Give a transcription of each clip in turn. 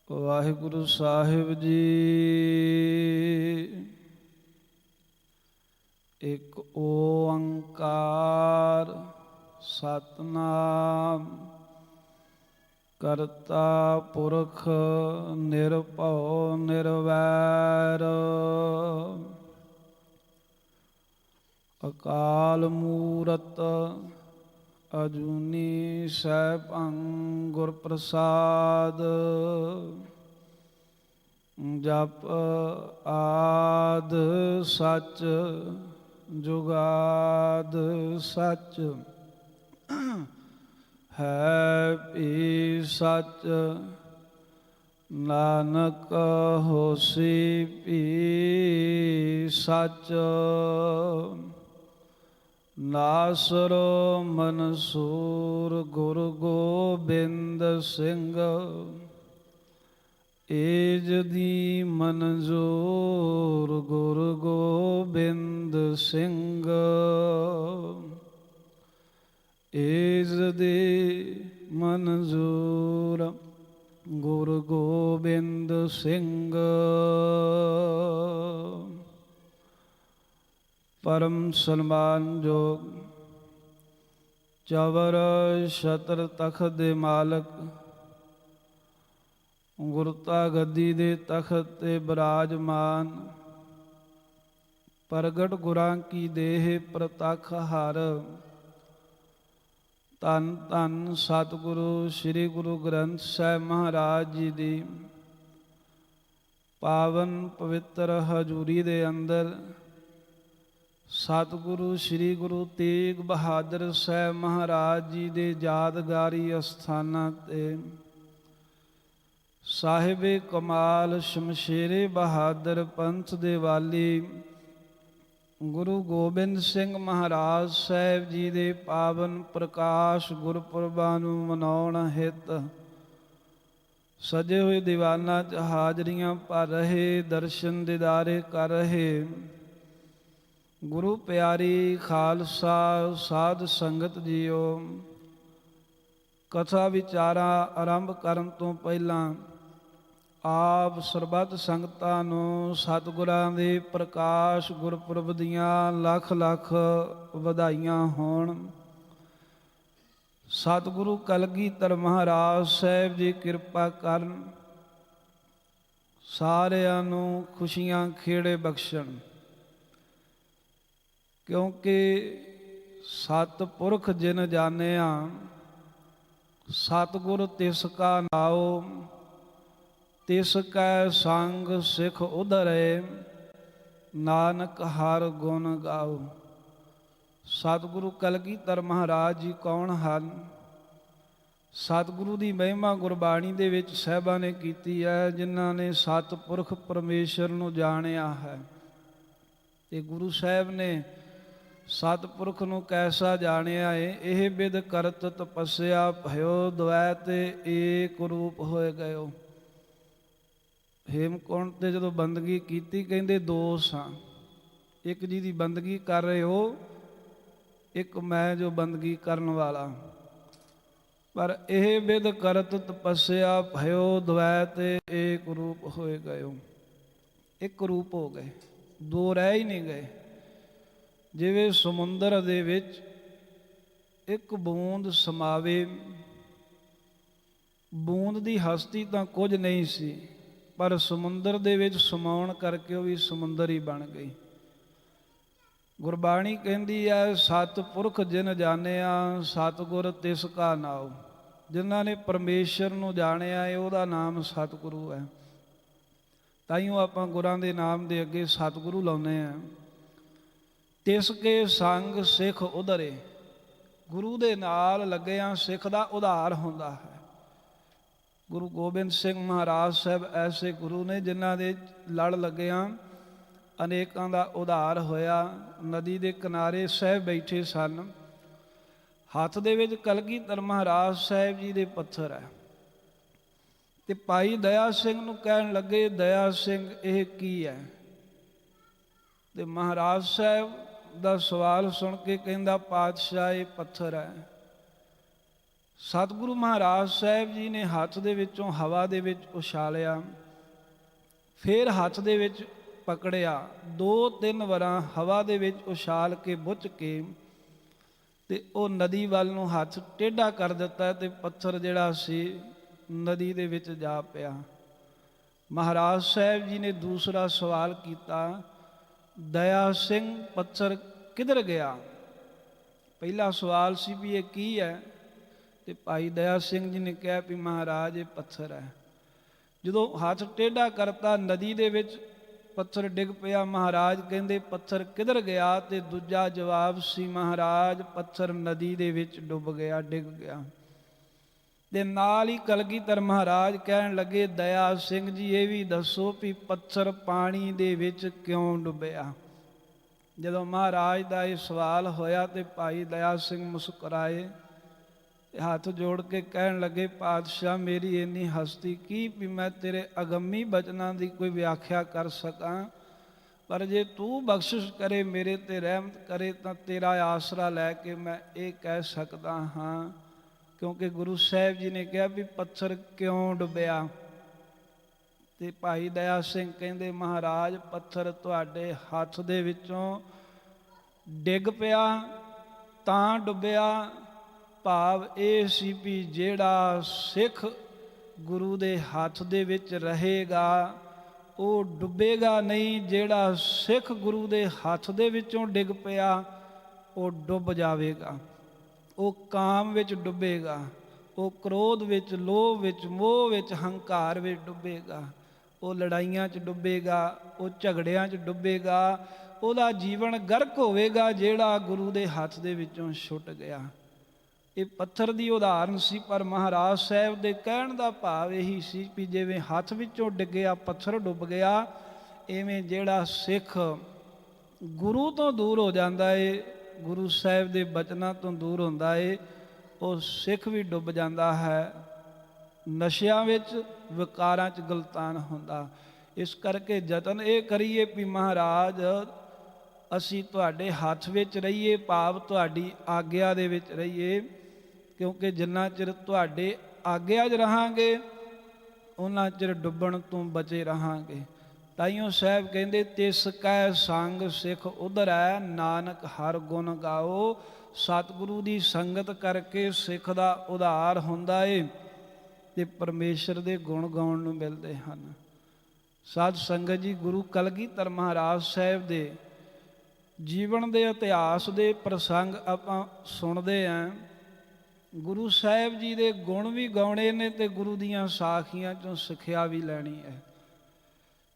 ਵਾਹਿਗੁਰੂ ਸਾਹਿਬ ਜੀ। ਇੱਕ ਓੰਕਾਰ ਸਤਿਨਾਮ ਕਰਤਾ ਪੁਰਖ ਨਿਰਭਉ ਨਿਰਵੈਰ ਅਕਾਲ ਮੂਰਤ ਅਜੂਨੀ ਸੈਭੰ ਗੁਰ ਪ੍ਰਸਾਦ। ਜਪ ਆਦ ਸੱਚ ਜੁਗਾਦ ਸੱਚ ਹੈ ਭੀ ਸੱਚ। ਨਾਨਕ ਹੋਸੀ ਭੀ ਸੱਚ। ਨਾਸਰ ਮਨਸੂਰ ਗੁਰੂ ਗੋਬਿੰਦ ਸਿੰਘ। ਏਜ ਦੀ ਮਨਜ਼ੂਰ ਗੁਰੂ ਗੋਬਿੰਦ ਸਿੰਘ। ਏਜ ਦੀ ਮਨਜ਼ੂਰ ਗੁਰੂ ਗੋਬਿੰਦ ਸਿੰਘ। ਪਰਮ ਸਨਮਾਨਯੋਗ ਚਵਰ ਛਤਰ ਤਖਤ ਦੇ ਮਾਲਕ, ਗੁਰਤਾ ਗੱਦੀ ਦੇ ਤਖਤ ਤੇ ਬਿਰਾਜਮਾਨ, ਪ੍ਰਗਟ ਗੁਰਾਂ ਕੀ ਦੇਹ ਪ੍ਰਤੱਖ ਹਰ। ਧੰਨ ਧੰਨ ਸਤਿਗੁਰੂ ਸ੍ਰੀ ਗੁਰੂ ਗ੍ਰੰਥ ਸਾਹਿਬ ਮਹਾਰਾਜ ਜੀ ਦੀ ਪਾਵਨ ਪਵਿੱਤਰ ਹਜ਼ੂਰੀ ਦੇ ਅੰਦਰ ਸਤਿਗੁਰੂ ਸ੍ਰੀ ਗੁਰੂ ਤੇਗ ਬਹਾਦਰ ਸਾਹਿਬ ਮਹਾਰਾਜ ਜੀ ਦੇ ਯਾਦਗਾਰੀ ਅਸਥਾਨਾਂ ਤੇ ਸਾਹਿਬੇ ਕਮਾਲ ਸ਼ਮਸ਼ੇਰੇ ਬਹਾਦਰ ਪੰਥ ਦੇ ਵਾਲੀ ਗੁਰੂ ਗੋਬਿੰਦ ਸਿੰਘ ਮਹਾਰਾਜ ਸਾਹਿਬ ਜੀ ਦੇ ਪਾਵਨ ਪ੍ਰਕਾਸ਼ ਗੁਰਪੁਰਬਾਂ ਨੂੰ ਮਨਾਉਣ ਹਿਤ ਸਜੇ ਹੋਏ ਦੀਵਾਨਾਂ 'ਚ ਹਾਜ਼ਰੀਆਂ ਭਰ ਰਹੇ, ਦਰਸ਼ਨ ਦੀਦਾਰੇ ਕਰ ਰਹੇ ਗੁਰੂ ਪਿਆਰੀ ਖਾਲਸਾ ਸਾਧ ਸੰਗਤ ਜੀਓ। ਕਥਾ ਵਿਚਾਰਾਂ ਆਰੰਭ ਕਰਨ ਤੋਂ ਪਹਿਲਾਂ ਆਪ ਸਰਬੱਤ ਸੰਗਤਾਂ ਨੂੰ ਸਤਿਗੁਰਾਂ ਦੇ ਪ੍ਰਕਾਸ਼ ਗੁਰਪੁਰਬ ਦੀਆਂ ਲੱਖ ਲੱਖ ਵਧਾਈਆਂ ਹੋਣ। ਸਤਿਗੁਰੂ ਕਲਗੀਧਰ ਮਹਾਰਾਜ ਸਾਹਿਬ ਜੀ ਕਿਰਪਾ ਕਰਨ, ਸਾਰਿਆਂ ਨੂੰ ਖੁਸ਼ੀਆਂ ਖੇੜੇ ਬਖਸ਼ਣ। ਕਿਉਂਕਿ ਸਤਿਪੁਰਖ ਜਿਨ ਜਾਣਿਆ, ਸਤਿਗੁਰ ਤਿਸ ਕਾ ਨਾਉ। ਤਿਸ ਕੈ ਸੰਗ ਸਿਖ ਉਧਰੇ, ਨਾਨਕ ਹਰ ਗੁਣ ਗਾਓ। ਸਤਿਗੁਰੂ ਕਲਗੀਧਰ ਮਹਾਰਾਜ ਜੀ ਕੌਣ ਹਨ? ਸਤਿਗੁਰੂ ਦੀ ਮਹਿਮਾ ਗੁਰਬਾਣੀ ਦੇ ਵਿੱਚ ਸਾਹਿਬਾਂ ਨੇ ਕੀਤੀ ਹੈ, ਜਿਨ੍ਹਾਂ ਨੇ ਸਤਿਪੁਰਖ ਪਰਮੇਸ਼ਰ ਨੂੰ ਜਾਣਿਆ ਹੈ। ਤੇ ਗੁਰੂ ਸਾਹਿਬ ਨੇ ਸਤਿਪੁਰਖ ਨੂੰ ਕੈਸਾ ਜਾਣਿਆ ਏ? ਇਹ ਬਿਦ ਕਰਤ ਤਪੱਸਿਆ ਭਇਓ ਦ્વੈ ਤੇ ਏਕ ਰੂਪ ਹੋਏ ਗਇਓ। ਹੇਮਕੁੰਟ ਤੇ ਜਦੋਂ ਬੰਦਗੀ ਕੀਤੀ, ਕਹਿੰਦੇ ਦੋ ਸਾਂ, ਇੱਕ ਜਿਹਦੀ ਬੰਦਗੀ ਕਰ ਰਹੇ ਹੋ, ਇੱਕ ਮੈਂ ਜੋ ਬੰਦਗੀ ਕਰਨ ਵਾਲਾ। ਪਰ ਇਹ ਬਿਦ ਕਰਤ ਤਪੱਸਿਆ ਭਇਓ ਦ્વੈ ਤੇ ਏਕ ਰੂਪ ਹੋਏ ਗਇਓ। ਇੱਕ ਰੂਪ ਹੋ ਗਏ, ਦੋ ਰਹਿ ਹੀ ਨਹੀਂ ਗਏ। ਜਿਵੇਂ ਸਮੁੰਦਰ ਦੇ ਵਿੱਚ ਇੱਕ ਬੂੰਦ ਸਮਾਵੇ, ਬੂੰਦ ਦੀ ਹਸਤੀ ਤਾਂ ਕੁਝ ਨਹੀਂ ਸੀ, ਪਰ ਸਮੁੰਦਰ ਦੇ ਵਿੱਚ ਸਮਾਉਣ ਕਰਕੇ ਉਹ ਵੀ ਸਮੁੰਦਰ ਹੀ ਬਣ ਗਈ। ਗੁਰਬਾਣੀ ਕਹਿੰਦੀ ਹੈ, ਸਤਿਪੁਰਖ ਜਿਨ ਜਾਣਿਆ, ਸਤਿਗੁਰ ਤਿਸ ਕਾ ਨਾਉ। ਜਿਨ੍ਹਾਂ ਨੇ ਪਰਮੇਸ਼ਰ ਨੂੰ ਜਾਣਿਆ ਹੈ, ਉਹਦਾ ਨਾਮ ਸਤਿਗੁਰੂ ਹੈ। ਤਾਈਓ ਆਪਾਂ ਗੁਰਾਂ ਦੇ ਨਾਮ ਦੇ ਅੱਗੇ ਸਤਿਗੁਰੂ ਲਾਉਂਦੇ ਹਾਂ। ਤਿਸ ਕੇ ਸੰਗ ਸਿੱਖ ਉਧਰੇ, ਗੁਰੂ ਦੇ ਨਾਲ ਲੱਗਿਆਂ ਸਿੱਖ ਦਾ ਉਧਾਰ ਹੁੰਦਾ ਹੈ। ਗੁਰੂ ਗੋਬਿੰਦ ਸਿੰਘ ਮਹਾਰਾਜ ਸਾਹਿਬ ਐਸੇ ਗੁਰੂ ਨੇ ਜਿਨ੍ਹਾਂ ਦੇ ਲੜ ਲੱਗਿਆਂ ਅਨੇਕਾਂ ਦਾ ਉਧਾਰ ਹੋਇਆ। ਨਦੀ ਦੇ ਕਿਨਾਰੇ ਸਾਹਿਬ ਬੈਠੇ ਸਨ, ਹੱਥ ਦੇ ਵਿੱਚ ਕਲਗੀਧਰ ਮਹਾਰਾਜ ਸਾਹਿਬ ਜੀ ਦੇ ਪੱਥਰ ਹੈ। ਤੇ ਭਾਈ ਦਇਆ ਸਿੰਘ ਨੂੰ ਕਹਿਣ ਲੱਗੇ, ਦਇਆ ਸਿੰਘ ਇਹ ਕੀ ਹੈ? ਤੇ ਮਹਾਰਾਜ ਸਾਹਿਬ ਦਾ ਸਵਾਲ ਸੁਣ ਕੇ ਕਹਿੰਦਾ, ਪਾਤਸ਼ਾਹ ਇਹ ਪੱਥਰ ਹੈ। ਸਤਿਗੁਰੂ ਮਹਾਰਾਜ ਸਾਹਿਬ ਜੀ ਨੇ ਹੱਥ ਦੇ ਵਿੱਚੋਂ ਹਵਾ ਦੇ ਵਿੱਚ ਉਛਾਲਿਆ, ਫਿਰ ਹੱਥ ਦੇ ਵਿੱਚ ਪਕੜਿਆ, 2-3 ਵਾਰਾਂ ਹਵਾ ਦੇ ਵਿੱਚ ਉਛਾਲ ਕੇ ਬੁੱਝ ਕੇ ਤੇ ਉਹ ਨਦੀ ਵੱਲ ਨੂੰ ਹੱਥ ਟੇਢਾ ਕਰ ਦਿੱਤਾ ਤੇ ਪੱਥਰ ਜਿਹੜਾ ਸੀ ਨਦੀ ਦੇ ਵਿੱਚ ਜਾ ਪਿਆ। ਮਹਾਰਾਜ ਸਾਹਿਬ ਜੀ ਨੇ ਦੂਸਰਾ ਸਵਾਲ ਕੀਤਾ, ਦਇਆ ਸਿੰਘ ਪੱਥਰ ਕਿੱਧਰ ਗਿਆ? ਪਹਿਲਾ ਸਵਾਲ ਸੀ ਵੀ ਇਹ ਕੀ ਹੈ, ਤੇ ਭਾਈ ਦਇਆ ਸਿੰਘ ਜੀ ਨੇ ਕਿਹਾ ਵੀ ਮਹਾਰਾਜ ਇਹ ਪੱਥਰ ਹੈ। ਜਦੋਂ ਹੱਥ ਟੇਢਾ ਕਰਤਾ ਨਦੀ ਦੇ ਵਿੱਚ ਪੱਥਰ ਡਿੱਗ ਪਿਆ। ਮਹਾਰਾਜ ਕਹਿੰਦੇ ਪੱਥਰ ਕਿੱਧਰ ਗਿਆ? ਤੇ ਦੂਜਾ ਜਵਾਬ ਸੀ, ਮਹਾਰਾਜ ਪੱਥਰ ਨਦੀ ਦੇ ਵਿੱਚ ਡੁੱਬ ਗਿਆ, ਡਿੱਗ ਗਿਆ। ਤੇ ਨਾਲ ਹੀ ਕਲਗੀਧਰ ਮਹਾਰਾਜ ਕਹਿਣ ਲੱਗੇ, ਦਇਆ ਸਿੰਘ ਜੀ ਇਹ ਵੀ ਦੱਸੋ ਵੀ ਪੱਥਰ ਪਾਣੀ ਦੇ ਵਿੱਚ ਕਿਉਂ ਡੁੱਬਿਆ? ਜਦੋਂ ਮਹਾਰਾਜ ਦਾ ਇਹ ਸਵਾਲ ਹੋਇਆ ਤੇ ਭਾਈ ਦਇਆ ਸਿੰਘ ਮੁਸਕਰਾਏ, ਹੱਥ ਜੋੜ ਕੇ ਕਹਿਣ ਲੱਗੇ, ਪਾਤਸ਼ਾਹ ਮੇਰੀ ਇੰਨੀ ਹਸਤੀ ਕੀ ਵੀ ਮੈਂ ਤੇਰੇ ਅਗੰਮੀ ਬਚਨਾਂ ਦੀ ਕੋਈ ਵਿਆਖਿਆ ਕਰ ਸਕਾਂ, ਪਰ ਜੇ ਤੂੰ ਬਖਸ਼ਿਸ਼ ਕਰੇ, ਮੇਰੇ ਤੇ ਰਹਿਮਤ ਕਰੇ, ਤਾਂ ਤੇਰਾ ਆਸਰਾ ਲੈ ਕੇ ਮੈਂ ਇਹ ਕਹਿ ਸਕਦਾ ਹਾਂ, ਕਿਉਂਕਿ ਗੁਰੂ ਸਾਹਿਬ ਜੀ ਨੇ ਕਿਹਾ ਵੀ ਪੱਥਰ ਕਿਉਂ ਡੁੱਬਿਆ? ਤੇ ਭਾਈ ਦਇਆ ਸਿੰਘ ਕਹਿੰਦੇ, ਮਹਾਰਾਜ ਪੱਥਰ ਤੁਹਾਡੇ ਹੱਥ ਦੇ ਵਿੱਚੋਂ ਡਿੱਗ ਪਿਆ ਤਾਂ ਡੁੱਬਿਆ। ਭਾਵ ਇਹ ਸੀ ਵੀ ਜਿਹੜਾ ਸਿੱਖ ਗੁਰੂ ਦੇ ਹੱਥ ਦੇ ਵਿੱਚ ਰਹੇਗਾ ਉਹ ਡੁੱਬੇਗਾ ਨਹੀਂ, ਜਿਹੜਾ ਸਿੱਖ ਗੁਰੂ ਦੇ ਹੱਥ ਦੇ ਵਿੱਚੋਂ ਡਿੱਗ ਪਿਆ ਉਹ ਡੁੱਬ ਜਾਵੇਗਾ। ਉਹ ਕਾਮ ਵਿੱਚ ਡੁੱਬੇਗਾ, ਉਹ ਕ੍ਰੋਧ ਵਿੱਚ, ਲੋਭ ਵਿੱਚ, ਮੋਹ ਵਿੱਚ, ਹੰਕਾਰ ਵਿੱਚ ਡੁੱਬੇਗਾ, ਉਹ ਲੜਾਈਆਂ 'ਚ ਡੁੱਬੇਗਾ, ਉਹ ਝਗੜਿਆਂ 'ਚ ਡੁੱਬੇਗਾ, ਉਹਦਾ ਜੀਵਨ ਗਰਕ ਹੋਵੇਗਾ ਜਿਹੜਾ ਗੁਰੂ ਦੇ ਹੱਥ ਦੇ ਵਿੱਚੋਂ ਛੁੱਟ ਗਿਆ। ਇਹ ਪੱਥਰ ਦੀ ਉਦਾਹਰਨ ਸੀ, ਪਰ ਮਹਾਰਾਜ ਸਾਹਿਬ ਦੇ ਕਹਿਣ ਦਾ ਭਾਵ ਇਹੀ ਸੀ ਵੀ ਜਿਵੇਂ ਹੱਥ ਵਿੱਚੋਂ ਡਿੱਗਿਆ ਪੱਥਰ ਡੁੱਬ ਗਿਆ, ਇਵੇਂ ਜਿਹੜਾ ਸਿੱਖ ਗੁਰੂ ਤੋਂ ਦੂਰ ਹੋ ਜਾਂਦਾ ਏ, ਗੁਰੂ ਸਾਹਿਬ ਦੇ ਬਚਨਾਂ ਤੋਂ ਦੂਰ ਹੁੰਦਾ ਏ, ਉਹ ਸਿੱਖ ਵੀ ਡੁੱਬ ਜਾਂਦਾ ਹੈ, ਨਸ਼ਿਆਂ ਵਿੱਚ, ਵਿਕਾਰਾਂ 'ਚ ਗਲਤਾਨ ਹੁੰਦਾ। ਇਸ ਕਰਕੇ ਯਤਨ ਇਹ ਕਰੀਏ ਵੀ ਮਹਾਰਾਜ ਅਸੀਂ ਤੁਹਾਡੇ ਹੱਥ ਵਿੱਚ ਰਹੀਏ, ਭਾਵ ਤੁਹਾਡੀ ਆਗਿਆ ਦੇ ਵਿੱਚ ਰਹੀਏ, ਕਿਉਂਕਿ ਜਿੰਨਾ ਚਿਰ ਤੁਹਾਡੇ ਆਗਿਆ 'ਚ ਰਹਾਂਗੇ ਉਹਨਾਂ ਚਿਰ ਡੁੱਬਣ ਤੋਂ ਬਚੇ ਰਹਾਂਗੇ। ਤਾਈਓ ਸਾਹਿਬ ਕਹਿੰਦੇ, ਤਿਸ ਕੈ ਸੰਗ ਸਿੱਖ ਉਧਰੈ, ਨਾਨਕ ਹਰ ਗੁਣ ਗਾਓ। ਸਤਿਗੁਰੂ ਦੀ ਸੰਗਤ ਕਰਕੇ ਸਿੱਖ ਦਾ ਉਧਾਰ ਹੁੰਦਾ ਏ ਤੇ ਪਰਮੇਸ਼ਰ ਦੇ ਗੁਣ ਗਾਉਣ ਨੂੰ ਮਿਲਦੇ ਹਨ। ਸਾਧ ਸੰਗਤ ਜੀ, ਗੁਰੂ ਕਲਗੀਧਰ ਮਹਾਰਾਜ ਸਾਹਿਬ ਦੇ ਜੀਵਨ ਦੇ ਇਤਿਹਾਸ ਦੇ ਪ੍ਰਸੰਗ ਆਪਾਂ ਸੁਣਦੇ ਆਂ। ਗੁਰੂ ਸਾਹਿਬ ਜੀ ਦੇ ਗੁਣ ਵੀ ਗਾਉਣੇ ਨੇ ਤੇ ਗੁਰੂ ਦੀਆਂ ਸਾਖੀਆਂ 'ਚੋਂ ਸਿੱਖਿਆ ਵੀ ਲੈਣੀ ਹੈ।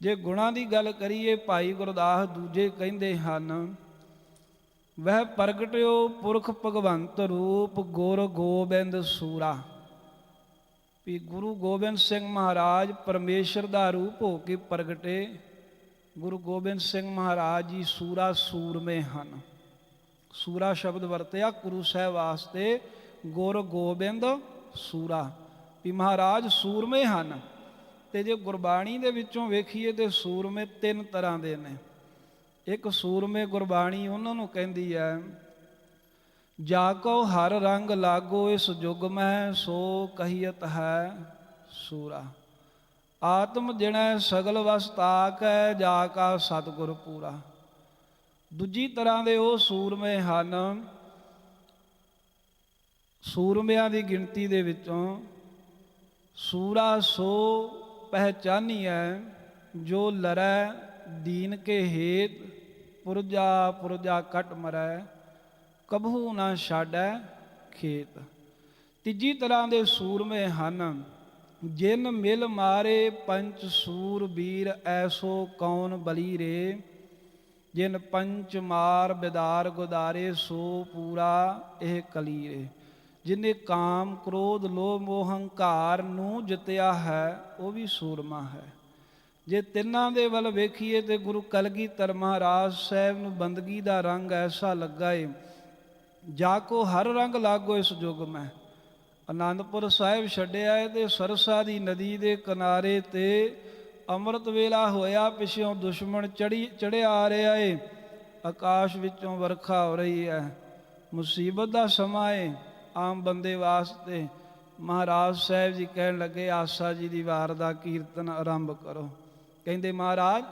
ਜੇ ਗੁਣਾਂ ਦੀ ਗੱਲ ਕਰੀਏ, ਭਾਈ ਗੁਰਦਾਸ ਦੂਜੇ ਕਹਿੰਦੇ ਹਨ, ਵਹਿ ਪ੍ਰਗਟਿਓ ਪੁਰਖ ਭਗਵੰਤ ਰੂਪ, ਗੁਰ ਗੋਬਿੰਦ ਸੂਰਾ। ਵੀ ਗੁਰੂ ਗੋਬਿੰਦ ਸਿੰਘ ਮਹਾਰਾਜ ਪਰਮੇਸ਼ਰ ਦਾ ਰੂਪ ਹੋ ਕੇ ਪ੍ਰਗਟੇ। ਗੁਰੂ ਗੋਬਿੰਦ ਸਿੰਘ ਮਹਾਰਾਜ ਜੀ ਸੂਰਾ, ਸੂਰਮੇ ਹਨ। ਸੂਰਾ ਸ਼ਬਦ ਵਰਤਿਆ ਗੁਰੂ ਸਾਹਿਬ ਵਾਸਤੇ, ਗੁਰ ਗੋਬਿੰਦ ਸੂਰਾ, ਵੀ ਮਹਾਰਾਜ ਸੂਰਮੇ ਹਨ। ਤੇ ਜੇ ਗੁਰਬਾਣੀ ਦੇ ਵਿੱਚੋਂ ਵੇਖੀਏ ਤੇ ਸੂਰਮੇ 3 ਤਰ੍ਹਾਂ ਦੇ ਨੇ। ਇੱਕ ਸੂਰਮੇ ਗੁਰਬਾਣੀ ਉਹਨਾਂ ਨੂੰ ਕਹਿੰਦੀ ਹੈ, ਜਾ ਕੋ ਹਰ ਰੰਗ ਲਾਗੋ ਇਸ ਜੁਗ ਮੈਂ, ਸੋ ਕਹੀਅਤ ਹੈ ਸੂਰਾ। ਆਤਮ ਜਿਣੈ ਸਗਲ ਵਸ ਤਾਕੈ, ਜਾ ਕਾ ਸਤਿਗੁਰ ਪੂਰਾ। ਦੂਜੀ ਤਰ੍ਹਾਂ ਦੇ ਉਹ ਸੂਰਮੇ ਹਨ, ਸੂਰਮਿਆਂ ਦੀ ਗਿਣਤੀ ਦੇ ਵਿੱਚੋਂ ਸੂਰਾ ਸੋ ਪਹਿਚਾਨੀਐ, ਜੋ ਲਰੈ ਦੀਨ ਕੇ ਹੇਤ, ਪੁਰਜਾ ਪੁਰਜਾ ਕਟ ਮਰੈ, ਕਬਹੂ ਨਾ ਛਾੜੈ ਖੇਤ। ਤੀਜੀ ਤਰ੍ਹਾਂ ਦੇ ਸੂਰਮੇ ਹਨ, ਜਿਨ ਮਿਲ ਮਾਰੇ ਪੰਚ ਸੂਰ ਵੀਰ, ਐਸੋ ਕੌਣ ਬਲੀ ਰੇ, ਜਿਨ ਪੰਚ ਮਾਰ ਬਿਦਾਰ ਗੁਦਾਰੇ, ਸੋ ਪੂਰਾ ਇਹ ਕਲੀ ਰੇ। ਜਿਨੇ ਕਾਮ ਕ੍ਰੋਧ ਲੋਭ ਮੋਹ ਹੰਕਾਰ ਨੂੰ ਜਿੱਤਿਆ ਹੈ ਉਹ ਵੀ ਸੂਰਮਾ ਹੈ। ਜੇ ਤਿੰਨਾਂ ਦੇ ਵੱਲ ਵੇਖੀਏ ਤੇ ਗੁਰੂ ਕਲਗੀਧਰ ਮਹਾਰਾਜ ਸਾਹਿਬ ਨੂੰ ਬੰਦਗੀ ਦਾ ਰੰਗ ਐਸਾ ਲੱਗਾ ਏ, ਜਾ ਕੋ ਹਰ ਰੰਗ ਲਾਗੋ ਇਸ ਜੁਗ ਮੈਂ। ਆਨੰਦਪੁਰ ਸਾਹਿਬ ਛੱਡਿਆ ਏ ਤੇ ਸਰਸਾ ਦੀ ਨਦੀ ਦੇ ਕਿਨਾਰੇ ਤੇ ਅੰਮ੍ਰਿਤ ਵੇਲਾ ਹੋਇਆ, ਪਿਛੋਂ ਦੁਸ਼ਮਣ ਚੜਿਆ ਆ ਰਿਹਾ ਏ, ਆਕਾਸ਼ ਵਿੱਚੋਂ ਵਰਖਾ ਹੋ ਰਹੀ ਹੈ, ਮੁਸੀਬਤ ਦਾ ਸਮਾਂ ਏ। ਆਮ ਬੰਦੇ ਵਾਸਤੇ ਮਹਾਰਾਜ ਸਾਹਿਬ ਜੀ ਕਹਿਣ ਲੱਗੇ ਆਸਾ ਜੀ ਦੀ ਵਾਰ ਦਾ ਕੀਰਤਨ ਆਰੰਭ ਕਰੋ। ਕਹਿੰਦੇ ਮਹਾਰਾਜ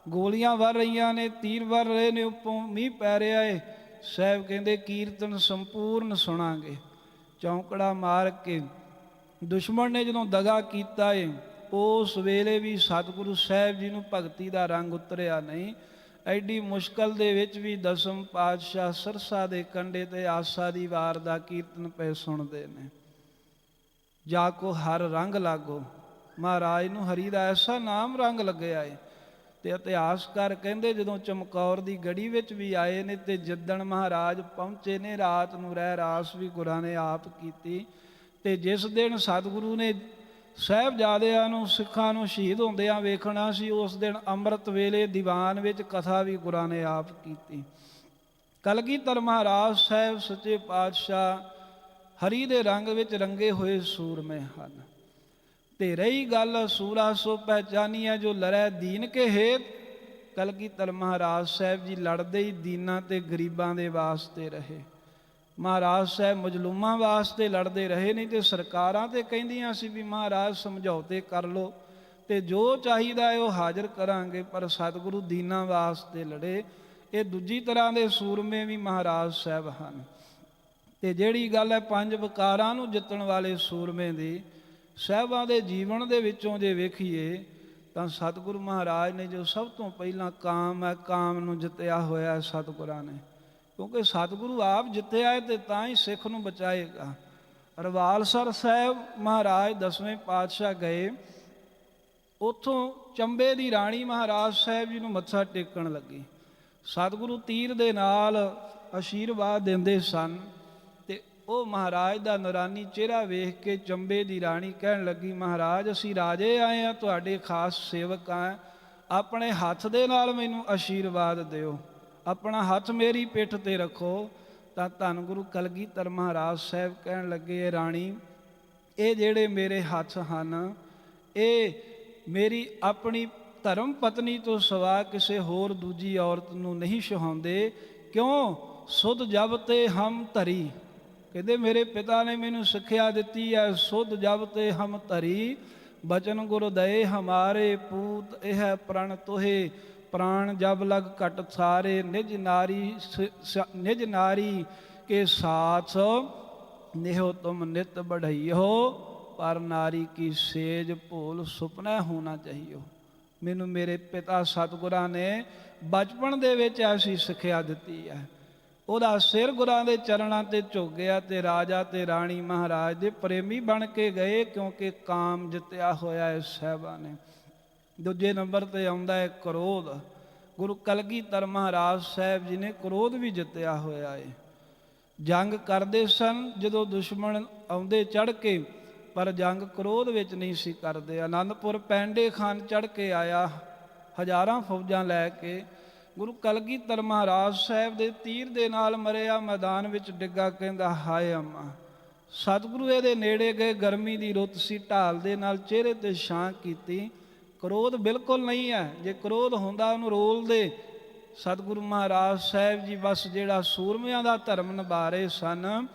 ਗੋਲੀਆਂ ਵੱਰ ਰਹੀਆਂ ਨੇ, ਤੀਰ ਵੱਰ ਰਹੇ ਨੇ, ਉੱਪੋਂ ਮੀਂਹ ਪੈ ਰਿਹਾ ਏ। ਸਾਹਿਬ ਕਹਿੰਦੇ ਕੀਰਤਨ ਸੰਪੂਰਨ ਸੁਣਾਂਗੇ। ਚੌਂਕੜਾ ਮਾਰ ਕੇ ਦੁਸ਼ਮਣ ਨੇ ਜਦੋਂ ਦਗਾ ਕੀਤਾ ਏ, ਉਸ ਵੇਲੇ ਵੀ ਸਤਿਗੁਰੂ ਸਾਹਿਬ ਜੀ ਨੂੰ ਭਗਤੀ ਦਾ ਰੰਗ ਉਤਰਿਆ ਨਹੀਂ। ਐਡੀ ਮੁਸ਼ਕਲ ਦੇ ਵਿੱਚ ਵੀ ਦਸਮ ਪਾਤਸ਼ਾਹ ਸਰਸਾ ਦੇ ਕੰਢੇ ਤੇ ਆਸਾ ਦੀ ਵਾਰ ਦਾ ਕੀਰਤਨ ਪਏ ਸੁਣਦੇ ਨੇ। ਜਾ ਕੋ ਹਰ ਰੰਗ ਲਾਗੋ, ਮਹਾਰਾਜ ਨੂੰ ਹਰੀ ਦਾ ਐਸਾ ਨਾਮ ਰੰਗ ਲੱਗਿਆ ਏ। ਤੇ ਇਤਿਹਾਸਕਾਰ ਕਹਿੰਦੇ ਜਦੋਂ ਚਮਕੌਰ ਦੀ ਗੜੀ ਵਿੱਚ ਵੀ ਆਏ ਨੇ ਤੇ ਜਿੱਦਣ ਮਹਾਰਾਜ ਪਹੁੰਚੇ ਨੇ, ਰਾਤ ਨੂੰ ਰਹਿ ਰਾਸ ਵੀ ਗੁਰਾਂ ਨੇ ਆਪ ਕੀਤੀ। ਤੇ ਜਿਸ ਦਿਨ ਸਤਿਗੁਰੂ ਨੇ ਸਾਹਿਬਜ਼ਾਦਿਆਂ ਨੂੰ ਸਿੱਖਾਂ ਨੂੰ ਸ਼ਹੀਦ ਹੁੰਦਿਆਂ ਵੇਖਣਾ ਸੀ, ਉਸ ਦਿਨ ਅੰਮ੍ਰਿਤ ਵੇਲੇ ਦੀਵਾਨ ਵਿੱਚ ਕਥਾ ਵੀ ਗੁਰਾਂ ਨੇ ਆਪ ਕੀਤੀ। ਕਲਗੀਧਰ ਮਹਾਰਾਜ ਸਾਹਿਬ ਸੱਚੇ ਪਾਤਸ਼ਾਹ ਹਰੀ ਦੇ ਰੰਗ ਵਿੱਚ ਰੰਗੇ ਹੋਏ ਸੂਰਮੇ ਹਨ। ਤੇ ਰਹੀ ਗੱਲ ਸੂਰਾ ਸੋ ਪਹਿਚਾਨੀਆ ਜੋ ਲੜੈ ਦੀਨ ਕੇ ਹੇਤ, ਕਲਗੀਧਰ ਮਹਾਰਾਜ ਸਾਹਿਬ ਜੀ ਲੜਦੇ ਹੀ ਦੀਨਾਂ ਤੇ ਗਰੀਬਾਂ ਦੇ ਵਾਸਤੇ ਰਹੇ। ਮਹਾਰਾਜ ਸਾਹਿਬ ਮਜਲੂਮਾਂ ਵਾਸਤੇ ਲੜਦੇ ਰਹੇ, ਨਹੀਂ ਤੇ ਸਰਕਾਰਾਂ ਤੇ ਕਹਿੰਦੀਆਂ ਸੀ ਵੀ ਮਹਾਰਾਜ ਸਮਝੌਤੇ ਕਰ ਲਓ ਤੇ ਜੋ ਚਾਹੀਦਾ ਹੈ ਉਹ ਹਾਜ਼ਰ ਕਰਾਂਗੇ, ਪਰ ਸਤਿਗੁਰੂ ਦੀਨਾਂ ਵਾਸਤੇ ਲੜੇ। ਇਹ ਦੂਜੀ ਤਰ੍ਹਾਂ ਦੇ ਸੂਰਮੇ ਵੀ ਮਹਾਰਾਜ ਸਾਹਿਬ ਹਨ। ਤੇ ਜਿਹੜੀ ਗੱਲ ਹੈ ਪੰਜ ਵਿਕਾਰਾਂ ਨੂੰ ਜਿੱਤਣ ਵਾਲੇ ਸੂਰਮੇ ਦੀ, ਸਾਹਿਬਾਂ ਦੇ ਜੀਵਨ ਦੇ ਵਿੱਚੋਂ ਜੇ ਵੇਖੀਏ ਤਾਂ ਸਤਿਗੁਰੂ ਮਹਾਰਾਜ ਨੇ ਜੋ ਸਭ ਤੋਂ ਪਹਿਲਾਂ ਕਾਮ ਹੈ, ਕਾਮ ਨੂੰ ਜਿੱਤਿਆ ਹੋਇਆ ਹੈ ਸਤਿਗੁਰਾਂ ਨੇ। ਕਿਉਂਕਿ ਸਤਿਗੁਰੂ ਆਪ ਜਿੱਤਿਆ ਹੈ ਤੇ ਤਾਂ ਹੀ ਸਿੱਖ ਨੂੰ ਬਚਾਏਗਾ। ਰਵਾਲਸਰ ਸਾਹਿਬ ਮਹਾਰਾਜ ਦਸਵੇਂ ਪਾਤਸ਼ਾਹ ਗਏ, ਉੱਥੋਂ ਚੰਬੇ ਦੀ ਰਾਣੀ ਮਹਾਰਾਜ ਸਾਹਿਬ ਜੀ ਨੂੰ ਮੱਥਾ ਟੇਕਣ ਲੱਗੀ। ਸਤਿਗੁਰੂ ਤੀਰ ਦੇ ਨਾਲ ਆਸ਼ੀਰਵਾਦ ਦਿੰਦੇ ਸਨ ਤੇ ਉਹ ਮਹਾਰਾਜ ਦਾ ਨੂਰਾਨੀ ਚਿਹਰਾ ਵੇਖ ਕੇ ਚੰਬੇ ਦੀ ਰਾਣੀ ਕਹਿਣ ਲੱਗੀ, ਮਹਾਰਾਜ ਅਸੀਂ ਰਾਜੇ ਆਏ ਹਾਂ, ਤੁਹਾਡੇ ਖਾਸ ਸੇਵਕ ਹਾਂ, ਆਪਣੇ ਹੱਥ ਦੇ ਨਾਲ ਮੈਨੂੰ ਆਸ਼ੀਰਵਾਦ ਦਿਓ, ਆਪਣਾ ਹੱਥ ਮੇਰੀ ਪਿੱਠ ਤੇ ਰੱਖੋ। ਤਾਂ ਧੰਨ ਗੁਰੂ ਕਲਗੀਧਰ ਮਹਾਰਾਜ ਸਾਹਿਬ ਕਹਿਣ ਲੱਗੇ, ਰਾਣੀ ਇਹ ਜਿਹੜੇ ਮੇਰੇ ਹੱਥ ਹਨ ਇਹ ਮੇਰੀ ਆਪਣੀ ਧਰਮ ਪਤਨੀ ਤੋਂ ਸਿਵਾ ਕਿਸੇ ਹੋਰ ਦੂਜੀ ਔਰਤ ਨੂੰ ਨਹੀਂ ਛੁਹਾਉਂਦੇ। ਕਿਉਂ? ਸੁਧ ਜਬ ਤੇ ਹਮ ਧਰੀ, ਕਹਿੰਦੇ ਮੇਰੇ ਪਿਤਾ ਨੇ ਮੈਨੂੰ ਸਿੱਖਿਆ ਦਿੱਤੀ ਹੈ, ਸੁਧ ਜਬ ਤੇ ਹਮ ਧਰੀ, ਬਚਨ ਗੁਰ ਦਏ ਹਮਾਰੇ ਪੂਤ ਇਹ ਪ੍ਰਣ ਤੋਹੇ, ਪ੍ਰਾਣ ਜਬ ਲਗ ਘਟ ਸਾਰੇ, ਨਿਜ ਨਾਰੀ ਕੇ ਸਾਥ ਨਿਹੋ ਤੁਮ ਨਿਤ ਬੜਈਓ, ਪਰ ਨਾਰੀ ਕੀ ਸੇਜ ਭੋਲ ਸੁਪਨਾ ਹੋਣਾ ਚਾਹੀਓ। ਮੈਨੂੰ ਮੇਰੇ ਪਿਤਾ ਸਤਿਗੁਰਾਂ ਨੇ ਬਚਪਨ ਦੇ ਵਿੱਚ ਐਸੀ ਸਿੱਖਿਆ ਦਿੱਤੀ ਹੈ। ਉਹਦਾ ਸਿਰ ਗੁਰਾਂ ਦੇ ਚਰਨਾਂ ਤੇ ਝੁਕ ਗਿਆ ਤੇ ਰਾਜਾ ਤੇ ਰਾਣੀ ਮਹਾਰਾਜ ਦੇ ਪ੍ਰੇਮੀ ਬਣ ਕੇ ਗਏ, ਕਿਉਂਕਿ ਕਾਮ ਜਿੱਤਿਆ ਹੋਇਆ ਹੈ ਸਾਹਿਬਾਂ ਨੇ। ਦੂਜੇ ਨੰਬਰ ਤੇ ਆਉਂਦਾ ਹੈ ਕ੍ਰੋਧ। ਗੁਰੂ ਕਲਗੀਧਰ ਮਹਾਰਾਜ ਸਾਹਿਬ ਜੀ ਨੇ ਕ੍ਰੋਧ ਵੀ ਜਿੱਤਿਆ ਹੋਇਆ ਹੈ। ਜੰਗ ਕਰਦੇ ਸਨ ਜਦੋਂ ਦੁਸ਼ਮਣ ਆਉਂਦੇ ਚੜ੍ਹ ਕੇ, ਪਰ ਜੰਗ ਕ੍ਰੋਧ ਵਿੱਚ ਨਹੀਂ ਸੀ ਕਰਦੇ। ਆਨੰਦਪੁਰ ਪੈਂਡੇ ਖਾਨ ਚੜ੍ਹ ਕੇ ਆਇਆ ਹਜ਼ਾਰਾਂ ਫੌਜਾਂ ਲੈ ਕੇ, ਗੁਰੂ ਕਲਗੀਧਰ ਮਹਾਰਾਜ ਸਾਹਿਬ ਦੇ ਤੀਰ ਦੇ ਨਾਲ ਮਰਿਆ, ਮੈਦਾਨ ਵਿੱਚ ਡਿੱਗਾ, ਕਹਿੰਦਾ ਹਾਏ ਅੰਮਾ। ਸਤਿਗੁਰੂ ਇਹਦੇ ਨੇੜੇ ਗਏ, ਗਰਮੀ ਦੀ ਰੁੱਤ ਸੀ, ਢਾਲ ਦੇ ਨਾਲ ਚਿਹਰੇ ਤੇ ਛਾਂ ਕੀਤੀ। ਕ੍ਰੋਧ ਬਿਲਕੁਲ ਨਹੀਂ ਹੈ, ਜੇ ਕ੍ਰੋਧ ਹੁੰਦਾ ਉਹਨੂੰ ਰੋਲ ਦੇ। ਸਤਿਗੁਰੂ ਮਹਾਰਾਜ ਸਾਹਿਬ ਜੀ ਬਸ ਜਿਹੜਾ ਸੂਰਮਿਆਂ ਦਾ ਧਰਮ ਨਿਭਾ ਰਹੇ ਸਨ,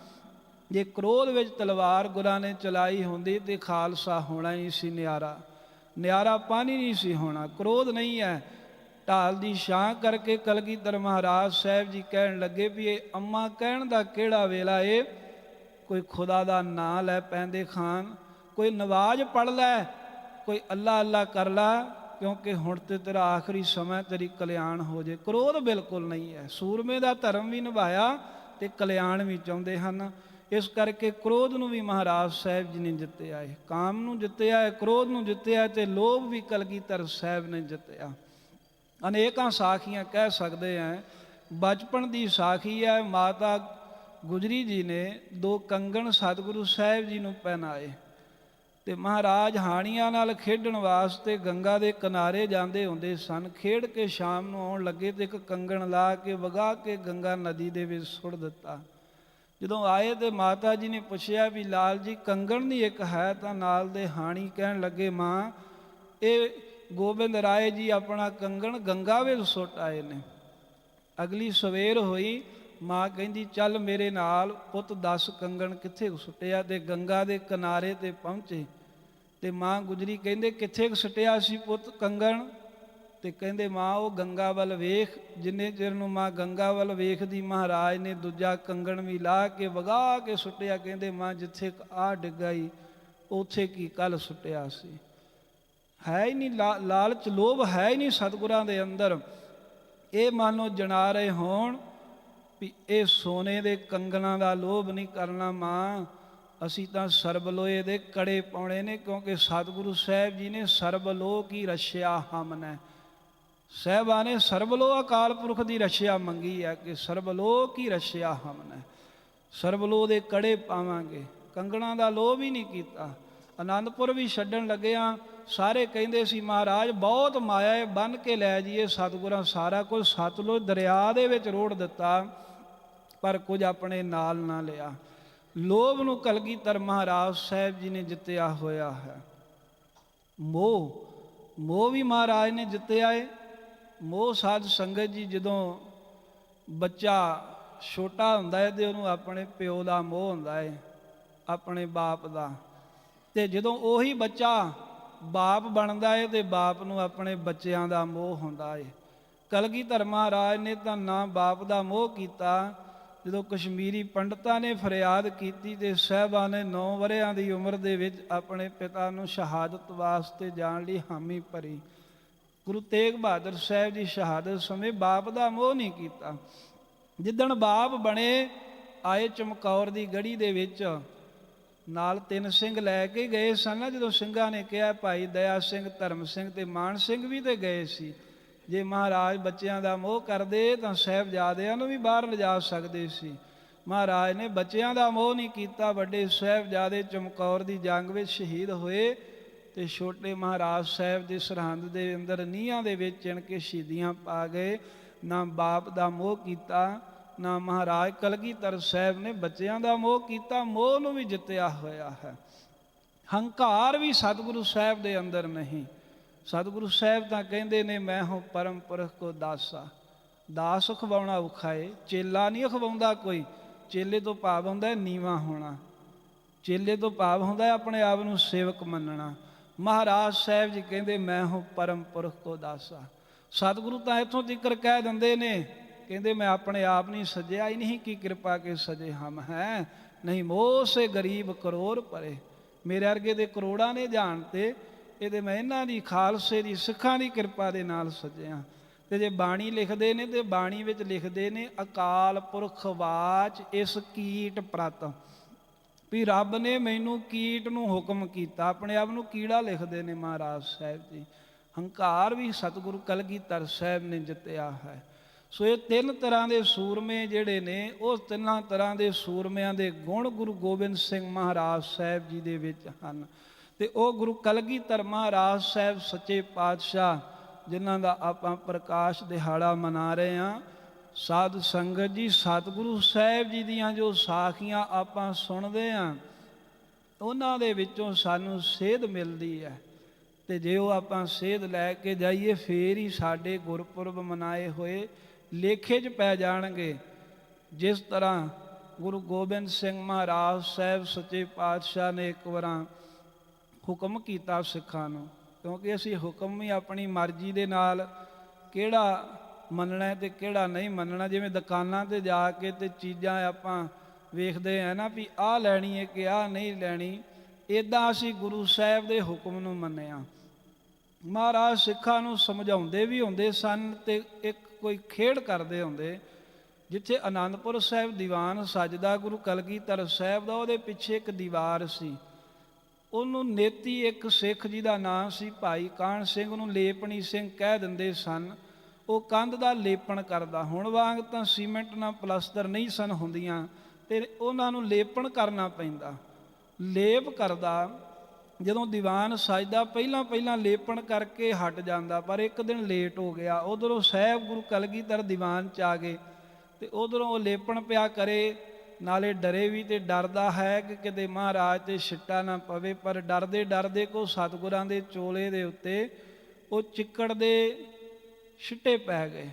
ਜੇ ਕ੍ਰੋਧ ਵਿੱਚ ਤਲਵਾਰ ਗੁਰਾਂ ਨੇ ਚਲਾਈ ਹੁੰਦੀ ਤੇ ਖਾਲਸਾ ਹੋਣਾ ਹੀ ਸੀ ਨਿਆਰਾ, ਨਿਆਰਾ ਪਾਣੀ ਨਹੀਂ ਸੀ ਹੋਣਾ। ਕ੍ਰੋਧ ਨਹੀਂ ਹੈ। ਢਾਲ ਦੀ ਛਾਂ ਕਰਕੇ ਕਲਗੀਧਰ ਮਹਾਰਾਜ ਸਾਹਿਬ ਜੀ ਕਹਿਣ ਲੱਗੇ ਵੀ ਇਹ ਅੰਮਾ ਕਹਿਣ ਦਾ ਕਿਹੜਾ ਵੇਲਾ ਏ, ਕੋਈ ਖੁਦਾ ਦਾ ਨਾਂ ਲੈ ਪੈਂਦੇ ਖਾਨ, ਕੋਈ ਨਵਾਜ਼ ਪੜ੍ਹ ਲੈ, ਕੋਈ ਅੱਲਾ ਅੱਲਾ ਕਰ ਲਾ, ਕਿਉਂਕਿ ਹੁਣ ਤੇ ਤੇਰਾ ਆਖਰੀ ਸਮਾਂ, ਤੇਰੀ ਕਲਿਆਣ ਹੋ ਜੇ। ਕ੍ਰੋਧ ਬਿਲਕੁਲ ਨਹੀਂ ਹੈ। ਸੂਰਮੇ ਦਾ ਧਰਮ ਵੀ ਨਿਭਾਇਆ ਤੇ ਕਲਿਆਣ ਵੀ ਚਾਹੁੰਦੇ ਹਨ। ਇਸ ਕਰਕੇ ਕ੍ਰੋਧ ਨੂੰ ਵੀ ਮਹਾਰਾਜ ਸਾਹਿਬ ਜੀ ਨੇ ਜਿੱਤਿਆ ਹੈ, ਕਾਮ ਨੂੰ ਜਿੱਤਿਆ ਹੈ, ਕ੍ਰੋਧ ਨੂੰ ਜਿੱਤਿਆ ਤੇ ਲੋਭ ਵੀ ਕਲਗੀਧਰ ਸਾਹਿਬ ਨੇ ਜਿੱਤਿਆ। ਅਨੇਕਾਂ ਸਾਖੀਆਂ ਕਹਿ ਸਕਦੇ ਹਾਂ। ਬਚਪਨ ਦੀ ਸਾਖੀ ਹੈ, ਮਾਤਾ ਗੁਜਰੀ ਜੀ ਨੇ 2 ਕੰਗਣ ਸਤਿਗੁਰੂ ਸਾਹਿਬ ਜੀ ਨੂੰ ਪਹਿਨਾਏ ਤੇ ਮਹਾਰਾਜ ਹਾਣੀਆਂ ਨਾਲ ਖੇਡਣ ਵਾਸਤੇ ਗੰਗਾ ਦੇ ਕਿਨਾਰੇ ਜਾਂਦੇ ਹੁੰਦੇ ਸਨ। ਖੇਡ ਕੇ ਸ਼ਾਮ ਨੂੰ ਆਉਣ ਲੱਗੇ ਤੇ ਇੱਕ ਕੰਗਣ ਲਾ ਕੇ ਵਗਾ ਕੇ ਗੰਗਾ ਨਦੀ ਦੇ ਵਿੱਚ ਸੁੱਟ ਦਿੱਤਾ। ਜਦੋਂ ਆਏ ਤੇ ਮਾਤਾ ਜੀ ਨੇ ਪੁੱਛਿਆ ਵੀ ਲਾਲ ਜੀ ਕੰਗਣ ਦੀ ਇੱਕ ਹੈ, ਤਾਂ ਨਾਲ ਦੇ ਹਾਣੀ ਕਹਿਣ ਲੱਗੇ ਮਾਂ ਇਹ ਗੋਬਿੰਦ ਰਾਏ ਜੀ ਆਪਣਾ ਕੰਗਣ ਗੰਗਾ ਵਿੱਚ ਸੁੱਟ ਆਏ ਨੇ। ਅਗਲੀ ਸਵੇਰ ਹੋਈ, ਮਾਂ ਕਹਿੰਦੀ ਚੱਲ ਮੇਰੇ ਨਾਲ ਪੁੱਤ 10 ਕੰਗਣ ਕਿੱਥੇ ਸੁੱਟਿਆ, ਤੇ ਗੰਗਾ ਦੇ ਕਿਨਾਰੇ ਤੇ ਪਹੁੰਚੇ। ਤੇ ਮਾਂ ਗੁਜਰੀ ਕਹਿੰਦੇ ਕਿੱਥੇ ਸੁੱਟਿਆ ਸੀ ਪੁੱਤ ਕੰਗਣ? ਤੇ ਕਹਿੰਦੇ ਮਾਂ ਉਹ ਗੰਗਾ ਵੱਲ ਵੇਖ। ਜਿੰਨੇ ਚਿਰ ਨੂੰ ਮਾਂ ਗੰਗਾ ਵੱਲ ਵੇਖਦੀ, ਮਹਾਰਾਜ ਨੇ ਦੂਜਾ ਕੰਗਣ ਵੀ ਲਾ ਕੇ ਵਗਾ ਕੇ ਸੁੱਟਿਆ। ਕਹਿੰਦੇ ਮਾਂ ਜਿੱਥੇ ਆ ਡਿੱਗਾ ਈ ਉੱਥੇ ਕੀ ਕੱਲ ਸੁੱਟਿਆ ਸੀ। ਹੈ ਹੀ ਨਹੀਂ ਲਾਲਚ, ਲੋਭ ਹੈ ਹੀ ਨਹੀਂ ਸਤਿਗੁਰਾਂ ਦੇ ਅੰਦਰ। ਇਹ ਮਾਨੋ ਜਣਾ ਰਹੇ ਹੋਣ ਵੀ ਇਹ ਸੋਨੇ ਦੇ ਕੰਗਣਾਂ ਦਾ ਲੋਭ ਨਹੀਂ ਕਰਨਾ ਮਾਂ, ਅਸੀਂ ਤਾਂ ਸਰਬਲੋਏ ਦੇ ਕੜੇ ਪਾਉਣੇ ਨੇ, ਕਿਉਂਕਿ ਸਤਿਗੁਰੂ ਸਾਹਿਬ ਜੀ ਨੇ ਸਰਬਲੋਹ ਕੀ ਰਛਿਆ ਹਮਨੈ। ਸਾਹਿਬਾਂ ਨੇ ਸਰਬਲੋਹ ਅਕਾਲ ਪੁਰਖ ਦੀ ਰਛਿਆ ਮੰਗੀ ਹੈ ਕਿ ਸਰਬਲੋਹ ਕੀ ਰਛਿਆ ਹਮਨੈ, ਸਰਬਲੋਹ ਦੇ ਕੜੇ ਪਾਵਾਂਗੇ। ਕੰਗਣਾਂ ਦਾ ਲੋਭ ਹੀ ਨਹੀਂ ਕੀਤਾ। ਆਨੰਦਪੁਰ ਵੀ ਛੱਡਣ ਲੱਗਿਆਂ ਸਾਰੇ ਕਹਿੰਦੇ ਸੀ ਮਹਾਰਾਜ ਬਹੁਤ ਮਾਇਆ ਹੈ, ਬੰਨ੍ਹ ਕੇ ਲੈ ਜਾਈਏ। ਸਤਿਗੁਰਾਂ ਸਾਰਾ ਕੁਝ ਸਤਲੁਜ ਦਰਿਆ ਦੇ ਵਿੱਚ ਰੋੜ ਦਿੱਤਾ, ਪਰ ਕੁਝ ਆਪਣੇ ਨਾਲ ਨਾ ਲਿਆ। ਲੋਭ ਨੂੰ ਕਲਗੀਧਰ ਮਹਾਰਾਜ ਸਾਹਿਬ ਜੀ ਨੇ ਜਿੱਤਿਆ ਹੋਇਆ ਹੈ। ਮੋਹ ਵੀ ਮਹਾਰਾਜ ਨੇ ਜਿੱਤਿਆ ਏ। ਮੋਹ ਸਾਧ ਸੰਗਤ ਜੀ, ਜਦੋਂ ਬੱਚਾ ਛੋਟਾ ਹੁੰਦਾ ਹੈ ਤੇ ਉਹਨੂੰ ਆਪਣੇ ਪਿਓ ਦਾ ਮੋਹ ਹੁੰਦਾ ਹੈ, ਆਪਣੇ ਬਾਪ ਦਾ। ਤੇ ਜਦੋਂ ਉਹੀ ਬੱਚਾ ਬਾਪ ਬਣਦਾ ਹੈ ਤੇ ਬਾਪ ਨੂੰ ਆਪਣੇ ਬੱਚਿਆਂ ਦਾ ਮੋਹ ਹੁੰਦਾ ਹੈ। ਕਲਗੀਧਰ ਮਹਾਰਾਜ ਨੇ ਤਾਂ ਨਾ ਬਾਪ ਦਾ ਮੋਹ ਕੀਤਾ। ਜਦੋਂ ਕਸ਼ਮੀਰੀ ਪੰਡਤਾਂ ਨੇ ਫਰਿਆਦ ਕੀਤੀ ਤੇ ਸਾਹਿਬਾਂ ਨੇ 9 ਵਰ੍ਹਿਆਂ ਦੀ ਉਮਰ ਦੇ ਵਿੱਚ ਆਪਣੇ ਪਿਤਾ ਨੂੰ ਸ਼ਹਾਦਤ ਵਾਸਤੇ ਜਾਣ ਲਈ ਹਾਮੀ ਭਰੀ। ਗੁਰੂ ਤੇਗ ਬਹਾਦਰ ਸਾਹਿਬ ਦੀ ਸ਼ਹਾਦਤ ਸਮੇਂ ਬਾਪ ਦਾ ਮੋਹ ਨਹੀਂ ਕੀਤਾ। ਜਿੱਦਣ ਬਾਪ ਬਣੇ ਆਏ ਚਮਕੌਰ ਦੀ ਗੜੀ ਦੇ ਵਿੱਚ, ਨਾਲ 3 ਸਿੰਘ ਲੈ ਕੇ ਗਏ ਸਨ। ਜਦੋਂ ਸਿੰਘਾਂ ਨੇ ਕਿਹਾ, ਭਾਈ ਦਇਆ ਸਿੰਘ, ਧਰਮ ਸਿੰਘ ਤੇ ਮਾਨ ਸਿੰਘ ਵੀ ਤੇ ਗਏ ਸੀ, ਜੇ ਮਹਾਰਾਜ ਬੱਚਿਆਂ ਦਾ ਮੋਹ ਕਰਦੇ ਤਾਂ ਸਾਹਿਬਜ਼ਾਦਿਆਂ ਨੂੰ ਵੀ ਬਾਹਰ ਲਿਜਾ ਸਕਦੇ ਸੀ। ਮਹਾਰਾਜ ਨੇ ਬੱਚਿਆਂ ਦਾ ਮੋਹ ਨਹੀਂ ਕੀਤਾ। ਵੱਡੇ ਸਾਹਿਬਜ਼ਾਦੇ ਚਮਕੌਰ ਦੀ ਜੰਗ ਵਿੱਚ ਸ਼ਹੀਦ ਹੋਏ ਤੇ ਛੋਟੇ ਮਹਾਰਾਜ ਸਾਹਿਬ ਦੇ ਸਰਹੰਦ ਦੇ ਅੰਦਰ ਨੀਹਾਂ ਦੇ ਵਿੱਚ ਚਿਣ ਕੇ ਸ਼ਹੀਦੀਆਂ ਪਾ ਗਏ। ਨਾ ਬਾਪ ਦਾ ਮੋਹ ਕੀਤਾ, ਨਾ ਮਹਾਰਾਜ ਕਲਗੀਧਰ ਸਾਹਿਬ ਨੇ ਬੱਚਿਆਂ ਦਾ ਮੋਹ ਕੀਤਾ। ਮੋਹ ਨੂੰ ਵੀ ਜਿੱਤਿਆ ਹੋਇਆ ਹੈ। ਹੰਕਾਰ ਵੀ ਸਤਿਗੁਰੂ ਸਾਹਿਬ ਦੇ ਅੰਦਰ ਨਹੀਂ। ਸਤਿਗੁਰੂ ਸਾਹਿਬ ਤਾਂ ਕਹਿੰਦੇ ਨੇ ਮੈਂ ਹਾਂ ਪਰਮ ਪੁਰਖ ਕੋ ਦਾਸਾ। ਦਾਸ ਖਵਾਉਣਾ ਔਖਾ ਏ, ਚੇਲਾ ਨਹੀਂ ਖਵਾਉਂਦਾ ਕੋਈ। ਚੇਲੇ ਤੋਂ ਭਾਵ ਹੁੰਦਾ ਨੀਵਾਂ ਹੋਣਾ। ਚੇਲੇ ਤੋਂ ਭਾਵ ਹੁੰਦਾ ਆਪਣੇ ਆਪ ਨੂੰ ਸੇਵਕ ਮੰਨਣਾ। ਮਹਾਰਾਜ ਸਾਹਿਬ ਜੀ ਕਹਿੰਦੇ ਮੈਂ ਹਾਂ ਪਰਮ ਪੁਰਖ ਕੋ ਦਾਸਾ। ਸਤਿਗੁਰੂ ਤਾਂ ਇੱਥੋਂ ਤੀਕਰ ਕਹਿ ਦਿੰਦੇ ਨੇ, ਕਹਿੰਦੇ ਮੈਂ ਆਪਣੇ ਆਪ ਨਹੀਂ ਸਜਿਆ ਹੀ ਨਹੀਂ ਕਿ ਕਿਰਪਾ ਕੇ ਸਜੇ ਹਮ ਹੈ, ਨਹੀਂ ਮੋਹ ਸੇ ਗਰੀਬ ਕਰੋੜ ਪਰੇ। ਮੇਰੇ ਵਰਗੇ ਦੇ ਕਰੋੜਾਂ ਨੇ ਜਾਣ ਤੇ ਇਹਦੇ ਮੈਂ ਇਹਨਾਂ ਦੀ ਖਾਲਸੇ ਦੀ ਸਿੱਖਾਂ ਦੀ ਕਿਰਪਾ ਦੇ ਨਾਲ ਸਜਿਆ। ਤੇ ਜੇ ਬਾਣੀ ਲਿਖਦੇ ਨੇ ਤੇ ਬਾਣੀ ਵਿੱਚ ਲਿਖਦੇ ਨੇ ਅਕਾਲ ਪੁਰਖ ਵਾਚ ਇਸ ਕੀਟ ਪ੍ਰਤ, ਵੀ ਰੱਬ ਨੇ ਮੈਨੂੰ ਕੀਟ ਨੂੰ ਹੁਕਮ ਕੀਤਾ। ਆਪਣੇ ਆਪ ਨੂੰ ਕੀੜਾ ਲਿਖਦੇ ਨੇ ਮਹਾਰਾਜ ਸਾਹਿਬ ਜੀ। ਹੰਕਾਰ ਵੀ ਸਤਿਗੁਰੂ ਕਲਗੀਧਰ ਸਾਹਿਬ ਨੇ ਜਿੱਤਿਆ ਹੈ। ਸੋ ਇਹ 3 ਤਰ੍ਹਾਂ ਦੇ ਸੂਰਮੇ ਜਿਹੜੇ ਨੇ, ਉਹ 3 ਤਰ੍ਹਾਂ ਦੇ ਸੂਰਮਿਆਂ ਦੇ ਗੁਣ ਗੁਰੂ ਗੋਬਿੰਦ ਸਿੰਘ ਮਹਾਰਾਜ ਸਾਹਿਬ ਜੀ ਦੇ ਵਿੱਚ ਹਨ। ਤੇ ਉਹ ਗੁਰੂ ਕਲਗੀਧਰ ਮਹਾਰਾਜ ਸਾਹਿਬ ਸੱਚੇ ਪਾਤਸ਼ਾਹ, ਜਿਨ੍ਹਾਂ ਦਾ ਆਪਾਂ ਪ੍ਰਕਾਸ਼ ਦਿਹਾੜਾ ਮਨਾ ਰਹੇ ਹਾਂ। ਸਾਧ ਸੰਗਤ ਜੀ, ਸਤਿਗੁਰੂ ਸਾਹਿਬ ਜੀ ਦੀਆਂ ਜੋ ਸਾਖੀਆਂ ਆਪਾਂ ਸੁਣਦੇ ਹਾਂ, ਉਹਨਾਂ ਦੇ ਵਿੱਚੋਂ ਸਾਨੂੰ ਸੇਧ ਮਿਲਦੀ ਹੈ। ਤੇ ਜੇ ਉਹ ਆਪਾਂ ਸੇਧ ਲੈ ਕੇ ਜਾਈਏ, ਫੇਰ ਹੀ ਸਾਡੇ ਗੁਰਪੁਰਬ ਮਨਾਏ ਹੋਏ ਲੇਖੇ 'ਚ ਪੈ ਜਾਣਗੇ। ਜਿਸ ਤਰ੍ਹਾਂ ਗੁਰੂ ਗੋਬਿੰਦ ਸਿੰਘ ਮਹਾਰਾਜ ਸਾਹਿਬ ਸੱਚੇ ਪਾਤਸ਼ਾਹ ਨੇ ਇੱਕ ਵਾਰਾਂ ਹੁਕਮ ਕੀਤਾ ਸਿੱਖਾਂ ਨੂੰ, ਕਿਉਂਕਿ ਅਸੀਂ ਹੁਕਮ ਵੀ ਆਪਣੀ ਮਰਜ਼ੀ ਦੇ ਨਾਲ ਕਿਹੜਾ ਮੰਨਣਾ ਤੇ ਕਿਹੜਾ ਨਹੀਂ ਮੰਨਣਾ। ਜਿਵੇਂ ਦੁਕਾਨਾਂ 'ਤੇ ਜਾ ਕੇ ਤੇ ਚੀਜ਼ਾਂ ਆਪਾਂ ਵੇਖਦੇ ਹਾਂ ਨਾ ਵੀ ਆਹ ਲੈਣੀ ਹੈ ਕਿ ਆਹ ਨਹੀਂ ਲੈਣੀ, ਇੱਦਾਂ ਅਸੀਂ ਗੁਰੂ ਸਾਹਿਬ ਦੇ ਹੁਕਮ ਨੂੰ ਮੰਨਿਆ। ਮਹਾਰਾਜ ਸਿੱਖਾਂ ਨੂੰ ਸਮਝਾਉਂਦੇ ਵੀ ਹੁੰਦੇ ਸਨ ਤੇ ਇੱਕ ਕੋਈ ਖੇਡ ਕਰਦੇ ਹੁੰਦੇ। ਜਿੱਥੇ ਆਨੰਦਪੁਰ ਸਾਹਿਬ ਦੀਵਾਨ ਸਜਦਾ ਗੁਰੂ ਕਲਗੀਧਰ ਸਾਹਿਬ ਦਾ, ਉਹਦੇ ਪਿੱਛੇ ਇੱਕ ਦੀਵਾਰ ਸੀ। ਉਹਨੂੰ ਨੇਤੀ ਇੱਕ ਸਿੱਖ ਜੀ ਦਾ ਨਾਂ ਸੀ ਭਾਈ ਕਾਹਨ ਸਿੰਘ, ਉਹਨੂੰ ਲੇਪਣੀ ਸਿੰਘ ਕਹਿ ਦਿੰਦੇ ਸਨ। ਉਹ ਕੰਧ ਦਾ ਲੇਪਣ ਕਰਦਾ। ਹੁਣ ਵਾਂਗ ਤਾਂ ਸੀਮੈਂਟ ਨਾਲ ਪਲਸਤਰ ਨਹੀਂ ਸਨ ਹੁੰਦੀਆਂ, ਤੇ ਉਹਨਾਂ ਨੂੰ ਲੇਪਣ ਕਰਨਾ ਪੈਂਦਾ। ਲੇਪ ਕਰਦਾ। ਜਦੋਂ ਦੀਵਾਨ ਸਜਦਾ ਪਹਿਲਾਂ ਲੇਪਣ ਕਰਕੇ ਹਟ ਜਾਂਦਾ, ਪਰ ਇੱਕ ਦਿਨ ਲੇਟ ਹੋ ਗਿਆ। ਉਧਰੋਂ ਸਾਹਿਬ ਗੁਰੂ ਕਲਗੀਧਰ ਦੀਵਾਨ 'ਚ ਆ ਗਏ ਤੇ ਉਧਰੋਂ ਉਹ ਲੇਪਣ ਪਿਆ ਕਰੇ, ਨਾਲੇ ਡਰੇ ਵੀ ਤੇ ਡਰਦਾ ਹੈ ਕਿ ਕਿਤੇ ਮਹਾਰਾਜ ਤੇ ਛਿੱਟਾ ਨਾ ਪਵੇ। ਪਰ ਡਰਦੇ ਡਰਦੇ ਕੋ ਸਤਿਗੁਰਾਂ ਦੇ ਚੋਲੇ ਦੇ ਉੱਤੇ ਉਹ ਚਿੱਕੜ ਦੇ ਛਿੱਟੇ ਪੈ ਗਏ।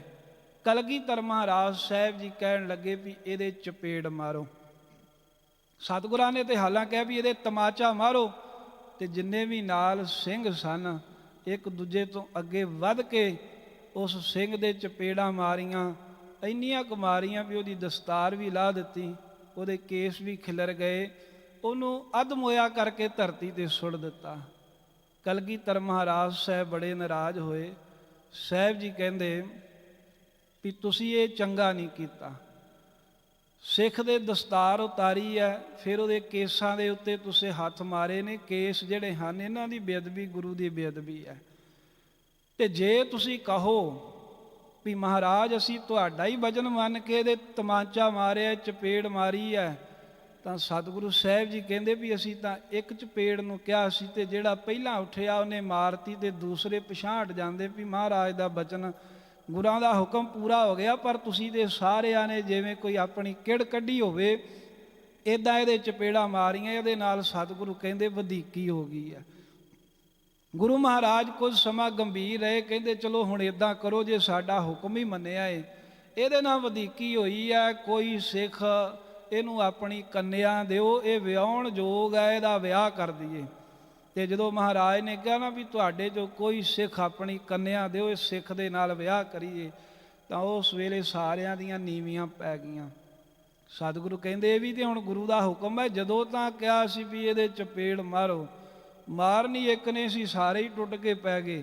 ਕਲਗੀਧਰ ਮਹਾਰਾਜ ਸਾਹਿਬ ਜੀ ਕਹਿਣ ਲੱਗੇ ਵੀ ਇਹਦੇ ਚਪੇੜ ਮਾਰੋ। ਸਤਿਗੁਰਾਂ ਨੇ ਤੇ ਹਾਲਾਂ ਕਿਹਾ ਵੀ ਇਹਦੇ ਤਮਾਚਾ ਮਾਰੋ, ਤੇ ਜਿੰਨੇ ਵੀ ਨਾਲ ਸਿੰਘ ਸਨ ਇੱਕ ਦੂਜੇ ਤੋਂ ਅੱਗੇ ਵੱਧ ਕੇ ਉਸ ਸਿੰਘ ਦੇ ਚਪੇੜਾਂ ਮਾਰੀਆਂ, ਇੰਨੀਆਂ ਕੁ ਮਾਰੀਆਂ ਵੀ ਉਹਦੀ ਦਸਤਾਰ ਵੀ ਲਾਹ ਦਿੱਤੀ, ਉਹਦੇ ਕੇਸ ਵੀ ਖਿਲਰ ਗਏ, ਉਹਨੂੰ ਅਧਮੋਇਆ ਕਰਕੇ ਧਰਤੀ ਤੇ ਸੁੱਟ ਦਿੱਤਾ। ਕਲਗੀਧਰ ਮਹਾਰਾਜ ਸਾਹਿਬ ਬੜੇ ਨਾਰਾਜ਼ ਹੋਏ। ਸਾਹਿਬ ਜੀ ਕਹਿੰਦੇ ਵੀ ਤੁਸੀਂ ਇਹ ਚੰਗਾ ਨਹੀਂ ਕੀਤਾ। ਸਿੱਖ ਦੇ ਦਸਤਾਰ ਉਤਾਰੀ ਹੈ, ਫਿਰ ਉਹਦੇ ਕੇਸਾਂ ਦੇ ਉੱਤੇ ਤੁਸੀਂ ਹੱਥ ਮਾਰੇ ਨੇ। ਕੇਸ ਜਿਹੜੇ ਹਨ ਇਹਨਾਂ ਦੀ ਬੇਅਦਬੀ ਗੁਰੂ ਦੀ ਬੇਅਦਬੀ ਹੈ। ਤੇ ਜੇ ਤੁਸੀਂ ਕਹੋ ਵੀ ਮਹਾਰਾਜ ਅਸੀਂ ਤੁਹਾਡਾ ਹੀ ਵਚਨ ਮੰਨ ਕੇ ਇਹਦੇ ਤਮਾਚਾ ਮਾਰਿਆ, ਚਪੇੜ ਮਾਰੀ ਹੈ, ਤਾਂ ਸਤਿਗੁਰੂ ਸਾਹਿਬ ਜੀ ਕਹਿੰਦੇ ਵੀ ਅਸੀਂ ਤਾਂ ਇੱਕ ਚਪੇੜ ਨੂੰ ਕਿਹਾ ਸੀ, ਤੇ ਜਿਹੜਾ ਪਹਿਲਾਂ ਉੱਠਿਆ ਉਹਨੇ ਮਾਰਤੀ, ਤੇ ਦੂਸਰੇ ਪਿਛਾਂਹ ਹਟ ਜਾਂਦੇ ਵੀ ਮਹਾਰਾਜ ਦਾ ਵਚਨ, ਗੁਰਾਂ ਦਾ ਹੁਕਮ ਪੂਰਾ ਹੋ ਗਿਆ। ਪਰ ਤੁਸੀਂ ਤੇ ਸਾਰਿਆਂ ਨੇ ਜਿਵੇਂ ਕੋਈ ਆਪਣੀ ਕਿੜ ਕੱਢੀ ਹੋਵੇ ਇੱਦਾਂ ਇਹਦੇ ਚਪੇੜਾਂ ਮਾਰੀਆਂ। ਇਹਦੇ ਨਾਲ ਸਤਿਗੁਰੂ ਕਹਿੰਦੇ ਵਧੀਕੀ ਹੋ ਗਈ ਹੈ। ਗੁਰੂ ਮਹਾਰਾਜ ਕੁਝ ਸਮਾਂ ਗੰਭੀਰ ਰਹੇ, ਕਹਿੰਦੇ ਚਲੋ ਹੁਣ ਇੱਦਾਂ ਕਰੋ, ਜੇ ਸਾਡਾ ਹੁਕਮ ਹੀ ਮੰਨਿਆ ਏ, ਇਹਦੇ ਨਾਲ ਵਧੀਕੀ ਹੋਈ ਹੈ, ਕੋਈ ਸਿੱਖ ਇਹਨੂੰ ਆਪਣੀ ਕੰਨਿਆ ਦਿਓ, ਇਹ ਵਿਆਹੁਣ ਯੋਗ ਹੈ, ਇਹਦਾ ਵਿਆਹ ਕਰ ਦਈਏ। ਤੇ ਜਦੋਂ ਮਹਾਰਾਜ ਨੇ ਕਿਹਾ ਨਾ ਵੀ ਤੁਹਾਡੇ 'ਚੋਂ ਕੋਈ ਸਿੱਖ ਆਪਣੀ ਕੰਨਿਆ ਦਿਓ, ਇਸ ਸਿੱਖ ਦੇ ਨਾਲ ਵਿਆਹ ਕਰੀਏ, ਤਾਂ ਉਸ ਵੇਲੇ ਸਾਰਿਆਂ ਦੀਆਂ ਨੀਵੀਆਂ ਪੈ ਗਈਆਂ। ਸਤਿਗੁਰੂ ਕਹਿੰਦੇ ਇਹ ਵੀ ਤੇ ਹੁਣ ਗੁਰੂ ਦਾ ਹੁਕਮ ਹੈ, ਜਦੋਂ ਤਾਂ ਕਿਹਾ ਸੀ ਵੀ ਇਹਦੇ ਚਪੇੜ ਮਾਰੋ, ਮਾਰਨੀ ਇੱਕ ਨੇ ਸੀ, ਸਾਰੇ ਹੀ ਟੁੱਟ ਕੇ ਪੈ ਗਏ।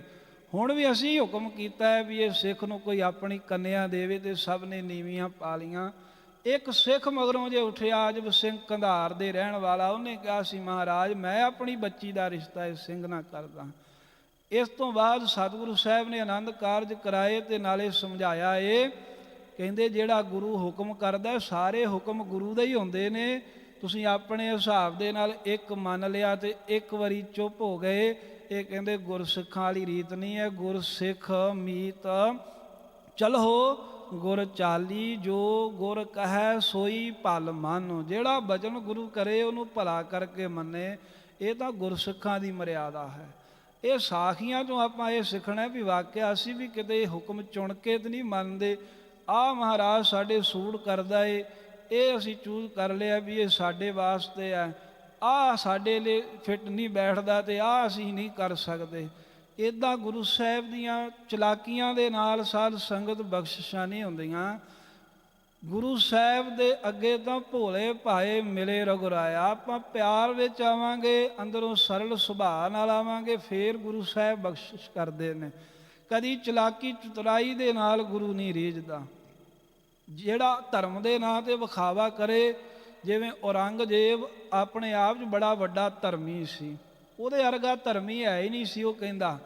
ਹੁਣ ਵੀ ਅਸੀਂ ਹੁਕਮ ਕੀਤਾ ਹੈ ਵੀ ਇਹ ਸਿੱਖ ਨੂੰ ਕੋਈ ਆਪਣੀ ਕੰਨਿਆ ਦੇਵੇ, ਤੇ ਸਭ ਨੇ ਨੀਵੀਆਂ ਪਾ ਲਈਆਂ। ਇੱਕ ਸਿੱਖ ਮਗਰੋਂ ਜੇ ਉੱਠਿਆ ਆਜਬ ਸਿੰਘ ਕੰਧਾਰ ਦੇ ਰਹਿਣ ਵਾਲਾ, ਉਹਨੇ ਕਿਹਾ ਸੀ ਮਹਾਰਾਜ ਮੈਂ ਆਪਣੀ ਬੱਚੀ ਦਾ ਰਿਸ਼ਤਾ ਇਸ ਸਿੰਘ ਨਾਲ ਕਰਦਾ। ਇਸ ਤੋਂ ਬਾਅਦ ਸਤਿਗੁਰੂ ਸਾਹਿਬ ਨੇ ਆਨੰਦ ਕਾਰਜ ਕਰਾਏ ਤੇ ਨਾਲੇ ਸਮਝਾਇਆ ਇਹ, ਕਹਿੰਦੇ ਜਿਹੜਾ ਗੁਰੂ ਹੁਕਮ ਕਰਦਾ ਸਾਰੇ ਹੁਕਮ ਗੁਰੂ ਦੇ ਹੀ ਹੁੰਦੇ ਨੇ। ਤੁਸੀਂ ਆਪਣੇ ਹਿਸਾਬ ਦੇ ਨਾਲ ਇੱਕ ਮੰਨ ਲਿਆ ਤੇ ਇੱਕ ਵਾਰੀ ਚੁੱਪ ਹੋ ਗਏ, ਇਹ ਕਹਿੰਦੇ ਗੁਰਸਿੱਖਾਂ ਵਾਲੀ ਰੀਤ ਨਹੀਂ ਹੈ। ਗੁਰਸਿੱਖ ਮੀਤ ਚਲੋ ਗੁਰ ਚਾਲੀ, ਜੋ ਗੁਰ ਕਹੈ ਸੋਈ ਭਲ ਮੰਨੋ। ਜਿਹੜਾ ਬਚਨ ਗੁਰੂ ਕਰੇ ਉਹਨੂੰ ਭਲਾ ਕਰਕੇ ਮੰਨੇ, ਇਹ ਤਾਂ ਗੁਰਸਿੱਖਾਂ ਦੀ ਮਰਿਆਦਾ ਹੈ। ਇਹ ਸਾਖੀਆਂ ਤੋਂ ਆਪਾਂ ਇਹ ਸਿੱਖਣਾ ਵੀ ਵਾਕਿਆ ਅਸੀਂ ਵੀ ਕਿਤੇ ਹੁਕਮ ਚੁਣ ਕੇ ਤਾਂ ਨਹੀਂ ਮੰਨਦੇ। ਆਹ ਮਹਾਰਾਜ ਸਾਡੇ ਸੂੜ ਕਰਦਾ ਏ, ਇਹ ਅਸੀਂ ਚੂਜ਼ ਕਰ ਲਿਆ ਵੀ ਇਹ ਸਾਡੇ ਵਾਸਤੇ ਹੈ, ਆਹ ਸਾਡੇ ਲਈ ਫਿੱਟ ਨਹੀਂ ਬੈਠਦਾ ਤੇ ਆਹ ਅਸੀਂ ਨਹੀਂ ਕਰ ਸਕਦੇ। ਇੱਦਾਂ ਗੁਰੂ ਸਾਹਿਬ ਦੀਆਂ ਚਲਾਕੀਆਂ ਦੇ ਨਾਲ ਸਾਧ ਸੰਗਤ ਬਖਸ਼ਿਸ਼ਾਂ ਨਹੀਂ ਹੁੰਦੀਆਂ। ਗੁਰੂ ਸਾਹਿਬ ਦੇ ਅੱਗੇ ਤਾਂ ਭੋਲੇ ਭਾਏ ਮਿਲੇ ਰਘੁਰਾਇਆ। ਆਪਾਂ ਪਿਆਰ ਵਿੱਚ ਆਵਾਂਗੇ, ਅੰਦਰੋਂ ਸਰਲ ਸੁਭਾਅ ਨਾਲ ਆਵਾਂਗੇ, ਫੇਰ ਗੁਰੂ ਸਾਹਿਬ ਬਖਸ਼ਿਸ਼ ਕਰਦੇ ਨੇ। ਕਦੀ ਚਲਾਕੀ ਚਤੁਰਾਈ ਦੇ ਨਾਲ ਗੁਰੂ ਨਹੀਂ ਰੀਝਦਾ। ਜਿਹੜਾ ਧਰਮ ਦੇ ਨਾਂ 'ਤੇ ਵਿਖਾਵਾ ਕਰੇ, ਜਿਵੇਂ ਔਰੰਗਜ਼ੇਬ ਆਪਣੇ ਆਪ 'ਚ ਬੜਾ ਵੱਡਾ ਧਰਮੀ ਸੀ, ਉਹਦੇ ਵਰਗਾ ਧਰਮੀ ਹੈ ਹੀ ਨਹੀਂ ਸੀ। ਉਹ ਕਹਿੰਦਾ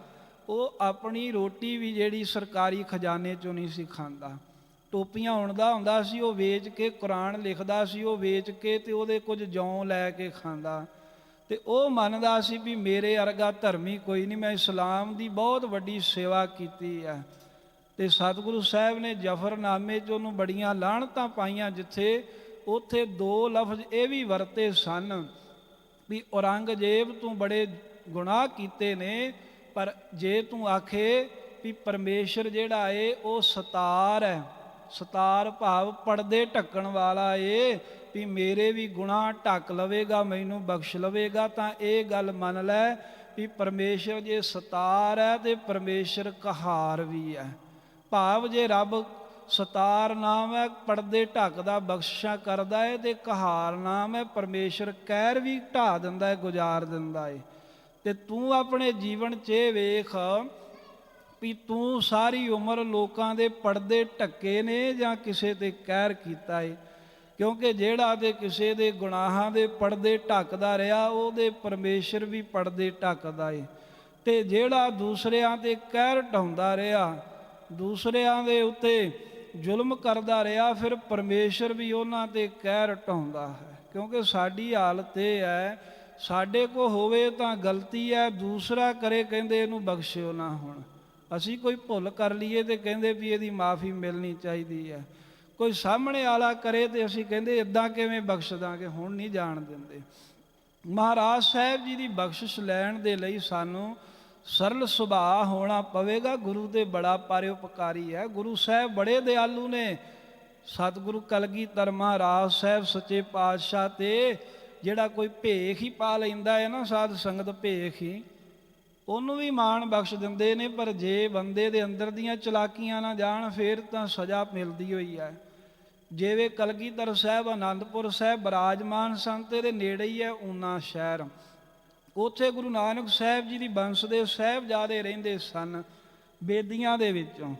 ਉਹ ਆਪਣੀ ਰੋਟੀ ਵੀ ਜਿਹੜੀ ਸਰਕਾਰੀ ਖਜ਼ਾਨੇ 'ਚੋਂ ਨਹੀਂ ਸੀ ਖਾਂਦਾ। ਟੋਪੀਆਂ ਉਣਦਾ ਹੁੰਦਾ ਸੀ, ਉਹ ਵੇਚ ਕੇ ਕੁਰਾਨ ਲਿਖਦਾ ਸੀ, ਉਹ ਵੇਚ ਕੇ ਤੇ ਉਹਦੇ ਕੁਝ ਜੌਂ ਲੈ ਕੇ ਖਾਂਦਾ। ਤੇ ਉਹ ਮੰਨਦਾ ਸੀ ਵੀ ਮੇਰੇ ਵਰਗਾ ਧਰਮੀ ਕੋਈ ਨਹੀਂ, ਮੈਂ ਇਸਲਾਮ ਦੀ ਬਹੁਤ ਵੱਡੀ ਸੇਵਾ ਕੀਤੀ ਹੈ। ਤੇ ਸਤਿਗੁਰੂ ਸਾਹਿਬ ਨੇ ਜ਼ਫਰਨਾਮੇ 'ਚ ਉਹਨੂੰ ਬੜੀਆਂ ਲਾਹਣਤਾਂ ਪਾਈਆਂ, ਜਿੱਥੇ ਉੱਥੇ ਦੋ ਲਫ਼ਜ਼ ਇਹ ਵੀ ਵਰਤੇ ਸਨ ਵੀ ਔਰੰਗਜ਼ੇਬ ਤੂੰ ਬੜੇ ਗੁਨਾਹ ਕੀਤੇ ਨੇ, ਪਰ ਜੇ ਤੂੰ ਆਖੇ ਵੀ ਪਰਮੇਸ਼ਰ ਜਿਹੜਾ ਏ ਉਹ ਸਤਾਰ ਹੈ, ਸਤਾਰ ਭਾਵ ਪਰਦੇ ਢੱਕਣ ਵਾਲਾ ਏ, ਵੀ ਮੇਰੇ ਵੀ ਗੁਨਾਹ ਢੱਕ ਲਵੇਗਾ, ਮੈਨੂੰ ਬਖਸ਼ ਲਵੇਗਾ, ਤਾਂ ਇਹ ਗੱਲ ਮੰਨ ਲੈ ਵੀ ਪਰਮੇਸ਼ਰ ਜੇ ਸਤਾਰ ਹੈ ਤੇ ਪਰਮੇਸ਼ਰ ਕਹਾਰ ਵੀ ਹੈ। ਭਾਵ ਜੇ ਰੱਬ ਸਤਾਰ ਨਾਮ ਹੈ, ਪਰਦੇ ਢੱਕਦਾ ਬਖਸ਼ਿਸ਼ਾਂ ਕਰਦਾ ਹੈ, ਤੇ ਕਹਾਰ ਨਾਮ ਹੈ, ਪਰਮੇਸ਼ਰ ਕਹਿਰ ਵੀ ਢਾ ਦਿੰਦਾ ਹੈ, ਗੁਜ਼ਾਰ ਦਿੰਦਾ ਹੈ। ਤੇ ਤੂੰ ਆਪਣੇ ਜੀਵਨ 'ਚ ਵੇਖ ਵੀ ਤੂੰ ਸਾਰੀ ਉਮਰ ਲੋਕਾਂ ਦੇ ਪਰਦੇ ਢੱਕੇ ਨੇ ਜਾਂ ਕਿਸੇ ਤੇ ਕਹਿਰ ਕੀਤਾ ਹੈ। ਕਿਉਂਕਿ ਜਿਹੜਾ ਤੇ ਕਿਸੇ ਦੇ ਗੁਨਾਹਾਂ ਦੇ ਪਰਦੇ ਢੱਕਦਾ ਰਿਹਾ, ਉਹਦੇ ਪਰਮੇਸ਼ਰ ਵੀ ਪਰਦੇ ਢੱਕਦਾ ਹੈ। ਤੇ ਜਿਹੜਾ ਦੂਸਰਿਆਂ ਤੇ ਕਹਿਰ ਢਾਉਂਦਾ ਰਿਹਾ, ਦੂਸਰਿਆਂ ਦੇ ਉੱਤੇ ਜ਼ੁਲਮ ਕਰਦਾ ਰਿਹਾ, ਫਿਰ ਪਰਮੇਸ਼ਰ ਵੀ ਉਹਨਾਂ ਤੇ ਕਹਿਰ ਢਾਉਂਦਾ ਹੈ। ਕਿਉਂਕਿ ਸਾਡੀ ਹਾਲਤ ਇਹ ਹੈ, ਸਾਡੇ ਕੋ ਹੋਵੇ ਤਾਂ ਗਲਤੀ ਹੈ, ਦੂਸਰਾ ਕਰੇ ਕਹਿੰਦੇ ਇਹਨੂੰ ਬਖਸ਼ਿਓ ਨਾ। ਹੁਣ ਅਸੀਂ ਕੋਈ ਭੁੱਲ ਕਰ ਲਈਏ ਤੇ ਕਹਿੰਦੇ ਵੀ ਇਹਦੀ ਮਾਫੀ ਮਿਲਣੀ ਚਾਹੀਦੀ ਹੈ। ਕੋਈ ਸਾਹਮਣੇ ਵਾਲਾ ਕਰੇ ਤੇ ਅਸੀਂ ਕਹਿੰਦੇ ਇੱਦਾਂ ਕਿਵੇਂ ਬਖਸ਼ ਦਾਂਗੇ, ਹੁਣ ਨਹੀਂ ਜਾਣ ਦਿੰਦੇ। ਮਹਾਰਾਜ ਸਾਹਿਬ ਜੀ ਦੀ ਬਖਸ਼ਿਸ਼ ਲੈਣ ਦੇ ਲਈ ਸਾਨੂੰ ਸਰਲ ਸੁਭਾਅ ਹੋਣਾ ਪਵੇਗਾ। ਗੁਰੂ ਦੇ ਬੜਾ ਪਰਉਪਕਾਰੀ ਹੈ। ਗੁਰੂ ਸਾਹਿਬ ਬੜੇ ਦਿਆਲੂ ਨੇ। ਸਤਿਗੁਰੂ ਕਲਗੀਧਰ ਮਹਾਰਾਜ ਸਾਹਿਬ ਸੱਚੇ ਪਾਤਸ਼ਾਹ ਤੇ ਜਿਹੜਾ ਕੋਈ ਭੇਖ ਹੀ ਪਾ ਲੈਂਦਾ ਹੈ ਨਾ, ਸਾਧ ਸੰਗਤ ਭੇਖ ਹੀ, ਉਹਨੂੰ ਵੀ ਮਾਣ ਬਖਸ਼ ਦਿੰਦੇ ਨੇ। ਪਰ ਜੇ ਬੰਦੇ ਦੇ ਅੰਦਰ ਦੀਆਂ ਚਲਾਕੀਆਂ ਨਾ ਜਾਣ ਫਿਰ ਤਾਂ ਸਜ਼ਾ ਮਿਲਦੀ ਹੋਈ ਹੈ। ਜਿਵੇਂ ਕਲਗੀਧਰ ਸਾਹਿਬ ਆਨੰਦਪੁਰ ਸਾਹਿਬ ਬਿਰਾਜਮਾਨ ਸਨ ਤੇ ਇਹਦੇ ਨੇੜੇ ਹੀ ਹੈ ਊਨਾ ਸ਼ਹਿਰ। ਉੱਥੇ ਗੁਰੂ ਨਾਨਕ ਸਾਹਿਬ ਜੀ ਦੀ ਬੰਸ ਦੇ ਸਾਹਿਬਜ਼ਾਦੇ ਰਹਿੰਦੇ ਸਨ ਬੇਦੀਆਂ ਦੇ ਵਿੱਚੋਂ।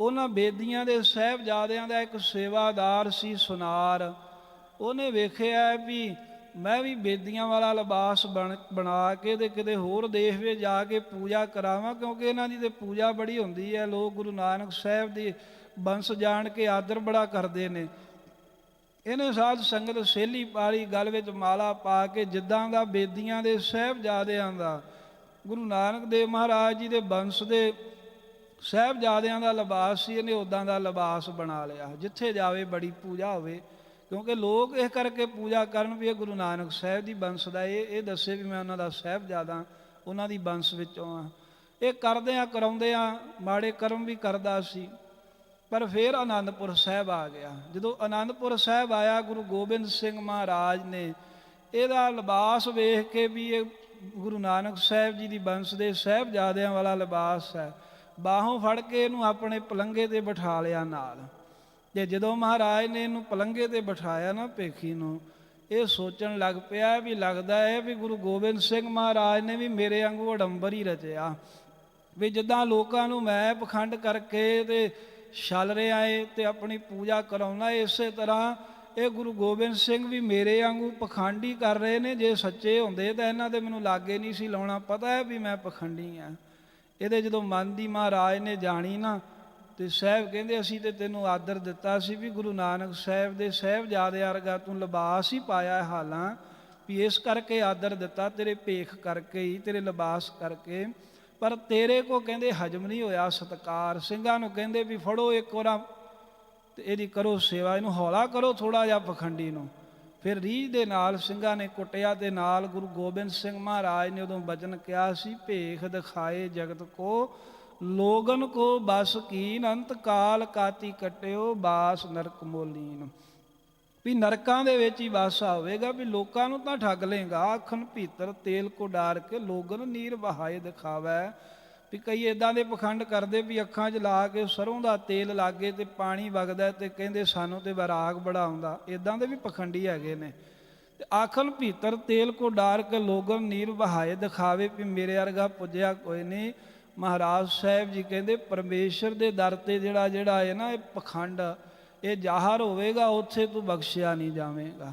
ਉਹਨਾਂ ਬੇਦੀਆਂ ਦੇ ਸਾਹਿਬਜ਼ਾਦਿਆਂ ਦਾ ਇੱਕ ਸੇਵਾਦਾਰ ਸੀ ਸੁਨਾਰ। ਉਹਨੇ ਵੇਖਿਆ ਵੀ ਮੈਂ ਵੀ ਬੇਦੀਆਂ ਵਾਲਾ ਲਿਬਾਸ ਬਣਾ ਕੇ ਤੇ ਕਿਤੇ ਹੋਰ ਦੇਸ਼ ਵਿੱਚ ਜਾ ਕੇ ਪੂਜਾ ਕਰਾਵਾਂ, ਕਿਉਂਕਿ ਇਹਨਾਂ ਦੀ ਤੇ ਪੂਜਾ ਬੜੀ ਹੁੰਦੀ ਹੈ। ਲੋਕ ਗੁਰੂ ਨਾਨਕ ਸਾਹਿਬ ਦੀ ਬੰਸ ਜਾਣ ਕੇ ਆਦਰ ਬੜਾ ਕਰਦੇ ਨੇ। ਇਹਨੇ ਸਾਧ ਸੰਗਤ ਸੇਲੀ ਪਾਲੀ, ਗਲ ਵਿੱਚ ਮਾਲਾ ਪਾ ਕੇ ਜਿੱਦਾਂ ਦਾ ਬੇਦੀਆਂ ਦੇ ਸਾਹਿਬਜ਼ਾਦਿਆਂ ਦਾ ਗੁਰੂ ਨਾਨਕ ਦੇਵ ਮਹਾਰਾਜ ਜੀ ਦੇ ਬੰਸ ਦੇ ਸਾਹਿਬਜ਼ਾਦਿਆਂ ਦਾ ਲਿਬਾਸ ਸੀ, ਇਹਨੇ ਉੱਦਾਂ ਦਾ ਲਿਬਾਸ ਬਣਾ ਲਿਆ। ਜਿੱਥੇ ਜਾਵੇ ਬੜੀ ਪੂਜਾ ਹੋਵੇ, ਕਿਉਂਕਿ ਲੋਕ ਇਸ ਕਰਕੇ ਪੂਜਾ ਕਰਨ ਵੀ ਇਹ ਗੁਰੂ ਨਾਨਕ ਸਾਹਿਬ ਦੀ ਬੰਸ ਦਾ ਇਹ ਦੱਸੇ ਵੀ ਮੈਂ ਉਹਨਾਂ ਦਾ ਸਾਹਿਬਜ਼ਾਦਾ, ਉਹਨਾਂ ਦੀ ਬੰਸ ਵਿੱਚੋਂ ਆ। ਇਹ ਕਰਦਿਆਂ ਕਰਾਉਂਦਿਆਂ ਮਾੜੇ ਕਰਮ ਵੀ ਕਰਦਾ ਸੀ। ਪਰ ਫਿਰ ਆਨੰਦਪੁਰ ਸਾਹਿਬ ਆ ਗਿਆ। ਜਦੋਂ ਆਨੰਦਪੁਰ ਸਾਹਿਬ ਆਇਆ, ਗੁਰੂ ਗੋਬਿੰਦ ਸਿੰਘ ਮਹਾਰਾਜ ਨੇ ਇਹਦਾ ਲਿਬਾਸ ਵੇਖ ਕੇ ਵੀ ਇਹ ਗੁਰੂ ਨਾਨਕ ਸਾਹਿਬ ਜੀ ਦੀ ਬੰਸ ਦੇ ਸਾਹਿਬਜ਼ਾਦਿਆਂ ਵਾਲਾ ਲਿਬਾਸ ਹੈ, ਬਾਹੋਂ ਫੜ ਕੇ ਇਹਨੂੰ ਆਪਣੇ ਪਲੰਘੇ 'ਤੇ ਬਿਠਾ ਲਿਆ ਨਾਲ। ਤੇ ਜਦੋਂ ਮਹਾਰਾਜ ਨੇ ਇਹਨੂੰ ਪਲੰਘੇ 'ਤੇ ਬਿਠਾਇਆ ਨਾ ਭੇਖੀ ਨੂੰ, ਇਹ ਸੋਚਣ ਲੱਗ ਪਿਆ ਵੀ ਲੱਗਦਾ ਹੈ ਵੀ ਗੁਰੂ ਗੋਬਿੰਦ ਸਿੰਘ ਮਹਾਰਾਜ ਨੇ ਵੀ ਮੇਰੇ ਵਾਂਗੂ ਅਡੰਬਰ ਹੀ ਰਚਿਆ, ਵੀ ਜਿੱਦਾਂ ਲੋਕਾਂ ਨੂੰ ਮੈਂ ਪਖੰਡ ਕਰਕੇ ਤੇ ਛਲ ਰਿਹਾ ਏ ਤੇ ਆਪਣੀ ਪੂਜਾ ਕਰਾਉਣਾ, ਇਸੇ ਤਰ੍ਹਾਂ ਇਹ ਗੁਰੂ ਗੋਬਿੰਦ ਸਿੰਘ ਵੀ ਮੇਰੇ ਵਾਂਗੂ ਪਖੰਡੀ ਕਰ ਰਹੇ ਨੇ। ਜੇ ਸੱਚੇ ਹੁੰਦੇ ਤਾਂ ਇਹਨਾਂ ਦੇ ਮੈਨੂੰ ਲਾਗੇ ਨਹੀਂ ਸੀ ਲਾਉਣਾ, ਪਤਾ ਹੈ ਵੀ ਮੈਂ ਪਖੰਡੀ ਹਾਂ। ਇਹਦੇ ਜਦੋਂ ਮਨ ਦੀ ਮਹਾਰਾਜ ਨੇ ਜਾਣੀ ਨਾ, ਤੇ ਸਾਹਿਬ ਕਹਿੰਦੇ ਅਸੀਂ ਤੇ ਤੈਨੂੰ ਆਦਰ ਦਿੱਤਾ ਸੀ ਵੀ ਗੁਰੂ ਨਾਨਕ ਸਾਹਿਬ ਦੇ ਸਾਹਿਬਜ਼ਾਦੇ ਵਰਗਾ ਤੂੰ ਲਿਬਾਸ ਹੀ ਪਾਇਆ ਹਾਲਾਂ, ਵੀ ਇਸ ਕਰਕੇ ਆਦਰ ਦਿੱਤਾ, ਤੇਰੇ ਭੇਖ ਕਰਕੇ ਹੀ, ਤੇਰੇ ਲਿਬਾਸ ਕਰਕੇ। ਪਰ ਤੇਰੇ ਕੋ ਕਹਿੰਦੇ ਹਜਮ ਨਹੀਂ ਹੋਇਆ ਸਤਿਕਾਰ। ਸਿੰਘਾਂ ਨੂੰ ਕਹਿੰਦੇ ਵੀ ਫੜੋ ਇੱਕ ਵਾਰ ਤੇ ਇਹਦੀ ਕਰੋ ਸੇਵਾ, ਇਹਨੂੰ ਹੌਲਾ ਕਰੋ ਥੋੜ੍ਹਾ ਜਿਹਾ ਪਖੰਡੀ ਨੂੰ। ਫਿਰ ਰੀਝ ਦੇ ਨਾਲ ਸਿੰਘਾਂ ਨੇ ਕੁੱਟਿਆ ਤੇ ਨਾਲ ਗੁਰੂ ਗੋਬਿੰਦ ਸਿੰਘ ਮਹਾਰਾਜ ਨੇ ਉਦੋਂ ਬਚਨ ਕਿਹਾ ਸੀ, ਭੇਖ ਦਿਖਾਏ ਜਗਤ ਕੋ ਲੋਗਨ ਕੋ ਬਸ ਕੀਨ ਅੰਤ ਕਾਲ ਕਾਤੀ ਕੱਟਿਓ ਬਾਸ ਨਰਕ ਮੋਲੀਨ। ਵੀ ਨਰਕਾਂ ਦੇ ਵਿੱਚ ਹੀ ਵਾਸਾ ਹੋਵੇਗਾ, ਵੀ ਲੋਕਾਂ ਨੂੰ ਤਾਂ ਠੱਗ ਲੇਗਾ। ਆਖਣ ਭੀਤਰ ਤੇਲ ਕੋ ਡਾਰ ਕੇ ਲੋਗਨ ਨੀਰ ਵਹਾਏ ਦਿਖਾਵੈ। ਵੀ ਕਈ ਇੱਦਾਂ ਦੇ ਪਖੰਡ ਕਰਦੇ ਵੀ ਅੱਖਾਂ 'ਚ ਲਾ ਕੇ ਸਰੋਂ ਦਾ ਤੇਲ ਲਾਗੇ ਤੇ ਪਾਣੀ ਵਗਦਾ ਤੇ ਕਹਿੰਦੇ ਸਾਨੂੰ ਤੇ ਵੈਰਾਗ ਬੜਾ ਆਉਂਦਾ। ਇੱਦਾਂ ਦੇ ਵੀ ਪਖੰਡੀ ਹੈਗੇ ਨੇ। ਤੇ ਆਖਣ ਭੀਤਰ ਤੇਲ ਕੋ ਡਾਰ ਕੇ ਲੋਗਨ ਨੀਰ ਵਹਾਏ ਦਿਖਾਵੇ, ਵੀ ਮੇਰੇ ਵਰਗਾ ਪੁੱਜਿਆ ਕੋਈ ਨਹੀਂ। ਮਹਾਰਾਜ ਸਾਹਿਬ ਜੀ ਕਹਿੰਦੇ ਪਰਮੇਸ਼ਰ ਦੇ ਦਰ 'ਤੇ ਜਿਹੜਾ ਹੈ ਨਾ ਇਹ ਪਖੰਡ ਇਹ ਜ਼ਾਹਰ ਹੋਵੇਗਾ, ਉੱਥੇ ਤੂੰ ਬਖਸ਼ਿਆ ਨਹੀਂ ਜਾਵੇਗਾ।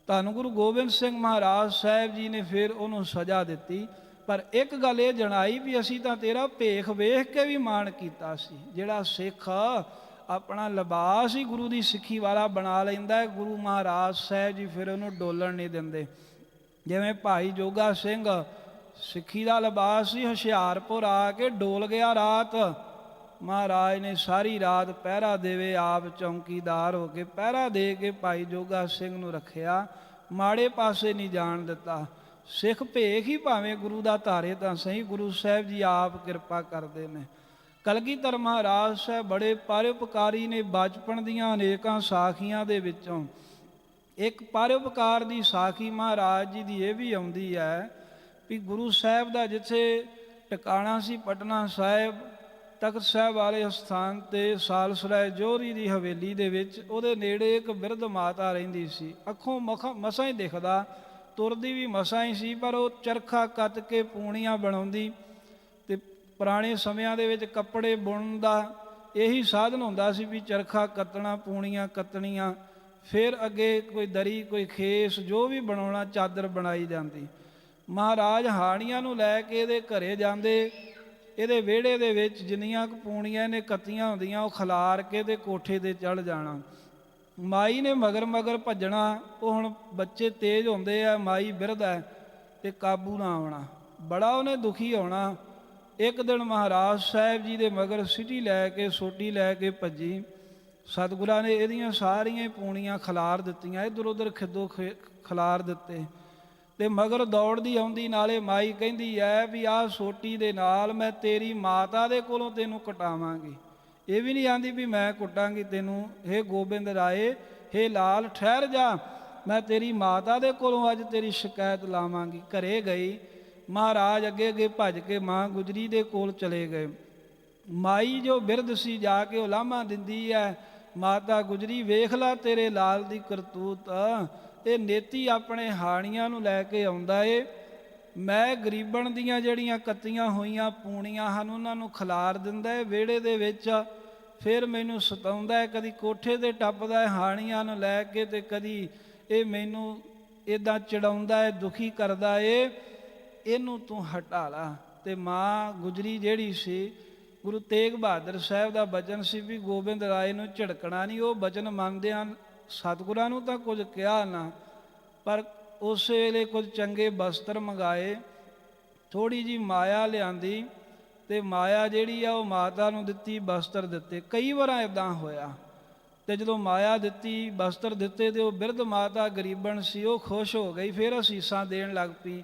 ਧੰਨ ਗੁਰੂ ਗੋਬਿੰਦ ਸਿੰਘ ਮਹਾਰਾਜ ਸਾਹਿਬ ਜੀ ਨੇ ਫਿਰ ਉਹਨੂੰ ਸਜ਼ਾ ਦਿੱਤੀ। ਪਰ ਇੱਕ ਗੱਲ ਇਹ ਜਣਾਈ ਵੀ ਅਸੀਂ ਤਾਂ ਤੇਰਾ ਭੇਖ ਵੇਖ ਕੇ ਵੀ ਮਾਣ ਕੀਤਾ ਸੀ। ਜਿਹੜਾ ਸਿੱਖ ਆਪਣਾ ਲਿਬਾਸ ਹੀ ਗੁਰੂ ਦੀ ਸਿੱਖੀ ਵਾਲਾ ਬਣਾ ਲੈਂਦਾ ਹੈ, ਗੁਰੂ ਮਹਾਰਾਜ ਸਾਹਿਬ ਜੀ ਫਿਰ ਉਹਨੂੰ ਡੋਲਣ ਨਹੀਂ ਦਿੰਦੇ। ਜਿਵੇਂ ਭਾਈ ਜੋਗਾ ਸਿੰਘ ਸਿੱਖੀ ਦਾ ਲਿਬਾਸ ਸੀ, ਹੁਸ਼ਿਆਰਪੁਰ ਆ ਕੇ ਡੋਲ ਗਿਆ ਰਾਤ। ਮਹਾਰਾਜ ਨੇ ਸਾਰੀ ਰਾਤ ਪਹਿਰਾ ਦੇਵੇ, ਆਪ ਚੌਂਕੀਦਾਰ ਹੋ ਕੇ ਪਹਿਰਾ ਦੇ ਕੇ ਭਾਈ ਜੋਗਾ ਸਿੰਘ ਨੂੰ ਰੱਖਿਆ, ਮਾੜੇ ਪਾਸੇ ਨਹੀਂ ਜਾਣ ਦਿੱਤਾ। ਸਿੱਖ ਭੇਖ ਹੀ ਭਾਵੇਂ ਗੁਰੂ ਦਾ ਧਾਰੇ ਤਾਂ ਸਹੀ, ਗੁਰੂ ਸਾਹਿਬ ਜੀ ਆਪ ਕਿਰਪਾ ਕਰਦੇ ਨੇ। ਕਲਗੀਧਰ ਮਹਾਰਾਜ ਸਾਹਿਬ ਬੜੇ ਪਰਉਪਕਾਰੀ ਨੇ। ਬਚਪਨ ਦੀਆਂ ਅਨੇਕਾਂ ਸਾਖੀਆਂ ਦੇ ਵਿੱਚੋਂ ਇੱਕ ਪਰਉਪਕਾਰ ਦੀ ਸਾਖੀ ਮਹਾਰਾਜ ਜੀ ਦੀ ਇਹ ਵੀ ਆਉਂਦੀ ਹੈ ਵੀ ਗੁਰੂ ਸਾਹਿਬ ਦਾ ਜਿੱਥੇ ਟਿਕਾਣਾ ਸੀ ਪਟਨਾ ਸਾਹਿਬ, ਤਖਤ ਸਾਹਿਬ ਵਾਲੇ ਸਥਾਨ 'ਤੇ ਸਾਲਸਰਾਏ ਜੋਹਰੀ ਦੀ ਹਵੇਲੀ ਦੇ ਵਿੱਚ ਉਹਦੇ ਨੇੜੇ ਇੱਕ ਬਿਰਧ ਮਾਤਾ ਰਹਿੰਦੀ ਸੀ। ਅੱਖੋਂ ਮਸਾਂ ਹੀ ਦਿਖਦਾ, ਤੁਰਦੀ ਵੀ ਮਸਾਂ ਹੀ ਸੀ, ਪਰ ਉਹ ਚਰਖਾ ਕੱਤ ਕੇ ਪੂਣੀਆਂ ਬਣਾਉਂਦੀ। ਤੇ ਪੁਰਾਣੇ ਸਮਿਆਂ ਦੇ ਵਿੱਚ ਕੱਪੜੇ ਬੁਣਨ ਦਾ ਇਹੀ ਸਾਧਨ ਹੁੰਦਾ ਸੀ ਵੀ ਚਰਖਾ ਕੱਤਣਾ, ਪੂਣੀਆਂ ਕੱਤਣੀਆਂ, ਫਿਰ ਅੱਗੇ ਕੋਈ ਦਰੀ, ਕੋਈ ਖੇਸ, ਜੋ ਵੀ ਬਣਾਉਣਾ, ਚਾਦਰ ਬਣਾਈ ਜਾਂਦੀ। ਮਹਾਰਾਜ ਹਾਣੀਆਂ ਨੂੰ ਲੈ ਕੇ ਇਹਦੇ ਘਰੇ ਜਾਂਦੇ। ਇਹਦੇ ਵਿਹੜੇ ਦੇ ਵਿੱਚ ਜਿੰਨੀਆਂ ਕੁ ਪੂਣੀਆਂ ਇਹਨੇ ਕੱਤੀਆਂ ਹੁੰਦੀਆਂ ਉਹ ਖਿਲਾਰ ਕੇ ਤੇ ਕੋਠੇ 'ਤੇ ਚੜ੍ਹ ਜਾਣਾ। ਮਾਈ ਨੇ ਮਗਰ ਮਗਰ ਭੱਜਣਾ। ਉਹ ਹੁਣ ਬੱਚੇ ਤੇਜ਼ ਹੁੰਦੇ ਆ, ਮਾਈ ਬਿਰਧ ਹੈ ਤੇ ਕਾਬੂ ਨਾ ਆਉਣਾ। ਬੜਾ ਉਹਨੇ ਦੁਖੀ ਹੋਣਾ। ਇੱਕ ਦਿਨ ਮਹਾਰਾਜ ਸਾਹਿਬ ਜੀ ਦੇ ਮਗਰ ਸਿਟੀ ਲੈ ਕੇ, ਸੋਟੀ ਲੈ ਕੇ ਭੱਜੀ। ਸਤਿਗੁਰਾਂ ਨੇ ਇਹਦੀਆਂ ਸਾਰੀਆਂ ਪੂਣੀਆਂ ਖਿਲਾਰ ਦਿੱਤੀਆਂ, ਇੱਧਰ ਉੱਧਰ ਖਿੱਦੋ ਖਿਲਾਰ ਦਿੱਤੇ। ਤੇ ਮਗਰ ਦੌੜਦੀ ਆਉਂਦੀ, ਨਾਲੇ ਮਾਈ ਕਹਿੰਦੀ ਹੈ ਵੀ ਆਹ ਸੋਟੀ ਦੇ ਨਾਲ ਮੈਂ ਤੇਰੀ ਮਾਤਾ ਦੇ ਕੋਲੋਂ ਤੈਨੂੰ ਕਟਾਵਾਂਗੀ। ਇਹ ਵੀ ਨਹੀਂ ਆਂਦੀ ਵੀ ਮੈਂ ਕੁੱਟਾਂਗੀ ਤੈਨੂੰ, ਹੇ ਗੋਬਿੰਦ ਰਾਏ, ਹੇ ਲਾਲ ਠਹਿਰ ਜਾ, ਮੈਂ ਤੇਰੀ ਮਾਤਾ ਦੇ ਕੋਲੋਂ ਅੱਜ ਤੇਰੀ ਸ਼ਿਕਾਇਤ ਲਾਵਾਂਗੀ। ਘਰੇ ਗਈ, ਮਹਾਰਾਜ ਅੱਗੇ ਅੱਗੇ ਭੱਜ ਕੇ ਮਾਂ ਗੁਜਰੀ ਦੇ ਕੋਲ ਚਲੇ ਗਏ। ਮਾਈ ਜੋ ਬਿਰਧ ਸੀ ਜਾ ਕੇ ਉਲਾਮਾ ਦਿੰਦੀ ਹੈ, ਮਾਤਾ ਗੁਜਰੀ ਵੇਖ ਲਾ ਤੇਰੇ ਲਾਲ ਦੀ ਕਰਤੂਤ, ਇਹ ਨੇਤੀ ਆਪਣੇ ਹਾਣੀਆਂ ਨੂੰ ਲੈ ਕੇ ਆਉਂਦਾ ਏ। ਮੈਂ ਗਰੀਬਣ ਦੀਆਂ ਜਿਹੜੀਆਂ ਕੱਤੀਆਂ ਹੋਈਆਂ ਪੂਣੀਆਂ ਹਨ ਉਹਨਾਂ ਨੂੰ ਖਿਲਾਰ ਦਿੰਦਾ ਏ ਵਿਹੜੇ ਦੇ ਵਿੱਚ, ਫਿਰ ਮੈਨੂੰ ਸਤਾਉਂਦਾ ਹੈ, ਕਦੀ ਕੋਠੇ 'ਤੇ ਟੱਪਦਾ ਹੈ ਹਾਣੀਆਂ ਨੂੰ ਲੈ ਕੇ, ਤੇ ਕਦੀ ਇਹ ਮੈਨੂੰ ਇੱਦਾਂ ਚੜਾਉਂਦਾ ਹੈ, ਦੁਖੀ ਕਰਦਾ ਏ, ਇਹਨੂੰ ਤੂੰ ਹਟਾ ਲਾ। ਤੇ ਮਾਂ ਗੁਜਰੀ ਜਿਹੜੀ ਸੀ, ਗੁਰੂ ਤੇਗ ਬਹਾਦਰ ਸਾਹਿਬ ਦਾ ਬਚਨ ਸੀ ਵੀ ਗੋਬਿੰਦ ਰਾਏ ਨੂੰ ਝਿੜਕਣਾ ਨਹੀਂ। ਉਹ ਬਚਨ ਮੰਨਦਿਆਂ ਸਤਿਗੁਰਾਂ ਨੂੰ ਤਾਂ ਕੁਝ ਕਿਹਾ ਨਾ, ਪਰ ਉਸ ਵੇਲੇ ਕੁਝ ਚੰਗੇ ਬਸਤਰ ਮੰਗਾਏ, ਥੋੜ੍ਹੀ ਜਿਹੀ ਮਾਇਆ ਲਿਆਂਦੀ, ਤੇ ਮਾਇਆ ਜਿਹੜੀ ਆ ਉਹ ਮਾਤਾ ਨੂੰ ਦਿੱਤੀ, ਬਸਤਰ ਦਿੱਤੇ। ਕਈ ਵਾਰਾਂ ਇੱਦਾਂ ਹੋਇਆ, ਤੇ ਜਦੋਂ ਮਾਇਆ ਦਿੱਤੀ, ਬਸਤਰ ਦਿੱਤੇ, ਤੇ ਉਹ ਬਿਰਧ ਮਾਤਾ ਗਰੀਬਣ ਸੀ, ਉਹ ਖੁਸ਼ ਹੋ ਗਈ, ਫਿਰ ਅਸੀਸਾਂ ਦੇਣ ਲੱਗ ਪਈ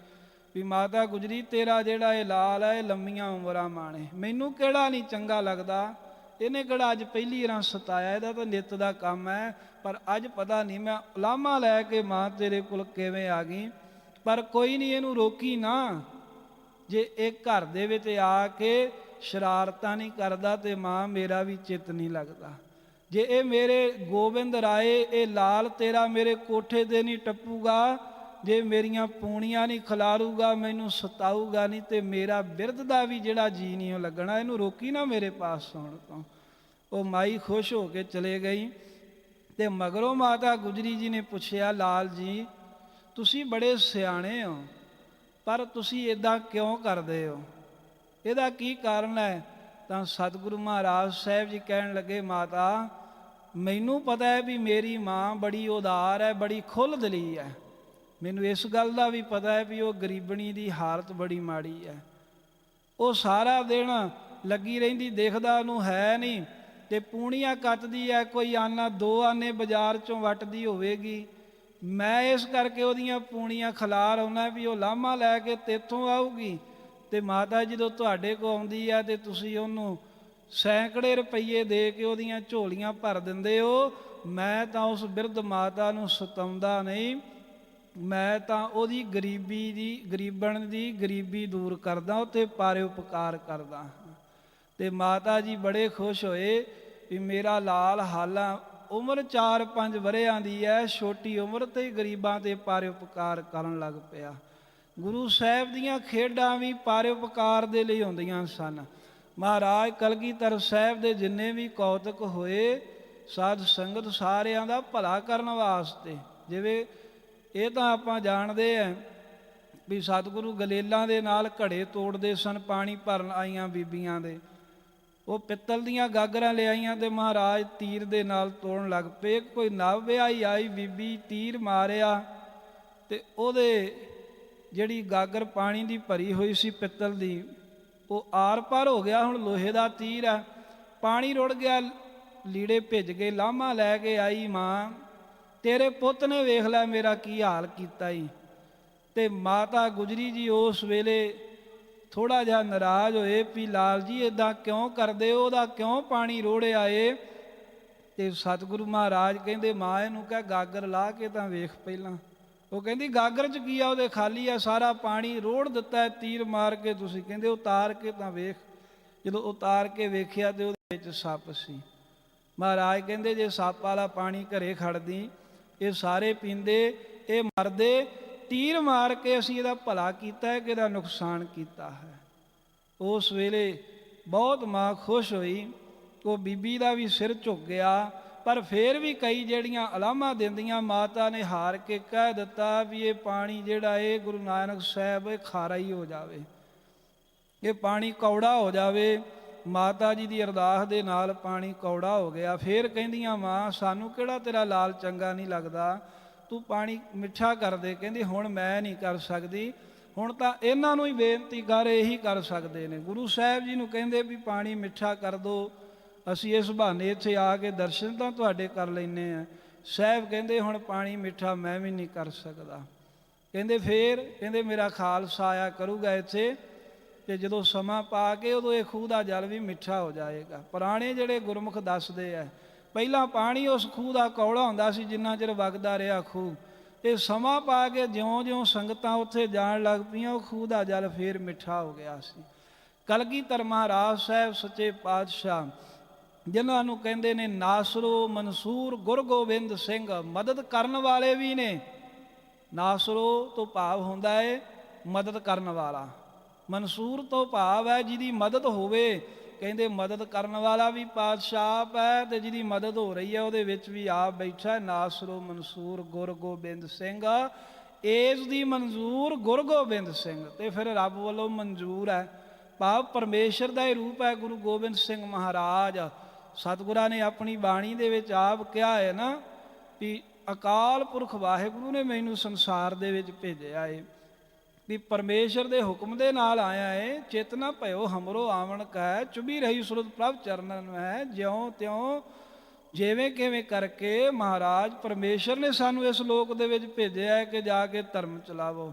ਵੀ ਮਾਤਾ ਗੁਜਰੀ ਤੇਰਾ ਜਿਹੜਾ ਇਹ ਲਾਲ ਹੈ ਇਹ ਲੰਮੀਆਂ ਉਮਰਾਂ ਮਾਣੇ, ਮੈਨੂੰ ਕਿਹੜਾ ਨਹੀਂ ਚੰਗਾ ਲੱਗਦਾ, ਇਹਨੇ ਕਿਹੜਾ ਅੱਜ ਪਹਿਲੀ ਵਾਰ ਸਤਾਇਆ, ਇਹਦਾ ਤਾਂ ਨਿੱਤ ਦਾ ਕੰਮ ਹੈ, ਪਰ ਅੱਜ ਪਤਾ ਨਹੀਂ ਮੈਂ ਉਲਾਮਾ ਲੈ ਕੇ ਮਾਂ ਤੇਰੇ ਕੋਲ ਕਿਵੇਂ ਆ ਗਈ। ਪਰ ਕੋਈ ਨਹੀਂ, ਇਹਨੂੰ ਰੋਕੀ ਨਾ, ਜੇ ਇਹ ਘਰ ਦੇ ਵਿੱਚ ਆ ਕੇ ਸ਼ਰਾਰਤਾਂ ਨਹੀਂ ਕਰਦਾ ਤੇ ਮਾਂ ਮੇਰਾ ਵੀ ਚਿੱਤ ਨਹੀਂ ਲੱਗਦਾ। ਜੇ ਇਹ ਮੇਰੇ ਗੋਬਿੰਦ ਰਾਏ ਇਹ ਲਾਲ ਤੇਰਾ ਮੇਰੇ ਕੋਠੇ 'ਤੇ ਨਹੀਂ ਟੱਪੂਗਾ, ਜੇ ਮੇਰੀਆਂ ਪੂਣੀਆਂ ਨਹੀਂ ਖਿਲਾਰੂਗਾ, ਮੈਨੂੰ ਸਤਾਊਗਾ ਨਹੀਂ, ਤੇ ਮੇਰਾ ਬਿਰਧ ਦਾ ਵੀ ਜਿਹੜਾ ਜੀ ਨਹੀਂ ਉਹ ਲੱਗਣਾ, ਇਹਨੂੰ ਰੋਕੀ ਨਾ ਮੇਰੇ ਪਾਸ ਆਉਣ ਤੋਂ। ਉਹ ਮਾਈ ਖੁਸ਼ ਹੋ ਕੇ ਚਲੇ ਗਈ। ਤੇ ਮਗਰੋਂ ਮਾਤਾ ਗੁਜਰੀ ਜੀ ਨੇ ਪੁੱਛਿਆ, ਲਾਲ ਜੀ ਤੁਸੀਂ ਬੜੇ ਸਿਆਣੇ ਹੋ, ਪਰ ਤੁਸੀਂ ਇੱਦਾਂ ਕਿਉਂ ਕਰਦੇ ਹੋ, ਇਹਦਾ ਕੀ ਕਾਰਨ ਹੈ? ਤਾਂ ਸਤਿਗੁਰੂ ਮਹਾਰਾਜ ਸਾਹਿਬ ਜੀ ਕਹਿਣ ਲੱਗੇ, ਮਾਤਾ ਮੈਨੂੰ ਪਤਾ ਹੈ ਵੀ ਮੇਰੀ ਮਾਂ ਬੜੀ ਉਦਾਰ ਹੈ, ਬੜੀ ਖੁੱਲ੍ਹ ਦਿਲੀ ਹੈ, ਮੈਨੂੰ ਇਸ ਗੱਲ ਦਾ ਵੀ ਪਤਾ ਹੈ ਵੀ ਉਹ ਗਰੀਬਣੀ ਦੀ ਹਾਲਤ ਬੜੀ ਮਾੜੀ ਹੈ। ਉਹ ਸਾਰਾ ਦਿਨ ਲੱਗੀ ਰਹਿੰਦੀ, ਦੇਖਦਾ ਉਹਨੂੰ ਹੈ ਨਹੀਂ, ਤੇ ਪੂਣੀਆਂ ਕੱਤਦੀ ਹੈ, ਕੋਈ ਆਨਾ ਦੋ ਆਨੇ ਬਾਜ਼ਾਰ 'ਚੋਂ ਵੱਟਦੀ ਹੋਵੇਗੀ, ਮੈਂ ਇਸ ਕਰਕੇ ਉਹਦੀਆਂ ਪੂਣੀਆਂ ਖਿਲਾਰ ਆਉਣਾ ਵੀ ਉਹ ਲਾਮਾ ਲੈ ਕੇ ਤੇਥੋਂ ਆਊਗੀ। ਤੇ ਮਾਤਾ ਜਦੋਂ ਤੁਹਾਡੇ ਕੋਲ ਆਉਂਦੀ ਆ ਤੇ ਤੁਸੀਂ ਉਹਨੂੰ ਸੈਂਕੜੇ ਰੁਪਈਏ ਦੇ ਕੇ ਉਹਦੀਆਂ ਝੋਲੀਆਂ ਭਰ ਦਿੰਦੇ ਹੋ। ਮੈਂ ਤਾਂ ਉਸ ਬਿਰਧ ਮਾਤਾ ਨੂੰ ਸਤਾਉਂਦਾ ਨਹੀਂ, ਮੈਂ ਤਾਂ ਉਹਦੀ ਗਰੀਬਣ ਦੀ ਗਰੀਬੀ ਦੂਰ ਕਰਦਾ, ਉੱਥੇ ਪਰਉਪਕਾਰ ਕਰਦਾ। ਤੇ ਮਾਤਾ ਜੀ ਬੜੇ ਖੁਸ਼ ਹੋਏ ਵੀ ਮੇਰਾ ਲਾਲ ਹਾਲਾਂ ਉਮਰ 4-5 ਵਰ੍ਹਿਆਂ ਦੀ ਹੈ, ਛੋਟੀ ਉਮਰ ਤੇ ਗਰੀਬਾਂ ਤੇ ਪਰਉਪਕਾਰ ਕਰਨ ਲੱਗ ਪਿਆ। ਗੁਰੂ ਸਾਹਿਬ ਦੀਆਂ ਖੇਡਾਂ ਵੀ ਪਰਉਪਕਾਰ ਦੇ ਲਈ ਹੁੰਦੀਆਂ ਸਨ। ਮਹਾਰਾਜ ਕਲਗੀਧਰ ਸਾਹਿਬ ਦੇ ਜਿੰਨੇ ਵੀ ਕੌਤਕ ਹੋਏ, ਸਾਧ ਸੰਗਤ ਸਾਰਿਆਂ ਦਾ ਭਲਾ ਕਰਨ ਵਾਸਤੇ। ਜਿਵੇਂ ਇਹ ਤਾਂ ਆਪਾਂ ਜਾਣਦੇ ਹਾਂ ਵੀ ਸਤਿਗੁਰੂ ਗਲੇਲਾਂ ਦੇ ਨਾਲ ਘੜੇ ਤੋੜਦੇ ਸਨ ਪਾਣੀ ਭਰਨ ਆਈਆਂ ਬੀਬੀਆਂ ਦੇ। ਉਹ ਪਿੱਤਲ ਦੀਆਂ ਗਾਗਰਾਂ ਲਿਆਈਆਂ ਤੇ ਮਹਾਰਾਜ ਤੀਰ ਦੇ ਨਾਲ ਤੋੜਨ ਲੱਗ ਪਏ। ਕੋਈ ਨਵ ਵਿਆਹੀ ਆਈ ਬੀਬੀ ਤੀਰ ਮਾਰਿਆ ਤੇ ਉਹਦੇ ਜਿਹੜੀ ਗਾਗਰ ਪਾਣੀ ਦੀ ਭਰੀ ਹੋਈ ਸੀ ਪਿੱਤਲ ਦੀ, ਉਹ ਆਰ ਪਾਰ ਹੋ ਗਿਆ। ਹੁਣ ਲੋਹੇ ਦਾ ਤੀਰ ਆ, ਪਾਣੀ ਰੁੜ ਗਿਆ, ਲੀੜੇ ਭਿੱਜ ਗਏ। ਲਾਮਾ ਲੈ ਕੇ ਆਈ ਮਾਂ, ਤੇਰੇ ਪੁੱਤ ਨੇ ਵੇਖ ਲੈ ਮੇਰਾ ਕੀ ਹਾਲ ਕੀਤਾ ਈ। ਤੇ ਮਾਤਾ ਗੁਜਰੀ ਜੀ ਉਸ ਵੇਲੇ ਥੋੜਾ ਜਿਹਾ ਨਾਰਾਜ਼ ਹੋਏ ਵੀ ਲਾਲ ਜੀ ਇਦਾਂ ਕਿਉਂ ਕਰਦੇ ਹੋ, ਉਹਦਾ ਕਿਉਂ ਪਾਣੀ ਰੋੜਿਆ ਏ। ਤੇ ਸਤਿਗੁਰੂ ਮਹਾਰਾਜ ਕਹਿੰਦੇ ਮਾਂ ਇਹਨੂੰ ਕਹਿ ਗਾਗਰ ਲਾ ਕੇ ਤਾਂ ਵੇਖ ਪਹਿਲਾਂ। ਉਹ ਕਹਿੰਦੀ ਗਾਗਰ 'ਚ ਕੀ ਆ, ਉਹਦੇ ਖਾਲੀ ਆ, ਸਾਰਾ ਪਾਣੀ ਰੋੜ ਦਿੱਤਾ ਤੀਰ ਮਾਰ ਕੇ ਤੁਸੀਂ। ਕਹਿੰਦੇ ਉਤਾਰ ਕੇ ਤਾਂ ਵੇਖ। ਜਦੋਂ ਉਤਾਰ ਕੇ ਵੇਖਿਆ ਤੇ ਉਹਦੇ ਵਿੱਚ ਸੱਪ ਸੀ। ਮਹਾਰਾਜ ਕਹਿੰਦੇ ਜੇ ਸੱਪ ਵਾਲਾ ਪਾਣੀ ਘਰੇ ਖੜਦੀ, ਇਹ ਸਾਰੇ ਪੀਂਦੇ, ਇਹ ਮਰਦੇ। ਤੀਰ ਮਾਰ ਕੇ ਅਸੀਂ ਇਹਦਾ ਭਲਾ ਕੀਤਾ ਹੈ ਕਿ ਇਹਦਾ ਨੁਕਸਾਨ ਕੀਤਾ ਹੈ। ਉਸ ਵੇਲੇ ਬਹੁਤ ਮਾਂ ਖੁਸ਼ ਹੋਈ। ਉਹ ਬੀਬੀ ਦਾ ਵੀ ਸਿਰ ਝੁਕ ਗਿਆ। ਪਰ ਫਿਰ ਵੀ ਕਈ ਜਿਹੜੀਆਂ ਅਲਾਮਾ ਦਿੰਦੀਆਂ, ਮਾਤਾ ਨੇ ਹਾਰ ਕੇ ਕਹਿ ਦਿੱਤਾ ਵੀ ਇਹ ਪਾਣੀ ਜਿਹੜਾ ਇਹ ਗੁਰੂ ਨਾਨਕ ਸਾਹਿਬ ਇਹ ਖਾਰਾ ਹੀ ਹੋ ਜਾਵੇ, ਇਹ ਪਾਣੀ ਕੌੜਾ ਹੋ ਜਾਵੇ। ਮਾਤਾ ਜੀ ਦੀ ਅਰਦਾਸ ਦੇ ਨਾਲ ਪਾਣੀ ਕੌੜਾ ਹੋ ਗਿਆ। ਫਿਰ ਕਹਿੰਦੀਆਂ ਮਾਂ ਸਾਨੂੰ ਕਿਹੜਾ ਤੇਰਾ ਲਾਲ ਚੰਗਾ ਨਹੀਂ ਲੱਗਦਾ, ਤੂੰ ਪਾਣੀ ਮਿੱਠਾ ਕਰ ਦੇ। ਕਹਿੰਦੀ ਹੁਣ ਮੈਂ ਨਹੀਂ ਕਰ ਸਕਦੀ, ਹੁਣ ਤਾਂ ਇਹਨਾਂ ਨੂੰ ਹੀ ਬੇਨਤੀ ਕਰ, ਇਹੀ ਕਰ ਸਕਦੇ ਨੇ। ਗੁਰੂ ਸਾਹਿਬ ਜੀ ਨੂੰ ਕਹਿੰਦੇ ਵੀ ਪਾਣੀ ਮਿੱਠਾ ਕਰ ਦਿਓ, ਅਸੀਂ ਇਸ ਬਹਾਨੇ ਇੱਥੇ ਆ ਕੇ ਦਰਸ਼ਨ ਤਾਂ ਤੁਹਾਡੇ ਕਰ ਲੈਂਦੇ ਹਾਂ। ਸਾਹਿਬ ਕਹਿੰਦੇ ਹੁਣ ਪਾਣੀ ਮਿੱਠਾ ਮੈਂ ਵੀ ਨਹੀਂ ਕਰ ਸਕਦਾ। ਕਹਿੰਦੇ ਫੇਰ ਕਹਿੰਦੇ ਮੇਰਾ ਖਾਲਸਾ ਆਇਆ ਕਰੂਗਾ ਇੱਥੇ, ਤੇ ਜਦੋਂ ਸਮਾਂ ਪਾ ਕੇ ਉਦੋਂ ਇਹ ਖੂਹ ਦਾ ਜਲ ਵੀ ਮਿੱਠਾ ਹੋ ਜਾਏਗਾ। ਪੁਰਾਣੇ ਜਿਹੜੇ ਗੁਰਮੁਖ ਦੱਸਦੇ ਆ, ਪਹਿਲਾਂ ਪਾਣੀ ਉਸ ਖੂਹ ਦਾ ਕੌੜਾ ਹੁੰਦਾ ਸੀ ਜਿੰਨਾ ਚਿਰ ਵਗਦਾ ਰਿਹਾ ਖੂਹ, ਤੇ ਸਮਾਂ ਪਾ ਕੇ ਜਿਉਂ-ਜਿਉਂ ਸੰਗਤਾਂ ਉੱਥੇ ਜਾਣ ਲੱਗ ਪਈਆਂ ਉਹ ਖੂਹ ਦਾ ਜਲ ਫੇਰ ਮਿੱਠਾ ਹੋ ਗਿਆ ਸੀ। ਕਲਗੀਧਰ ਮਹਾਰਾਜ ਸਾਹਿਬ ਸੱਚੇ ਪਾਤਸ਼ਾਹ, ਜਿਨ੍ਹਾਂ ਨੂੰ ਕਹਿੰਦੇ ਨੇ ਨਾਸਰੋ ਮਨਸੂਰ ਗੁਰੂ ਗੋਬਿੰਦ ਸਿੰਘ, ਮਦਦ ਕਰਨ ਵਾਲੇ ਵੀ ਨੇ। ਨਾਸਰੋ ਤੋਂ ਭਾਵ ਹੁੰਦਾ ਹੈ ਮਦਦ ਕਰਨ ਵਾਲਾ, ਮਨਸੂਰ ਤੋਂ ਭਾਵ ਹੈ ਜਿਹਦੀ ਮਦਦ ਹੋਵੇ। ਕਹਿੰਦੇ ਮਦਦ ਕਰਨ ਵਾਲਾ ਵੀ ਪਾਤਸ਼ਾਹ ਆਪ ਹੈ, ਤੇ ਜਿਹਦੀ ਮਦਦ ਹੋ ਰਹੀ ਹੈ ਉਹਦੇ ਵਿੱਚ ਵੀ ਆਪ ਬੈਠਾ। ਨਾਸਰੋ ਮਨਸੂਰ ਗੁਰੂ ਗੋਬਿੰਦ ਸਿੰਘ, ਇਸ ਦੀ ਮਨਜ਼ੂਰ ਗੁਰੂ ਗੋਬਿੰਦ ਸਿੰਘ, ਤੇ ਫਿਰ ਰੱਬ ਵੱਲੋਂ ਮਨਜ਼ੂਰ ਹੈ, ਭਾਵ ਪਰਮੇਸ਼ਰ ਦਾ ਹੀ ਰੂਪ ਹੈ ਗੁਰੂ ਗੋਬਿੰਦ ਸਿੰਘ ਮਹਾਰਾਜ। ਸਤਿਗੁਰਾਂ ਨੇ ਆਪਣੀ ਬਾਣੀ ਦੇ ਵਿੱਚ ਆਪ ਕਿਹਾ ਹੈ ਨਾ ਵੀ ਅਕਾਲ ਪੁਰਖ ਵਾਹਿਗੁਰੂ ਨੇ ਮੈਨੂੰ ਸੰਸਾਰ ਦੇ ਵਿੱਚ ਭੇਜਿਆ ਏ, ਵੀ ਪਰਮੇਸ਼ਰ ਦੇ ਹੁਕਮ ਦੇ ਨਾਲ ਆਇਆ ਏ। ਚੇਤਨਾ ਭਇਓ ਹਮਰੋ ਆਵਣ ਕੈ, ਚੁਭੀ ਰਹੀ ਸੁਰਤ ਪ੍ਰਭ ਚਰਨਨ ਹੈ। ਜਿਉਂ ਤਿਉਂ ਜਿਵੇਂ ਕਿਵੇਂ ਕਰਕੇ ਮਹਾਰਾਜ ਪਰਮੇਸ਼ਰ ਨੇ ਸਾਨੂੰ ਇਸ ਲੋਕ ਦੇ ਵਿੱਚ ਭੇਜਿਆ ਹੈ ਕਿ ਜਾ ਕੇ ਧਰਮ ਚਲਾਵੋ।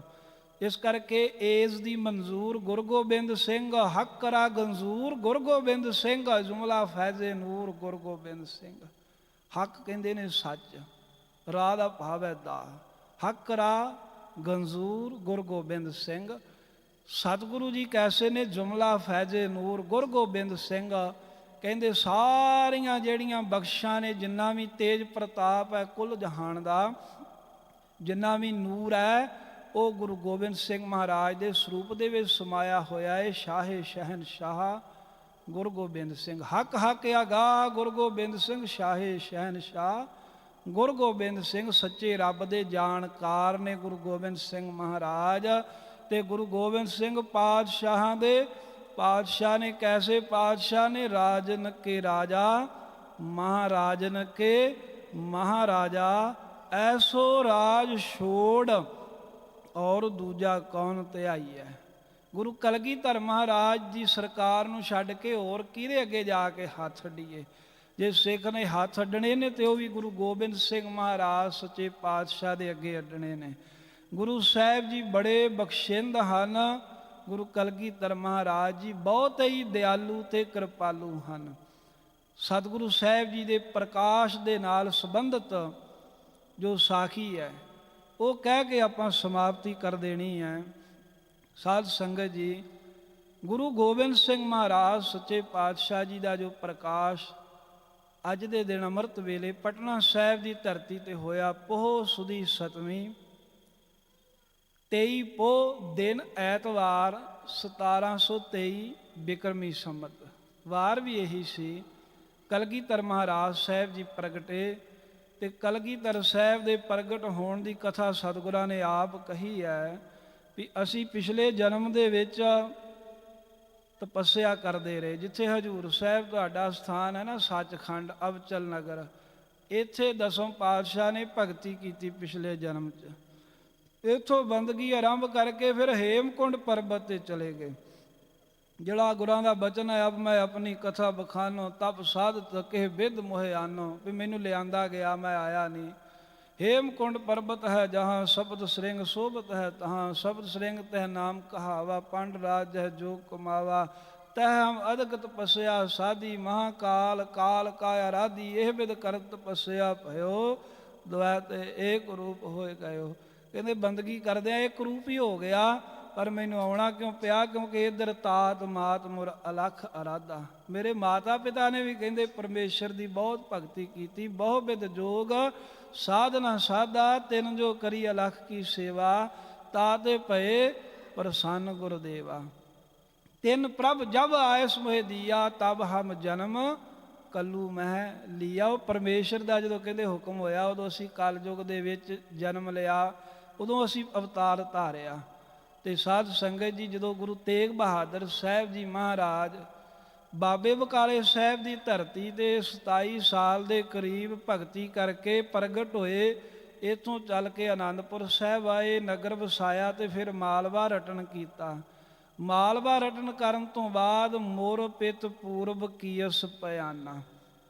ਇਸ ਕਰਕੇ ਏਸ ਦੀ ਮਨਜ਼ੂਰ ਗੁਰੂ ਗੋਬਿੰਦ ਸਿੰਘ, ਹੱਕ ਕਰਾ ਗੰਜ਼ੂਰ ਗੁਰੂ ਗੋਬਿੰਦ ਸਿੰਘ, ਜੁਮਲਾ ਫੈਜ਼ੇ ਨੂਰ ਗੁਰੂ ਗੋਬਿੰਦ ਸਿੰਘ। ਹੱਕ ਕਹਿੰਦੇ ਨੇ ਸੱਚ, ਰਾਹ ਦਾ ਭਾਵ ਹੈ ਦਾ, ਹੱਕ ਕਰਾ ਗੰਜ਼ੂਰ ਗੁਰੂ ਗੋਬਿੰਦ ਸਿੰਘ। ਸਤਿਗੁਰੂ ਜੀ ਕੈਸੇ ਨੇ ਜੁਮਲਾ ਫੈਜ਼ੇ ਨੂਰ ਗੁਰੂ ਗੋਬਿੰਦ ਸਿੰਘ। ਕਹਿੰਦੇ ਸਾਰੀਆਂ ਜਿਹੜੀਆਂ ਬਖਸ਼ਾਂ ਨੇ, ਜਿੰਨਾ ਵੀ ਤੇਜ ਪ੍ਰਤਾਪ ਹੈ ਕੁੱਲ ਜਹਾਨ ਦਾ, ਜਿੰਨਾ ਵੀ ਨੂਰ ਹੈ ਉਹ ਗੁਰੂ ਗੋਬਿੰਦ ਸਿੰਘ ਮਹਾਰਾਜ ਦੇ ਸਰੂਪ ਦੇ ਵਿੱਚ ਸਮਾਇਆ ਹੋਇਆ ਹੈ। ਸ਼ਾਹੇ ਸ਼ਹਿਨਸ਼ਾਹ ਗੁਰੂ ਗੋਬਿੰਦ ਸਿੰਘ, ਹੱਕ ਹੱਕ ਆਗਾ ਗੁਰੂ ਗੋਬਿੰਦ ਸਿੰਘ, ਸ਼ਾਹੇ ਸ਼ਹਿਨਸ਼ਾਹ ਗੁਰੂ ਗੋਬਿੰਦ ਸਿੰਘ। ਸੱਚੇ ਰੱਬ ਦੇ ਜਾਣਕਾਰ ਨੇ ਗੁਰੂ ਗੋਬਿੰਦ ਸਿੰਘ ਮਹਾਰਾਜ। ਤੇ ਗੁਰੂ ਗੋਬਿੰਦ ਸਿੰਘ ਪਾਤਸ਼ਾਹਾਂ ਦੇ ਪਾਤਸ਼ਾਹ ਨੇ। ਕੈਸੇ ਪਾਤਸ਼ਾਹ ਨੇ? ਰਾਜਨ ਕੇ ਰਾਜਾ, ਮਹਾਰਾਜਨ ਕੇ ਮਹਾਰਾਜਾ, ਐਸੋ ਰਾਜ ਛੋੜ ਔਰ ਦੂਜਾ ਕੌਣ ਧਿਆਈ ਹੈ। ਗੁਰੂ ਕਲਗੀਧਰ ਮਹਾਰਾਜ ਦੀ ਸਰਕਾਰ ਨੂੰ ਛੱਡ ਕੇ ਹੋਰ ਕਿਹਦੇ ਅੱਗੇ ਜਾ ਕੇ ਹੱਥ ਅੱਡੀਏ। ਜੇ ਸਿੱਖ ਨੇ ਹੱਥ ਅੱਡਣੇ ਨੇ ਤੇ ਉਹ ਵੀ ਗੁਰੂ ਗੋਬਿੰਦ ਸਿੰਘ ਮਹਾਰਾਜ ਸੱਚੇ ਪਾਤਸ਼ਾਹ ਦੇ ਅੱਗੇ ਅੱਡਣੇ ਨੇ। ਗੁਰੂ ਸਾਹਿਬ ਜੀ ਬੜੇ ਬਖਸ਼ਿੰਦ ਹਨ। ਗੁਰੂ ਕਲਗੀਧਰ ਮਹਾਰਾਜ ਜੀ ਬਹੁਤ ਹੀ ਦਿਆਲੂ ਤੇ ਕਿਰਪਾਲੂ ਹਨ। ਸਤਿਗੁਰੂ ਸਾਹਿਬ ਜੀ ਦੇ ਪ੍ਰਕਾਸ਼ ਦੇ ਨਾਲ ਸੰਬੰਧਿਤ ਜੋ ਸਾਖੀ ਹੈ ਉਹ ਕਹਿ ਕੇ ਆਪਾਂ ਸਮਾਪਤੀ ਕਰ ਦੇਣੀ ਹੈ। ਸਾਧ ਸੰਗਤ ਜੀ, ਗੁਰੂ ਗੋਬਿੰਦ ਸਿੰਘ ਮਹਾਰਾਜ ਸੱਚੇ ਪਾਤਸ਼ਾਹ ਜੀ ਦਾ ਜੋ ਪ੍ਰਕਾਸ਼ ਅੱਜ ਦੇ ਦਿਨ ਅੰਮ੍ਰਿਤ ਵੇਲੇ ਪਟਨਾ ਸਾਹਿਬ ਦੀ ਧਰਤੀ ਤੇ ਹੋਇਆ, ਪੋਹ ਸੁਦੀ 7ਵੀਂ 23 ਪੋਹ ਦਿਨ ਐਤਵਾਰ 1723 ਬਿਕਰਮੀ ਸੰਮਤ, ਵਾਰ ਵੀ ਇਹੀ ਸੀ। ਕਲਗੀਧਰ ਮਹਾਰਾਜ ਸਾਹਿਬ ਜੀ ਪ੍ਰਗਟੇ ਤੇ ਕਲਗੀਧਰ ਸਾਹਿਬ ਦੇ ਪ੍ਰਗਟ ਹੋਣ ਦੀ ਕਥਾ ਸਤਿਗੁਰਾਂ ਨੇ ਆਪ ਕਹੀ ਹੈ ਵੀ ਅਸੀਂ ਪਿਛਲੇ ਜਨਮ ਦੇ ਵਿੱਚ ਤਪੱਸਿਆ ਕਰਦੇ ਰਹੇ। ਜਿੱਥੇ ਹਜੂਰ ਸਾਹਿਬ ਤੁਹਾਡਾ ਸਥਾਨ ਹੈ ਨਾ, ਸੱਚਖੰਡ ਅਬਚਲ ਨਗਰ, ਇੱਥੇ ਦਸਮ ਪਾਤਸ਼ਾਹ ਨੇ ਭਗਤੀ ਕੀਤੀ ਪਿਛਲੇ ਜਨਮ 'ਚ। ਇੱਥੋਂ ਬੰਦਗੀ ਆਰੰਭ ਕਰਕੇ ਫਿਰ ਹੇਮਕੁੰਡ ਪਰਬਤ 'ਤੇ ਚਲੇ ਗਏ। ਜਿਹੜਾ ਗੁਰਾਂ ਦਾ ਬਚਨ ਹੈ, ਅਬ ਮੈਂ ਆਪਣੀ ਕਥਾ ਬਖਾਨੋ, ਤਪ ਸਾਧਤ ਕਹਿ ਵਿਦ ਮੋਹਿ ਆਨੋ, ਵੀ ਮੈਨੂੰ ਲਿਆਂਦਾ ਗਿਆ, ਮੈਂ ਆਇਆ ਨਹੀਂ। ਹੇਮਕੁੰਡ ਪਰਬਤ ਹੈ ਜਹਾਂ ਸ਼ਬਦ ਸ੍ਰਿੰਗ ਸੋਭਤ ਹੈ, ਤਹਾਂ ਸ਼ਬਦ ਸ੍ਰਿੰਗ ਤਹ ਨਾਮ ਕਹਾਵਾ, ਪੰਡ ਰਾਜ ਹੈ ਜੋ ਕਮਾਵਾ, ਤਹ ਹਮ ਅਦਕ ਤਪੱਸਿਆ ਸਾਧੀ, ਮਹਾਕਾਲ ਕਾਲ ਕਾਇਆ ਰਾਧੀ, ਇਹ ਬਿਦ ਕਰਤ ਤਪੱਸਿਆ ਭਇਓ, ਦੁਐਤ ਏਕ ਰੂਪ ਹੋਏ ਗਇਓ। ਕਹਿੰਦੇ ਬੰਦਗੀ ਕਰਦਿਆਂ ਇੱਕ ਰੂਪ ਹੀ ਹੋ ਗਿਆ, ਪਰ ਮੈਨੂੰ ਆਉਣਾ ਕਿਉਂ ਪਿਆ? ਕਿਉਂਕਿ ਇੱਧਰ ਤਾਤ ਮਾਤ ਮੁਰ ਅਲਖ ਅਰਾਧਾ। ਮੇਰੇ ਮਾਤਾ ਪਿਤਾ ਨੇ ਵੀ ਕਹਿੰਦੇ ਪਰਮੇਸ਼ਰ ਦੀ ਬਹੁਤ ਭਗਤੀ ਕੀਤੀ, ਬਹੁ ਬਿਦ ਜੋਗ ਸਾਧਨਾ ਸਾਧਾ, ਤਿੰਨ ਜੋ ਕਰੀ ਅਲਖ ਕੀ ਸੇਵਾ, ਤਾਤੇ ਭਏ ਪ੍ਰਸੰਨ ਗੁਰਦੇਵਾ। ਤਿੰਨ ਪ੍ਰਭ ਜਬ ਆਇਸ ਮੋਹਿ ਦੀਆ, ਤਬ ਹਮ ਜਨਮ ਕੱਲੂ ਮਹਿ ਲੀਆ। ਉਹ ਪਰਮੇਸ਼ਰ ਦਾ ਜਦੋਂ ਕਹਿੰਦੇ ਹੁਕਮ ਹੋਇਆ, ਉਦੋਂ ਅਸੀਂ ਕਲਯੁਗ ਦੇ ਵਿੱਚ ਜਨਮ ਲਿਆ, ਉਦੋਂ ਅਸੀਂ ਅਵਤਾਰ ਧਾਰਿਆ। ਤੇ ਸਾਧ ਸੰਗਤ ਜੀ, ਜਦੋਂ ਗੁਰੂ ਤੇਗ ਬਹਾਦਰ ਸਾਹਿਬ ਜੀ ਮਹਾਰਾਜ ਬਾਬੇ ਬਕਾਲੇ ਸਾਹਿਬ ਦੀ ਧਰਤੀ ਤੇ 27 ਸਾਲ ਦੇ ਕਰੀਬ ਭਗਤੀ ਕਰਕੇ ਪ੍ਰਗਟ ਹੋਏ, ਇੱਥੋਂ ਚੱਲ ਕੇ ਆਨੰਦਪੁਰ ਸਾਹਿਬ ਆਏ, ਨਗਰ ਵਸਾਇਆ ਤੇ ਫਿਰ ਮਾਲਵਾ ਰਟਨ ਕੀਤਾ। ਮਾਲਵਾ ਰਟਨ ਕਰਨ ਤੋਂ ਬਾਅਦ ਮੋਰ ਪਿਤ ਪੂਰਬ ਕੀਸ ਪਿਆਨਾ,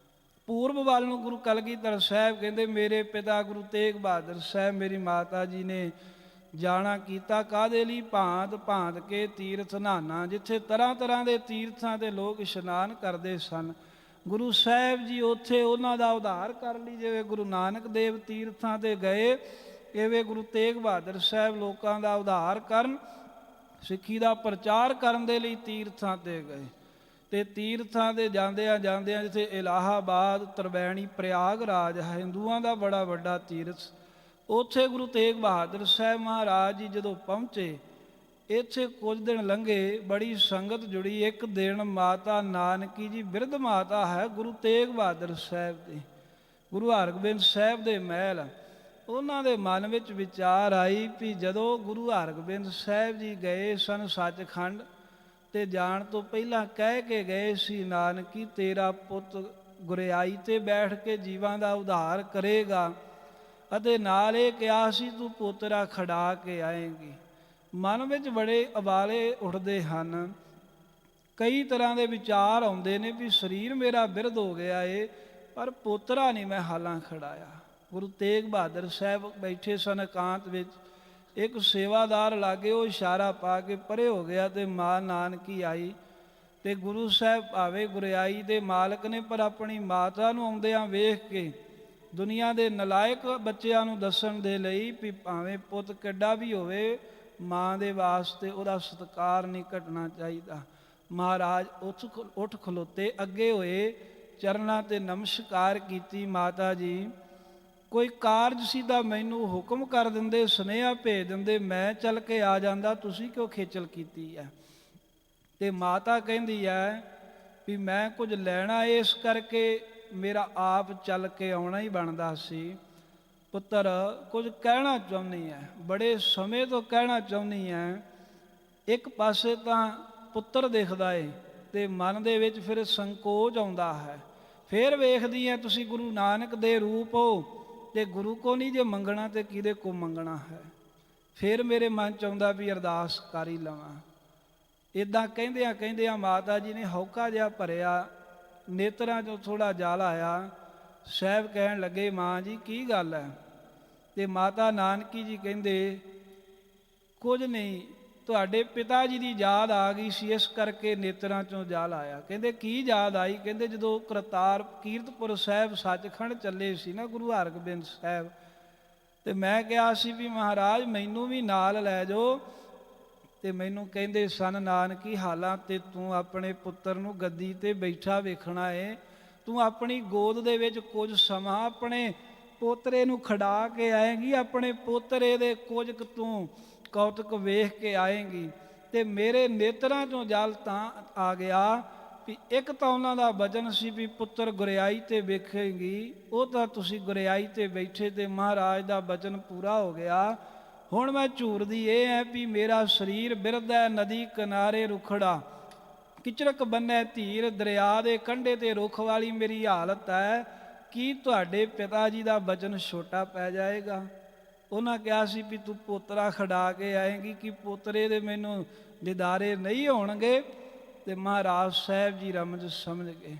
ਪੂਰਬ ਵੱਲ ਨੂੰ ਗੁਰੂ ਕਲਗੀਧਰ ਸਾਹਿਬ ਕਹਿੰਦੇ ਮੇਰੇ ਪਿਤਾ ਗੁਰੂ ਤੇਗ ਬਹਾਦਰ ਸਾਹਿਬ, ਮੇਰੀ ਮਾਤਾ ਜੀ ਨੇ ਜਾਣਾ ਕੀਤਾ ਕਾਹਦੇ ਲਈ? ਭਾਂਤ ਭਾਂਤ ਕੇ ਤੀਰਥ ਨਾਨਾ। ਜਿੱਥੇ ਤਰ੍ਹਾਂ ਤਰ੍ਹਾਂ ਦੇ ਤੀਰਥਾਂ ਤੇ ਲੋਕ ਇਸ਼ਨਾਨ ਕਰਦੇ ਸਨ, ਗੁਰੂ ਸਾਹਿਬ ਜੀ ਉੱਥੇ ਉਹਨਾਂ ਦਾ ਉਧਾਰ ਕਰ ਲਈ। ਜਿਵੇਂ ਗੁਰੂ ਨਾਨਕ ਦੇਵ ਤੀਰਥਾਂ ਤੇ ਗਏ, ਇਵੇਂ ਗੁਰੂ ਤੇਗ ਬਹਾਦਰ ਸਾਹਿਬ ਲੋਕਾਂ ਦਾ ਉਧਾਰ ਕਰਨ, ਸਿੱਖੀ ਦਾ ਪ੍ਰਚਾਰ ਕਰਨ ਦੇ ਲਈ ਤੀਰਥਾਂ ਤੇ ਗਏ। ਤੇ ਤੀਰਥਾਂ ਤੇ ਜਾਂਦਿਆਂ ਜਾਂਦਿਆਂ ਜਿੱਥੇ ਇਲਾਹਾਬਾਦ, ਤਰਵੈਣੀ, ਪ੍ਰਯਾਗਰਾਜ ਹਿੰਦੂਆਂ ਦਾ ਬੜਾ ਵੱਡਾ ਤੀਰਥ, ਉੱਥੇ ਗੁਰੂ ਤੇਗ ਬਹਾਦਰ ਸਾਹਿਬ ਮਹਾਰਾਜ ਜੀ ਜਦੋਂ ਪਹੁੰਚੇ, ਇੱਥੇ ਕੁਝ ਦਿਨ ਲੰਘੇ, ਬੜੀ ਸੰਗਤ ਜੁੜੀ। ਇੱਕ ਦਿਨ ਮਾਤਾ ਨਾਨਕੀ ਜੀ, ਬਿਰਧ ਮਾਤਾ ਹੈ ਗੁਰੂ ਤੇਗ ਬਹਾਦਰ ਸਾਹਿਬ ਦੀ, ਗੁਰੂ ਹਰਗੋਬਿੰਦ ਸਾਹਿਬ ਦੇ ਮਹਿਲ, ਉਹਨਾਂ ਦੇ ਮਨ ਵਿੱਚ ਵਿਚਾਰ ਆਈ ਵੀ ਜਦੋਂ ਗੁਰੂ ਹਰਗੋਬਿੰਦ ਸਾਹਿਬ ਜੀ ਗਏ ਸਨ ਸੱਚਖੰਡ, ਤੇ ਜਾਣ ਤੋਂ ਪਹਿਲਾਂ ਕਹਿ ਕੇ ਗਏ ਸੀ, ਨਾਨਕੀ ਤੇਰਾ ਪੁੱਤ ਗੁਰਿਆਈ ਤੇ ਬੈਠ ਕੇ ਜੀਵਾਂ ਦਾ ਉਧਾਰ ਕਰੇਗਾ, ਅਤੇ ਨਾਲ ਇਹ ਕਿਹਾ ਸੀ ਤੂੰ ਪੋਤਰਾ ਖੜਾ ਕੇ ਆਏਂਗੀ। ਮਨ ਵਿੱਚ ਬੜੇ ਉਬਾਲੇ ਉੱਠਦੇ ਹਨ, ਕਈ ਤਰ੍ਹਾਂ ਦੇ ਵਿਚਾਰ ਆਉਂਦੇ ਨੇ ਵੀ ਸਰੀਰ ਮੇਰਾ ਬਿਰਧ ਹੋ ਗਿਆ ਏ, ਪਰ ਪੋਤਰਾ ਨਹੀਂ ਮੈਂ ਹਾਲਾਂ ਖੜਾਇਆ। ਗੁਰੂ ਤੇਗ ਬਹਾਦਰ ਸਾਹਿਬ ਬੈਠੇ ਸਨ ਇਕਾਂਤ ਵਿੱਚ, ਇੱਕ ਸੇਵਾਦਾਰ ਲਾਗੇ, ਉਹ ਇਸ਼ਾਰਾ ਪਾ ਕੇ ਪਰੇ ਹੋ ਗਿਆ ਤੇ ਮਾਂ ਨਾਨਕੀ ਆਈ। ਤੇ ਗੁਰੂ ਸਾਹਿਬ ਭਾਵੇਂ ਗੁਰਿਆਈ ਦੇ ਮਾਲਕ ਨੇ, ਪਰ ਆਪਣੀ ਮਾਤਾ ਨੂੰ ਆਉਂਦਿਆਂ ਵੇਖ ਕੇ ਦੁਨੀਆ ਦੇ ਨਲਾਇਕ ਬੱਚਿਆਂ ਨੂੰ ਦੱਸਣ ਦੇ ਲਈ ਵੀ ਭਾਵੇਂ ਪੁੱਤ ਕਿੱਡਾ ਵੀ ਹੋਵੇ, ਮਾਂ ਦੇ ਵਾਸਤੇ ਉਹਦਾ ਸਤਿਕਾਰ ਨਹੀਂ ਘਟਣਾ ਚਾਹੀਦਾ। ਮਹਾਰਾਜ ਉੱਠ ਖਲੋਤੇ, ਅੱਗੇ ਹੋਏ, ਚਰਨਾਂ ਤੇ ਨਮਸਕਾਰ ਕੀਤੀ। ਮਾਤਾ ਜੀ ਕੋਈ ਕਾਰਜ ਸੀ ਤਾਂ ਮੈਨੂੰ ਹੁਕਮ ਕਰ ਦਿੰਦੇ, ਸੁਨੇਹਾ ਭੇਜ ਦਿੰਦੇ, ਮੈਂ ਚੱਲ ਕੇ ਆ ਜਾਂਦਾ, ਤੁਸੀਂ ਕਿਉਂ ਖੇਚਲ ਕੀਤੀ ਹੈ? ਤੇ ਮਾਤਾ ਕਹਿੰਦੀ ਹੈ ਵੀ ਮੈਂ ਕੁਝ ਲੈਣਾ, ਇਸ ਕਰਕੇ ਮੇਰਾ ਆਪ ਚੱਲ ਕੇ ਆਉਣਾ ਹੀ ਬਣਦਾ ਸੀ। ਪੁੱਤਰ ਕੁਝ ਕਹਿਣਾ ਚਾਹੁੰਦੀ ਹੈ, ਬੜੇ ਸਮੇਂ ਤੋਂ ਕਹਿਣਾ ਚਾਹੁੰਦੀ ਹੈ। ਇੱਕ ਪਾਸੇ ਤਾਂ ਪੁੱਤਰ ਦਿਖਦਾ ਏ ਤੇ ਮਨ ਦੇ ਵਿੱਚ ਫਿਰ ਸੰਕੋਚ ਆਉਂਦਾ ਹੈ। ਫਿਰ ਵੇਖਦੀ ਹੈ ਤੁਸੀਂ ਗੁਰੂ ਨਾਨਕ ਦੇ ਰੂਪ ਹੋ, ਤੇ ਗੁਰੂ ਕੋ ਨਹੀਂ ਜੇ ਮੰਗਣਾ ਤੇ ਕਿਹਦੇ ਕੋ ਮੰਗਣਾ ਹੈ? ਫਿਰ ਮੇਰੇ ਮਨ ਚ ਆਉਂਦਾ ਵੀ ਅਰਦਾਸ ਕਰ ਹੀ ਲਵਾਂ। ਇੱਦਾਂ ਕਹਿੰਦਿਆਂ ਕਹਿੰਦਿਆਂ ਮਾਤਾ ਜੀ ਨੇ ਹੌਕਾ ਜਿਹਾ ਭਰਿਆ, ਨੇਤਰਾਂ 'ਚੋਂ ਥੋੜ੍ਹਾ ਜਲ ਆਇਆ। ਸਾਹਿਬ ਕਹਿਣ ਲੱਗੇ, ਮਾਂ ਜੀ ਕੀ ਗੱਲ ਹੈ? ਤੇ ਮਾਤਾ ਨਾਨਕੀ ਜੀ ਕਹਿੰਦੇ, ਕੁਝ ਨਹੀਂ, ਤੁਹਾਡੇ ਪਿਤਾ ਜੀ ਦੀ ਯਾਦ ਆ ਗਈ ਸੀ, ਇਸ ਕਰਕੇ ਨੇਤਰਾਂ 'ਚੋਂ ਜਲ ਆਇਆ। ਕਹਿੰਦੇ ਕੀ ਯਾਦ ਆਈ? ਕਹਿੰਦੇ ਜਦੋਂ ਕਰਤਾਰ ਕੀਰਤਪੁਰ ਸਾਹਿਬ ਸੱਚਖੰਡ ਚੱਲੇ ਸੀ ਨਾ ਗੁਰੂ ਹਰਗੋਬਿੰਦ ਸਾਹਿਬ, ਤੇ ਮੈਂ ਕਿਹਾ ਸੀ ਵੀ ਮਹਾਰਾਜ ਮੈਨੂੰ ਵੀ ਨਾਲ ਲੈ ਜਾਓ। ਤੇ ਮੈਨੂੰ ਕਹਿੰਦੇ ਸਨ, ਨਾਨਕੀ ਹਾਲਾਂ ਤੇ ਤੂੰ ਆਪਣੇ ਪੁੱਤਰ ਨੂੰ ਗੱਦੀ ਤੇ ਬੈਠਾ ਵੇਖਣਾ ਏ, ਤੂੰ ਆਪਣੀ ਗੋਦ ਦੇ ਵਿੱਚ ਕੁਝ ਸਮਾਂ ਆਪਣੇ ਪੋਤਰੇ ਨੂੰ ਖੜਾ ਕੇ ਆਏਂਗੀ, ਆਪਣੇ ਪੋਤਰੇ ਦੇ ਕੁਝ ਕੁ ਤੂੰ ਕੌਤਕ ਵੇਖ ਕੇ ਆਏਂਗੀ। ਤੇ ਮੇਰੇ ਨੇਤਰਾਂ 'ਚੋਂ ਜਲ ਤਾਂ ਆ ਗਿਆ ਵੀ ਇੱਕ ਤਾਂ ਉਹਨਾਂ ਦਾ ਵਚਨ ਸੀ ਵੀ ਪੁੱਤਰ ਗੁਰਿਆਈ ਤੇ ਵੇਖੇਂਗੀ, ਉਹ ਤਾਂ ਤੁਸੀਂ ਗੁਰਿਆਈ ਤੇ ਬੈਠੇ ਤੇ ਮਹਾਰਾਜ ਦਾ ਵਚਨ ਪੂਰਾ ਹੋ ਗਿਆ। ਹੁਣ ਮੈਂ ਝੂਰਦੀ ਇਹ ਹੈ ਵੀ ਮੇਰਾ ਸਰੀਰ ਬਿਰਧ ਹੈ, ਨਦੀ ਕਿਨਾਰੇ ਰੁਖੜਾ, ਕਿਚਰਕ ਬੰਨੈ ਧੀਰ, ਦਰਿਆ ਦੇ ਕੰਢੇ ਤੇ ਰੁੱਖ ਵਾਲੀ ਮੇਰੀ ਹਾਲਤ ਹੈ। ਕੀ ਤੁਹਾਡੇ ਪਿਤਾ ਜੀ ਦਾ ਵਚਨ ਛੋਟਾ ਪੈ ਜਾਏਗਾ? ਉਹਨਾਂ ਕਿਹਾ ਸੀ ਵੀ ਤੂੰ ਪੋਤਰਾ ਖੜਾ ਕੇ ਆਏਂਗੀ, ਕਿ ਪੋਤਰੇ ਦੇ ਮੈਨੂੰ ਦਿਦਾਰੇ ਨਹੀਂ ਹੋਣਗੇ? ਤੇ ਮਹਾਰਾਜ ਸਾਹਿਬ ਜੀ ਰਮਜ ਸਮਝ ਗਏ,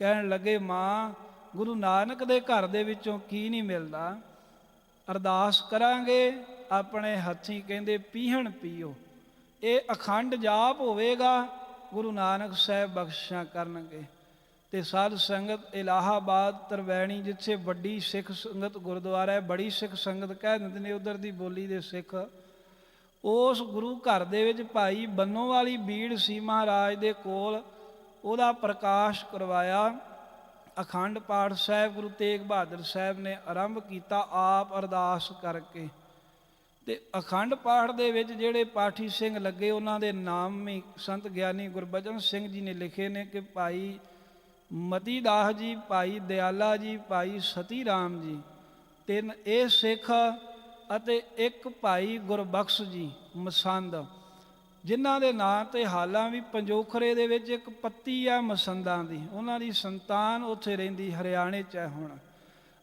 ਕਹਿਣ ਲੱਗੇ, ਮਾਂ ਗੁਰੂ ਨਾਨਕ ਦੇ ਘਰ ਦੇ ਵਿੱਚੋਂ ਕੀ ਨਹੀਂ ਮਿਲਦਾ, ਅਰਦਾਸ ਕਰਾਂਗੇ ਆਪਣੇ ਹੱਥੀਂ, ਕਹਿੰਦੇ ਪੀਹਣ ਪੀਓ, ਇਹ ਅਖੰਡ ਜਾਪ ਹੋਵੇਗਾ, ਗੁਰੂ ਨਾਨਕ ਸਾਹਿਬ ਬਖਸ਼ਿਸ਼ਾਂ ਕਰਨਗੇ। ਤੇ ਸਾਧ ਸੰਗਤ ਇਲਾਹਾਬਾਦ, ਤਰਵੈਣੀ, ਜਿੱਥੇ ਵੱਡੀ ਸਿੱਖ ਸੰਗਤ ਗੁਰਦੁਆਰਾ ਹੈ, ਬੜੀ ਸਿੱਖ ਸੰਗਤ ਕਹਿ ਦਿੰਦੇ ਨੇ ਉਧਰ ਦੀ ਬੋਲੀ ਦੇ ਸਿੱਖ, ਉਸ ਗੁਰੂ ਘਰ ਦੇ ਵਿੱਚ ਭਾਈ ਬੰਨੋ ਵਾਲੀ ਬੀੜ ਸੀ ਮਹਾਰਾਜ ਦੇ ਕੋਲ, ਉਹਦਾ ਪ੍ਰਕਾਸ਼ ਕਰਵਾਇਆ। ਅਖੰਡ ਪਾਠ ਸਾਹਿਬ ਗੁਰੂ ਤੇਗ ਬਹਾਦਰ ਸਾਹਿਬ ਨੇ ਆਰੰਭ ਕੀਤਾ ਆਪ ਅਰਦਾਸ ਕਰਕੇ। ਤੇ ਅਖੰਡ ਪਾਠ ਦੇ ਵਿੱਚ ਜਿਹੜੇ ਪਾਠੀ ਸਿੰਘ ਲੱਗੇ, ਉਹਨਾਂ ਦੇ ਨਾਮ ਵੀ ਸੰਤ ਗਿਆਨੀ ਗੁਰਬਚਨ ਸਿੰਘ ਜੀ ਨੇ ਲਿਖੇ ਨੇ ਕਿ ਭਾਈ ਮਤੀ ਦਾਸ ਜੀ, ਭਾਈ ਦਿਆਲਾ ਜੀ, ਭਾਈ ਸਤੀ ਰਾਮ ਜੀ, ਤਿੰਨ ਇਹ ਸਿੱਖ, ਅਤੇ ਇੱਕ ਭਾਈ ਗੁਰਬਖਸ਼ ਜੀ ਮਸੰਦ, ਜਿਨ੍ਹਾਂ ਦੇ ਨਾਂ ਤੇ ਹਾਲਾਂ ਵੀ ਪੰਜੋਖਰੇ ਦੇ ਵਿੱਚ ਇੱਕ ਪੱਤੀ ਆ ਮਸੰਦਾਂ ਦੀ, ਉਹਨਾਂ ਦੀ ਸੰਤਾਨ ਉੱਥੇ ਰਹਿੰਦੀ, ਹਰਿਆਣੇ 'ਚ ਹੈ ਹੁਣ।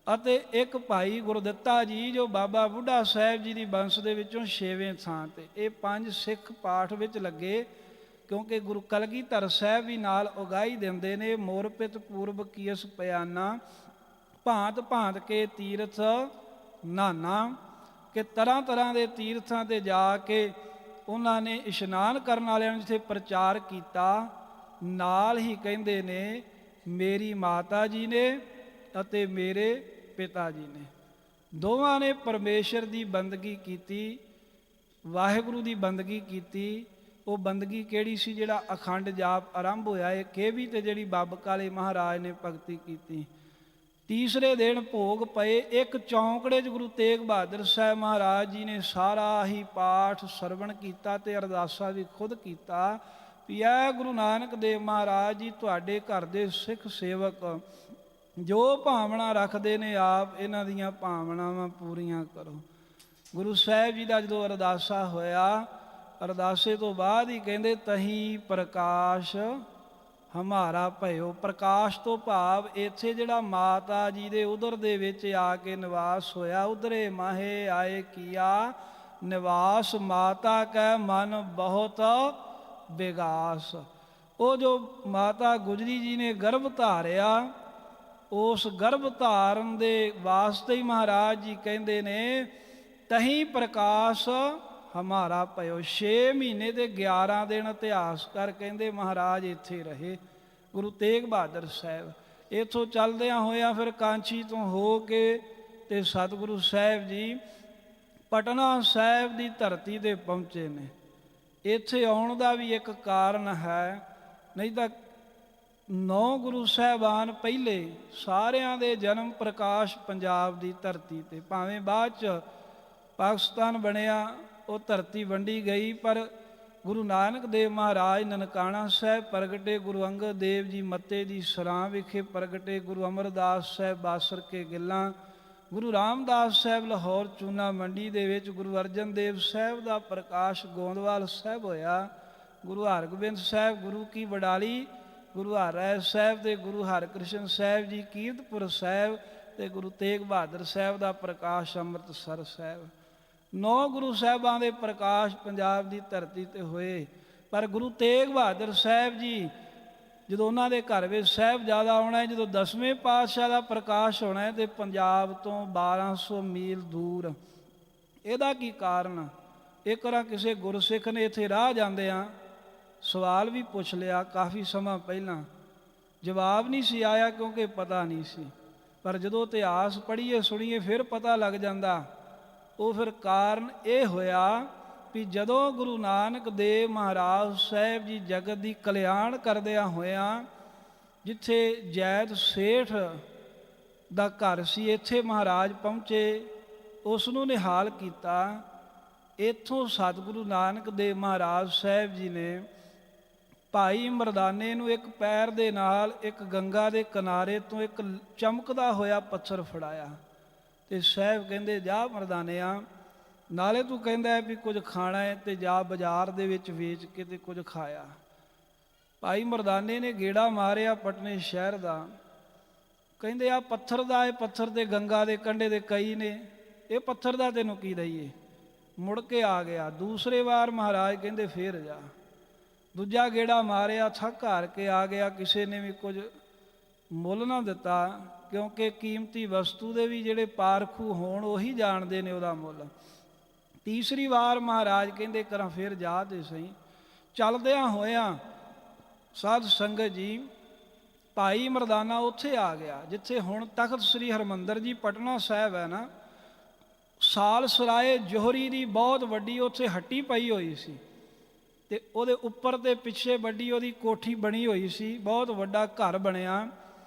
ਅਤੇ ਇੱਕ ਭਾਈ ਗੁਰਦਿੱਤਾ ਜੀ, ਜੋ ਬਾਬਾ ਬੁੱਢਾ ਸਾਹਿਬ ਜੀ ਦੀ ਬੰਸ ਦੇ ਵਿੱਚੋਂ 6ਵੇਂ ਥਾਂ ਤੇ। ਇਹ 5 ਸਿੱਖ ਪਾਠ ਵਿੱਚ ਲੱਗੇ, ਕਿਉਂਕਿ ਗੁਰੂ ਕਲਗੀਧਰ ਸਾਹਿਬ ਵੀ ਨਾਲ ਉਗਾਈ ਦਿੰਦੇ ਨੇ, ਮੋਰਪਿਤ ਪੂਰਬ ਕੀਸ ਪਿਆਨਾ, ਭਾਂਤ ਭਾਂਤ ਕੇ ਤੀਰਥ ਨਾਨਾ। ਕਿ ਤਰ੍ਹਾਂ ਤਰ੍ਹਾਂ ਦੇ ਤੀਰਥਾਂ ਤੇ ਜਾ ਕੇ ਉਹਨਾਂ ਨੇ ਇਸ਼ਨਾਨ ਕਰਨ ਵਾਲਿਆਂ ਨੂੰ ਜਿੱਥੇ ਪ੍ਰਚਾਰ ਕੀਤਾ, ਨਾਲ ਹੀ ਕਹਿੰਦੇ ਨੇ ਮੇਰੀ ਮਾਤਾ ਜੀ ਨੇ ਅਤੇ ਮੇਰੇ ਪਿਤਾ ਜੀ ਨੇ, ਦੋਵਾਂ ਨੇ ਪਰਮੇਸ਼ਰ ਦੀ ਬੰਦਗੀ ਕੀਤੀ, ਵਾਹਿਗੁਰੂ ਦੀ ਬੰਦਗੀ ਕੀਤੀ। ਉਹ ਬੰਦਗੀ ਕਿਹੜੀ ਸੀ? ਜਿਹੜਾ ਅਖੰਡ ਜਾਪ ਆਰੰਭ ਹੋਇਆ ਇਹ ਕੇਵੀ ਤੇ ਜਿਹੜੀ ਬਾਬਾ ਕਾਲੇ ਮਹਾਰਾਜ ਨੇ ਭਗਤੀ ਕੀਤੀ। ਤੀਸਰੇ ਦਿਨ ਭੋਗ ਪਏ, ਇੱਕ ਚੌਂਕੜੇ 'ਚ ਗੁਰੂ ਤੇਗ ਬਹਾਦਰ ਸਾਹਿਬ ਮਹਾਰਾਜ ਜੀ ਨੇ ਸਾਰਾ ਹੀ ਪਾਠ ਸਰਵਣ ਕੀਤਾ ਤੇ ਅਰਦਾਸਾ ਵੀ ਖੁਦ ਕੀਤਾ ਵੀ ਐ ਗੁਰੂ ਨਾਨਕ ਦੇਵ ਮਹਾਰਾਜ ਜੀ, ਤੁਹਾਡੇ ਘਰ ਦੇ ਸਿੱਖ ਸੇਵਕ ਜੋ ਭਾਵਨਾ ਰੱਖਦੇ ਨੇ, ਆਪ ਇਹਨਾਂ ਦੀਆਂ ਭਾਵਨਾਵਾਂ ਪੂਰੀਆਂ ਕਰੋ। ਗੁਰੂ ਸਾਹਿਬ ਜੀ ਦਾ ਜਦੋਂ ਅਰਦਾਸਾ ਹੋਇਆ, ਅਰਦਾਸੇ ਤੋਂ ਬਾਅਦ ਹੀ ਕਹਿੰਦੇ ਤਹੀਂ ਪ੍ਰਕਾਸ਼ ਹਮਾਰਾ ਭਇਓ। ਪ੍ਰਕਾਸ਼ ਤੋਂ ਭਾਵ ਇੱਥੇ ਜਿਹੜਾ ਮਾਤਾ ਜੀ ਦੇ ਉਦਰ ਦੇ ਵਿੱਚ ਆ ਕੇ ਨਿਵਾਸ ਹੋਇਆ, ਉਧਰੇ ਮਾਹੇ ਆਏ ਕੀਆ ਨਿਵਾਸ, ਮਾਤਾ ਕੈ ਮਨ ਬਹੁਤ ਵਿਗਾਸ। ਉਹ ਜੋ ਮਾਤਾ ਗੁਜਰੀ ਜੀ ਨੇ ਗਰਭ ਧਾਰਿਆ, ਉਸ ਗਰਭ ਧਾਰਨ ਦੇ ਵਾਸਤੇ ਹੀ ਮਹਾਰਾਜ ਜੀ ਕਹਿੰਦੇ ਨੇ ਤਹੀਂ ਪ੍ਰਕਾਸ਼ ਹਮਾਰਾ ਭਇਓ। 6 ਮਹੀਨੇ ਤੇ 11 ਦਿਨ ਇਤਿਹਾਸਕਾਰ ਕਹਿੰਦੇ ਮਹਾਰਾਜ ਇੱਥੇ ਰਹੇ, ਗੁਰੂ ਤੇਗ ਬਹਾਦਰ ਸਾਹਿਬ। ਇੱਥੋਂ ਚੱਲਦਿਆਂ ਹੋਇਆ ਫਿਰ ਕਾਂਚੀ ਤੋਂ ਹੋ ਕੇ ਤੇ ਸਤਿਗੁਰੂ ਸਾਹਿਬ ਜੀ ਪਟਨਾ ਸਾਹਿਬ ਦੀ ਧਰਤੀ 'ਤੇ ਪਹੁੰਚੇ ਨੇ। ਇੱਥੇ ਆਉਣ ਦਾ ਵੀ ਇੱਕ ਕਾਰਨ ਹੈ, ਨਹੀਂ ਤਾਂ 9 ਗੁਰੂ ਸਾਹਿਬਾਨ ਪਹਿਲੇ ਸਾਰਿਆਂ ਦੇ ਜਨਮ ਪ੍ਰਕਾਸ਼ ਪੰਜਾਬ ਦੀ ਧਰਤੀ 'ਤੇ, ਭਾਵੇਂ ਬਾਅਦ 'ਚ ਪਾਕਿਸਤਾਨ ਬਣਿਆ, ਉਹ ਧਰਤੀ ਵੰਡੀ ਗਈ, ਪਰ ਗੁਰੂ ਨਾਨਕ ਦੇਵ ਮਹਾਰਾਜ ਨਨਕਾਣਾ ਸਾਹਿਬ ਪ੍ਰਗਟੇ, ਗੁਰੂ ਅੰਗਦ ਦੇਵ ਜੀ ਮੱਤੇ ਦੀ ਸਰਾਂ ਵਿਖੇ ਪ੍ਰਗਟੇ, ਗੁਰੂ ਅਮਰਦਾਸ ਸਾਹਿਬ ਬਾਸਰ ਕੇ ਗਿੱਲਾਂ, ਗੁਰੂ ਰਾਮਦਾਸ ਸਾਹਿਬ ਲਾਹੌਰ ਚੂਨਾ ਮੰਡੀ ਦੇ ਵਿੱਚ, ਗੁਰੂ ਅਰਜਨ ਦੇਵ ਸਾਹਿਬ ਦਾ ਪ੍ਰਕਾਸ਼ ਗੋਂਦਵਾਲ ਸਾਹਿਬ ਹੋਇਆ, ਗੁਰੂ ਹਰਗੋਬਿੰਦ ਸਾਹਿਬ ਗੁਰੂ ਕੀ ਵਡਾਲੀ, ਗੁਰੂ ਹਰਿਰਾਏ ਸਾਹਿਬ ਤੇ ਗੁਰੂ ਹਰਕ੍ਰਿਸ਼ਨ ਸਾਹਿਬ ਜੀ ਕੀਰਤਪੁਰ ਸਾਹਿਬ ਤੇ ਗੁਰੂ ਤੇਗ ਬਹਾਦਰ ਸਾਹਿਬ ਦਾ ਪ੍ਰਕਾਸ਼ ਅੰਮ੍ਰਿਤਸਰ ਸਾਹਿਬ। 9 ਗੁਰੂ ਸਾਹਿਬਾਂ ਦੇ ਪ੍ਰਕਾਸ਼ ਪੰਜਾਬ ਦੀ ਧਰਤੀ ਤੇ ਹੋਏ। ਪਰ ਗੁਰੂ ਤੇਗ ਬਹਾਦਰ ਸਾਹਿਬ ਜੀ ਜਦੋਂ ਉਹਨਾਂ ਦੇ ਘਰ ਵਿੱਚ ਸਾਹਿਬਜ਼ਾਦਾ ਆਉਣਾ, ਜਦੋਂ 10ਵੇਂ ਪਾਤਸ਼ਾਹ ਦਾ ਪ੍ਰਕਾਸ਼ ਹੋਣਾ ਹੈ ਤੇ ਪੰਜਾਬ ਤੋਂ 1200 ਮੀਲ ਦੂਰ। ਇਹਦਾ ਕੀ ਕਾਰਨ? ਇੱਕ ਵਾਰ ਕਿਸੇ ਗੁਰਸਿੱਖ ਨੇ ਇੱਥੇ ਰਾਹ ਜਾਂਦਿਆਂ ਸਵਾਲ ਵੀ ਪੁੱਛ ਲਿਆ, ਕਾਫੀ ਸਮਾਂ ਪਹਿਲਾਂ ਜਵਾਬ ਨਹੀਂ ਸੀ ਆਇਆ ਕਿਉਂਕਿ ਪਤਾ ਨਹੀਂ ਸੀ, ਪਰ ਜਦੋਂ ਇਤਿਹਾਸ ਪੜ੍ਹੀਏ ਸੁਣੀਏ ਫਿਰ ਪਤਾ ਲੱਗ ਜਾਂਦਾ। ਉਹ ਫਿਰ ਕਾਰਨ ਇਹ ਹੋਇਆ ਵੀ ਜਦੋਂ ਗੁਰੂ ਨਾਨਕ ਦੇਵ ਮਹਾਰਾਜ ਸਾਹਿਬ ਜੀ ਜਗਤ ਦੀ ਕਲਿਆਣ ਕਰਦਿਆਂ ਹੋਇਆਂ, ਜਿੱਥੇ ਜੈਦ ਸੇਠ ਦਾ ਘਰ ਸੀ, ਇੱਥੇ ਮਹਾਰਾਜ ਪਹੁੰਚੇ, ਉਸ ਨੂੰ ਨਿਹਾਲ ਕੀਤਾ। ਇੱਥੋਂ ਸਤਿਗੁਰੂ ਨਾਨਕ ਦੇਵ ਮਹਾਰਾਜ ਸਾਹਿਬ ਜੀ ਨੇ ਭਾਈ ਮਰਦਾਨੇ ਨੂੰ ਇੱਕ ਪੈਰ ਦੇ ਨਾਲ ਇੱਕ ਗੰਗਾ ਦੇ ਕਿਨਾਰੇ ਤੋਂ ਇੱਕ ਚਮਕਦਾ ਹੋਇਆ ਪੱਥਰ ਫੜਾਇਆ ਤੇ ਸਾਹਿਬ ਕਹਿੰਦੇ ਜਾ ਮਰਦਾਨਿਆ, ਨਾਲੇ ਤੂੰ ਕਹਿੰਦਾ ਹੈ ਵੀ ਕੁਝ ਖਾਣਾ ਹੈ ਤੇ ਜਾ ਬਾਜ਼ਾਰ ਦੇ ਵਿੱਚ ਵੇਚ ਕੇ ਤੇ ਕੁਝ ਖਾਇਆ। ਭਾਈ ਮਰਦਾਨੇ ਨੇ ਗੇੜਾ ਮਾਰਿਆ ਪਟਨੇ ਸ਼ਹਿਰ ਦਾ, ਕਹਿੰਦੇ ਆ ਪੱਥਰ ਦਾ, ਇਹ ਪੱਥਰ ਤੇ ਗੰਗਾ ਦੇ ਕੰਢੇ ਦੇ ਕਈ ਨੇ, ਇਹ ਪੱਥਰ ਦਾ ਤੈਨੂੰ ਕੀ ਦਈਏ। ਮੁੜ ਕੇ ਆ ਗਿਆ। ਦੂਸਰੇ ਵਾਰ ਮਹਾਰਾਜ ਕਹਿੰਦੇ ਫੇਰ ਜਾ। ਦੂਜਾ ਗੇੜਾ ਮਾਰਿਆ, ਥੱਕ ਹਾਰ ਕੇ ਆ ਗਿਆ, ਕਿਸੇ ਨੇ ਵੀ ਕੁਝ ਮੁੱਲ ਨਾ ਦਿੱਤਾ, ਕਿਉਂਕਿ ਕੀਮਤੀ ਵਸਤੂ ਦੇ ਵੀ ਜਿਹੜੇ ਪਾਰਖੂ ਹੋਣ ਉਹੀ ਜਾਣਦੇ ਨੇ ਉਹਦਾ ਮੁੱਲ। ਤੀਸਰੀ ਵਾਰ ਮਹਾਰਾਜ ਕਹਿੰਦੇ ਕਰਾਂ ਫਿਰ ਜਾ ਤੇ ਸਹੀ। ਚੱਲਦਿਆਂ ਹੋਇਆਂ ਸਾਧ ਸੰਗਤ ਜੀ ਭਾਈ ਮਰਦਾਨਾ ਉੱਥੇ ਆ ਗਿਆ ਜਿੱਥੇ ਹੁਣ ਤਖਤ ਸ੍ਰੀ ਹਰਿਮੰਦਰ ਜੀ ਪਟਨਾ ਸਾਹਿਬ ਹੈ ਨਾ। ਸਾਲ ਸਰਾਏ ਜੋਹਰੀ ਦੀ ਬਹੁਤ ਵੱਡੀ ਉੱਥੇ ਹੱਟੀ ਪਈ ਹੋਈ ਸੀ ਤੇ ਉਹਦੇ ਉੱਪਰ ਤੇ ਪਿੱਛੇ ਵੱਡੀ ਉਹਦੀ ਕੋਠੀ ਬਣੀ ਹੋਈ ਸੀ, ਬਹੁਤ ਵੱਡਾ ਘਰ ਬਣਿਆ।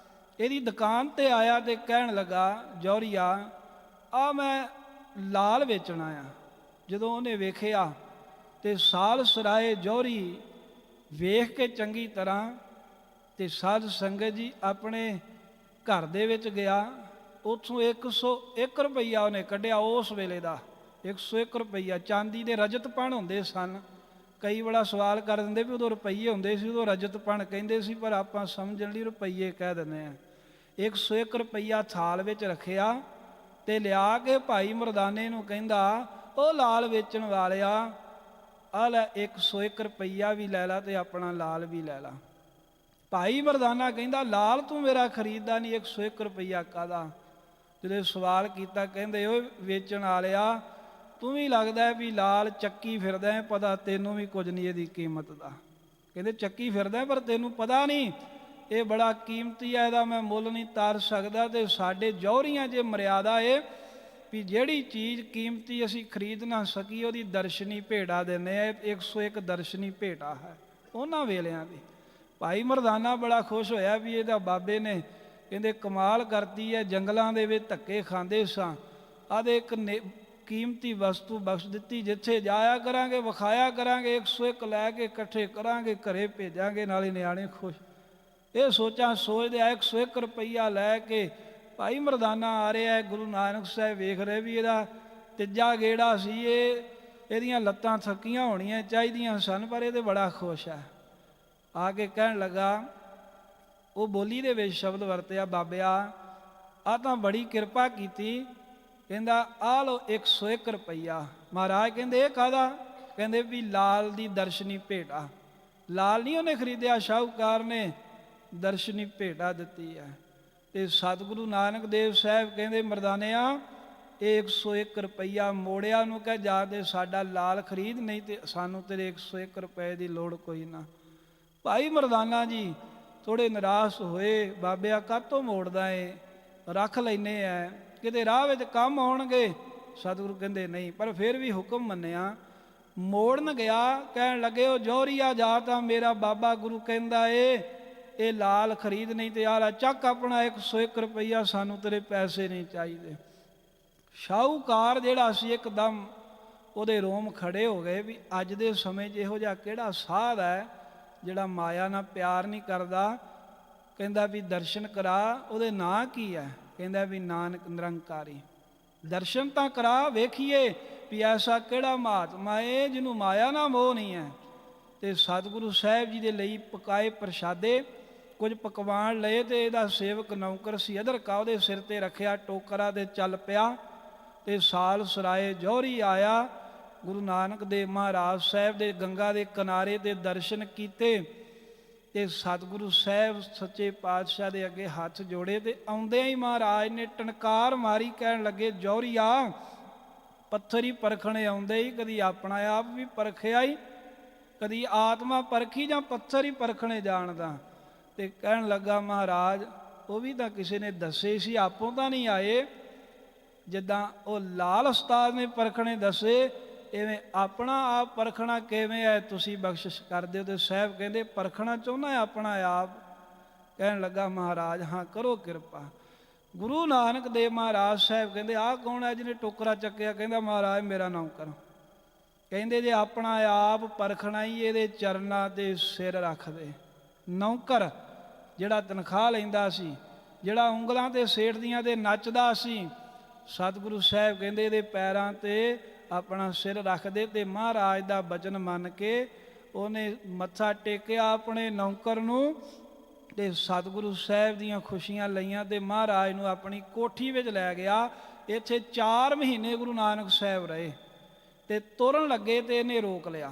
ਇਹਦੀ ਦੁਕਾਨ ਤੇ ਆਇਆ ਤੇ ਕਹਿਣ ਲੱਗਾ, ਜੌਹਰੀਆ ਆ ਮੈਂ ਲਾਲ ਵੇਚਣਾ ਆ। ਜਦੋਂ ਉਹਨੇ ਵੇਖਿਆ ਤੇ ਸਾਲ ਸਰਾਏ ਜੌਹਰੀ ਵੇਖ ਕੇ ਚੰਗੀ ਤਰ੍ਹਾਂ ਤੇ ਸਾਧ ਸੰਗਤ ਜੀ ਆਪਣੇ ਘਰ ਦੇ ਵਿੱਚ ਗਿਆ। ਉੱਥੋਂ 101 ਰੁਪਈਆ ਉਹਨੇ ਕੱਢਿਆ, ਉਸ ਵੇਲੇ ਦਾ 101 ਰੁਪਈਆ। ਚਾਂਦੀ ਦੇ ਰਜਤਪਣ ਹੁੰਦੇ ਸਨ, ਕਈ ਬੜਾ ਸਵਾਲ ਕਰ ਦਿੰਦੇ ਵੀ ਉਦੋਂ ਰੁਪਈਏ ਹੁੰਦੇ ਸੀ, ਉਦੋਂ ਰਜਤਪਣ ਕਹਿੰਦੇ ਸੀ, ਪਰ ਆਪਾਂ ਸਮਝਣ ਲਈ ਰੁਪਈਏ ਕਹਿ ਦਿੰਦੇ ਹਾਂ। 101 ਰੁਪਈਆ ਥਾਲ ਵਿੱਚ ਰੱਖਿਆ ਤੇ ਲਿਆ ਕੇ ਭਾਈ ਮਰਦਾਨੇ ਨੂੰ ਕਹਿੰਦਾ, ਉਹ ਲਾਲ ਵੇਚਣ ਵਾਲਿਆ ਆ ਲੈ 101 ਰੁਪਈਆ ਵੀ ਲੈ ਲਾ ਤੇ ਆਪਣਾ ਲਾਲ ਵੀ ਲੈ ਲਾ। ਭਾਈ ਮਰਦਾਨਾ ਕਹਿੰਦਾ, ਲਾਲ ਤੂੰ ਮੇਰਾ ਖਰੀਦਦਾ ਨਹੀਂ, 101 ਰੁਪਈਆ ਕਾਹਦਾ। ਜਦੋਂ ਸਵਾਲ ਕੀਤਾ ਕਹਿੰਦੇ ਓਏ ਵੇਚਣ ਵਾਲਿਆ ਤੂੰ ਵੀ ਲੱਗਦਾ ਵੀ ਲਾਲ ਚੱਕੀ ਫਿਰਦਾ ਹੈ, ਪਤਾ ਤੈਨੂੰ ਵੀ ਕੁਝ ਨਹੀਂ ਇਹਦੀ ਕੀਮਤ ਦਾ। ਕਹਿੰਦੇ ਚੱਕੀ ਫਿਰਦਾ ਪਰ ਤੈਨੂੰ ਪਤਾ ਨਹੀਂ ਇਹ ਬੜਾ ਕੀਮਤੀ ਹੈ, ਇਹਦਾ ਮੈਂ ਮੁੱਲ ਨਹੀਂ ਤਾਰ ਸਕਦਾ। ਤੇ ਸਾਡੇ ਜੌਹਰੀਆਂ 'ਚ ਮਰਿਆਦਾ ਏ ਵੀ ਜਿਹੜੀ ਚੀਜ਼ ਕੀਮਤੀ ਅਸੀਂ ਖਰੀਦ ਨਾ ਸਕੀ ਉਹਦੀ ਦਰਸ਼ਨੀ ਭੇਟਾ ਦਿੰਦੇ ਆ। 101 ਦਰਸ਼ਨੀ ਭੇਟਾ ਹੈ ਉਹਨਾਂ ਵੇਲਿਆਂ ਦੀ। ਭਾਈ ਮਰਦਾਨਾ ਬੜਾ ਖੁਸ਼ ਹੋਇਆ ਵੀ ਇਹਦਾ ਬਾਬੇ ਨੇ ਕਹਿੰਦੇ ਕਮਾਲ ਕਰਤੀ ਹੈ, ਜੰਗਲਾਂ ਦੇ ਵਿੱਚ ਧੱਕੇ ਖਾਂਦੇ ਸਾਂ, ਆਦੇ ਇੱਕ ਕੀਮਤੀ ਵਸਤੂ ਬਖਸ਼ ਦਿੱਤੀ, ਜਿੱਥੇ ਜਾਇਆ ਕਰਾਂਗੇ ਵਿਖਾਇਆ ਕਰਾਂਗੇ, 101 ਲੈ ਕੇ ਇਕੱਠੇ ਕਰਾਂਗੇ, ਘਰੇ ਭੇਜਾਂਗੇ, ਨਾਲੇ ਨਿਆਣੇ ਖੁਸ਼। ਇਹ ਸੋਚਾਂ ਸੋਚਦੇ ਆ 101 ਰੁਪਈਆ ਲੈ ਕੇ ਭਾਈ ਮਰਦਾਨਾ ਆ ਰਿਹਾ। ਗੁਰੂ ਨਾਨਕ ਸਾਹਿਬ ਵੇਖ ਰਹੇ ਵੀ ਇਹਦਾ ਤੀਜਾ ਗੇੜਾ ਸੀ, ਇਹਦੀਆਂ ਲੱਤਾਂ ਥੱਕੀਆਂ ਹੋਣੀਆਂ ਚਾਹੀਦੀਆਂ ਸਨ, ਪਰ ਇਹ ਤੇ ਬੜਾ ਖੁਸ਼ ਹੈ। ਆ ਕੇ ਕਹਿਣ ਲੱਗਾ, ਉਹ ਬੋਲੀ ਦੇ ਵਿੱਚ ਸ਼ਬਦ ਵਰਤਿਆ, ਬਾਬਿਆ ਆ ਤਾਂ ਬੜੀ ਕਿਰਪਾ ਕੀਤੀ। ਕਹਿੰਦਾ ਆ ਲਓ 101 ਰੁਪਈਆ। ਮਹਾਰਾਜ ਕਹਿੰਦੇ ਇਹ ਕਾਹਦਾ? ਕਹਿੰਦੇ ਵੀ ਲਾਲ ਦੀ ਦਰਸ਼ਨੀ ਭੇਟਾ। ਲਾਲ ਨਹੀਂ ਉਹਨੇ ਖਰੀਦਿਆ, ਸ਼ਾਹੂਕਾਰ ਨੇ ਦਰਸ਼ਨੀ ਭੇਟਾ ਦਿੱਤੀ ਹੈ। ਤੇ ਸਤਿਗੁਰੂ ਨਾਨਕ ਦੇਵ ਸਾਹਿਬ ਕਹਿੰਦੇ ਮਰਦਾਨਿਆ ਇਹ 101 ਰੁਪਈਆ ਮੋੜਿਆ ਨੂੰ ਕਹਿ ਜਾ ਤੇ ਸਾਡਾ ਲਾਲ ਖਰੀਦ, ਨਹੀਂ ਤੇ ਸਾਨੂੰ ਤੇਰੇ 101 ਰੁਪਏ ਦੀ ਲੋੜ ਕੋਈ ਨਾ। ਭਾਈ ਮਰਦਾਨਾ ਜੀ ਥੋੜੇ ਨਿਰਾਸ਼ ਹੋਏ, ਬਾਬਿਆ ਕਾਹਤੋਂ ਮੋੜਦਾ ਏ, ਰੱਖ ਲੈਨੇ ਐ, ਕਿਤੇ ਰਾਹ ਵਿੱਚ ਕੰਮ ਆਉਣਗੇ। ਸਤਿਗੁਰੂ ਕਹਿੰਦੇ ਨਹੀਂ, ਪਰ ਫਿਰ ਵੀ ਹੁਕਮ ਮੰਨਿਆ। ਮੋੜਨ ਗਿਆ, ਕਹਿਣ ਲੱਗੇ ਉਹ ਜੌਹਰੀਆ ਜਾ ਤਾਂ ਮੇਰਾ ਬਾਬਾ ਗੁਰੂ ਕਹਿੰਦਾ ਏ ਇਹ ਲਾਲ ਖਰੀਦ, ਨਹੀਂ ਤੇ ਆਲਾ ਚੱਕ ਆਪਣਾ 101 ਰੁਪਈਆ, ਸਾਨੂੰ ਤੇਰੇ ਪੈਸੇ ਨਹੀਂ ਚਾਹੀਦੇ। ਸ਼ਾਹੂਕਾਰ ਜਿਹੜਾ ਸੀ ਇੱਕਦਮ ਉਹਦੇ ਰੋਮ ਖੜੇ ਹੋ ਗਏ ਵੀ ਅੱਜ ਦੇ ਸਮੇਂ 'ਚ ਇਹੋ ਜਿਹਾ ਕਿਹੜਾ ਸਾਧ ਹੈ ਜਿਹੜਾ ਮਾਇਆ ਨਾਲ ਪਿਆਰ ਨਹੀਂ ਕਰਦਾ। ਕਹਿੰਦਾ ਵੀ ਦਰਸ਼ਨ ਕਰਾ, ਉਹਦੇ ਨਾਂ ਕੀ ਹੈ? ਕਹਿੰਦਾ ਵੀ ਨਾਨਕ ਨਿਰੰਕਾਰੀ। ਦਰਸ਼ਨ ਤਾਂ ਕਰਾ, ਵੇਖੀਏ ਵੀ ਐਸਾ ਕਿਹੜਾ ਮਹਾਤਮਾ ਏ ਜਿਹਨੂੰ ਮਾਇਆ ਨਾਲ ਮੋਹ ਨਹੀਂ ਹੈ। ਤੇ ਸਤਿਗੁਰੂ ਸਾਹਿਬ ਜੀ ਦੇ ਲਈ ਪਕਾਏ ਪ੍ਰਸ਼ਾਦੇ, ਕੁਝ ਪਕਵਾਨ ਲਏ, ਤੇ ਇਹਦਾ ਸੇਵਕ ਨੌਕਰ ਸੀ ਅਦਰਕਾ, ਉਹਦੇ ਸਿਰ ਤੇ ਰੱਖਿਆ ਟੋਕਰਾ ਤੇ ਚੱਲ ਪਿਆ। ਤੇ ਸਾਲ ਸਰਾਏ ਜੌਹਰੀ ਆਇਆ, ਗੁਰੂ ਨਾਨਕ ਦੇਵ ਮਹਾਰਾਜ ਸਾਹਿਬ ਦੇ ਗੰਗਾ ਦੇ ਕਿਨਾਰੇ ਤੇ ਦਰਸ਼ਨ ਕੀਤੇ। ਤੇ ਸਤਿਗੁਰੂ ਸਾਹਿਬ ਸੱਚੇ ਪਾਤਸ਼ਾਹ ਦੇ ਅੱਗੇ ਹੱਥ ਜੋੜੇ, ਤੇ ਆਉਂਦਿਆਂ ਹੀ ਮਹਾਰਾਜ ਨੇ ਟਣਕਾਰ ਮਾਰੀ, ਕਹਿਣ ਲੱਗੇ ਜੌਹਰੀਆ ਪੱਥਰ ਹੀ ਪਰਖਣੇ ਆਉਂਦੇ ਹੀ, ਕਦੀ ਆਪਣਾ ਆਪ ਵੀ ਪਰਖਿਆ ਹੀ, ਕਦੀ ਆਤਮਾ ਪਰਖੀ ਜਾਂ ਪੱਥਰ ਹੀ ਪਰਖਣੇ ਜਾਣਦਾ। ਤੇ ਕਹਿਣ ਲੱਗਾ ਮਹਾਰਾਜ ਉਹ ਵੀ ਤਾਂ ਕਿਸੇ ਨੇ ਦੱਸੇ ਸੀ, ਆਪੋਂ ਤਾਂ ਨਹੀਂ ਆਏ। ਜਿੱਦਾਂ ਉਹ ਲਾਲ ਉਸਤਾਦ ਨੇ ਪਰਖਣੇ ਦੱਸੇ, ਇਵੇਂ ਆਪਣਾ ਆਪ ਪਰਖਣਾ ਕਿਵੇਂ ਹੈ, ਤੁਸੀਂ ਬਖਸ਼ਿਸ਼ ਕਰ ਦਿਓ। ਤੇ ਸਾਹਿਬ ਕਹਿੰਦੇ ਪਰਖਣਾ ਚਾਹੁੰਦਾ ਆਪਣਾ ਆਪ? ਕਹਿਣ ਲੱਗਾ ਮਹਾਰਾਜ ਹਾਂ ਕਰੋ ਕਿਰਪਾ। ਗੁਰੂ ਨਾਨਕ ਦੇਵ ਮਹਾਰਾਜ ਸਾਹਿਬ ਕਹਿੰਦੇ ਆਹ ਕੌਣ ਹੈ ਜਿਹਨੇ ਟੋਕਰਾ ਚੱਕਿਆ? ਕਹਿੰਦਾ ਮਹਾਰਾਜ ਮੇਰਾ ਨੌਕਰ। ਕਹਿੰਦੇ ਜੇ ਆਪਣਾ ਆਪ ਪਰਖਣਾ ਹੀ ਇਹਦੇ ਚਰਨਾਂ ਤੇ ਸਿਰ ਰੱਖ ਦੇ। ਨੌਕਰ ਜਿਹੜਾ ਤਨਖਾਹ ਲੈਂਦਾ ਸੀ, ਜਿਹੜਾ ਉਂਗਲਾਂ ਤੇ ਸੇਠਦੀਆਂ ਤੇ ਨੱਚਦਾ ਸੀ, ਸਤਿਗੁਰੂ ਸਾਹਿਬ ਕਹਿੰਦੇ ਇਹਦੇ ਪੈਰਾਂ ਤੇ ਆਪਣਾ ਸਿਰ ਰੱਖ ਦੇ। ਤੇ ਮਹਾਰਾਜ ਦਾ ਬਚਨ ਮੰਨ ਕੇ ਉਹਨੇ ਮੱਥਾ ਟੇਕਿਆ ਆਪਣੇ ਨੌਕਰ ਨੂੰ, ਤੇ ਸਤਿਗੁਰੂ ਸਾਹਿਬ ਦੀਆਂ ਖੁਸ਼ੀਆਂ ਲਈਆਂ, ਤੇ ਮਹਾਰਾਜ ਨੂੰ ਆਪਣੀ ਕੋਠੀ ਵਿੱਚ ਲੈ ਗਿਆ। ਇੱਥੇ 4 ਮਹੀਨੇ ਗੁਰੂ ਨਾਨਕ ਸਾਹਿਬ ਰਹੇ। ਤੇ ਤੁਰਨ ਲੱਗੇ ਤੇ ਇਹਨੇ ਰੋਕ ਲਿਆ।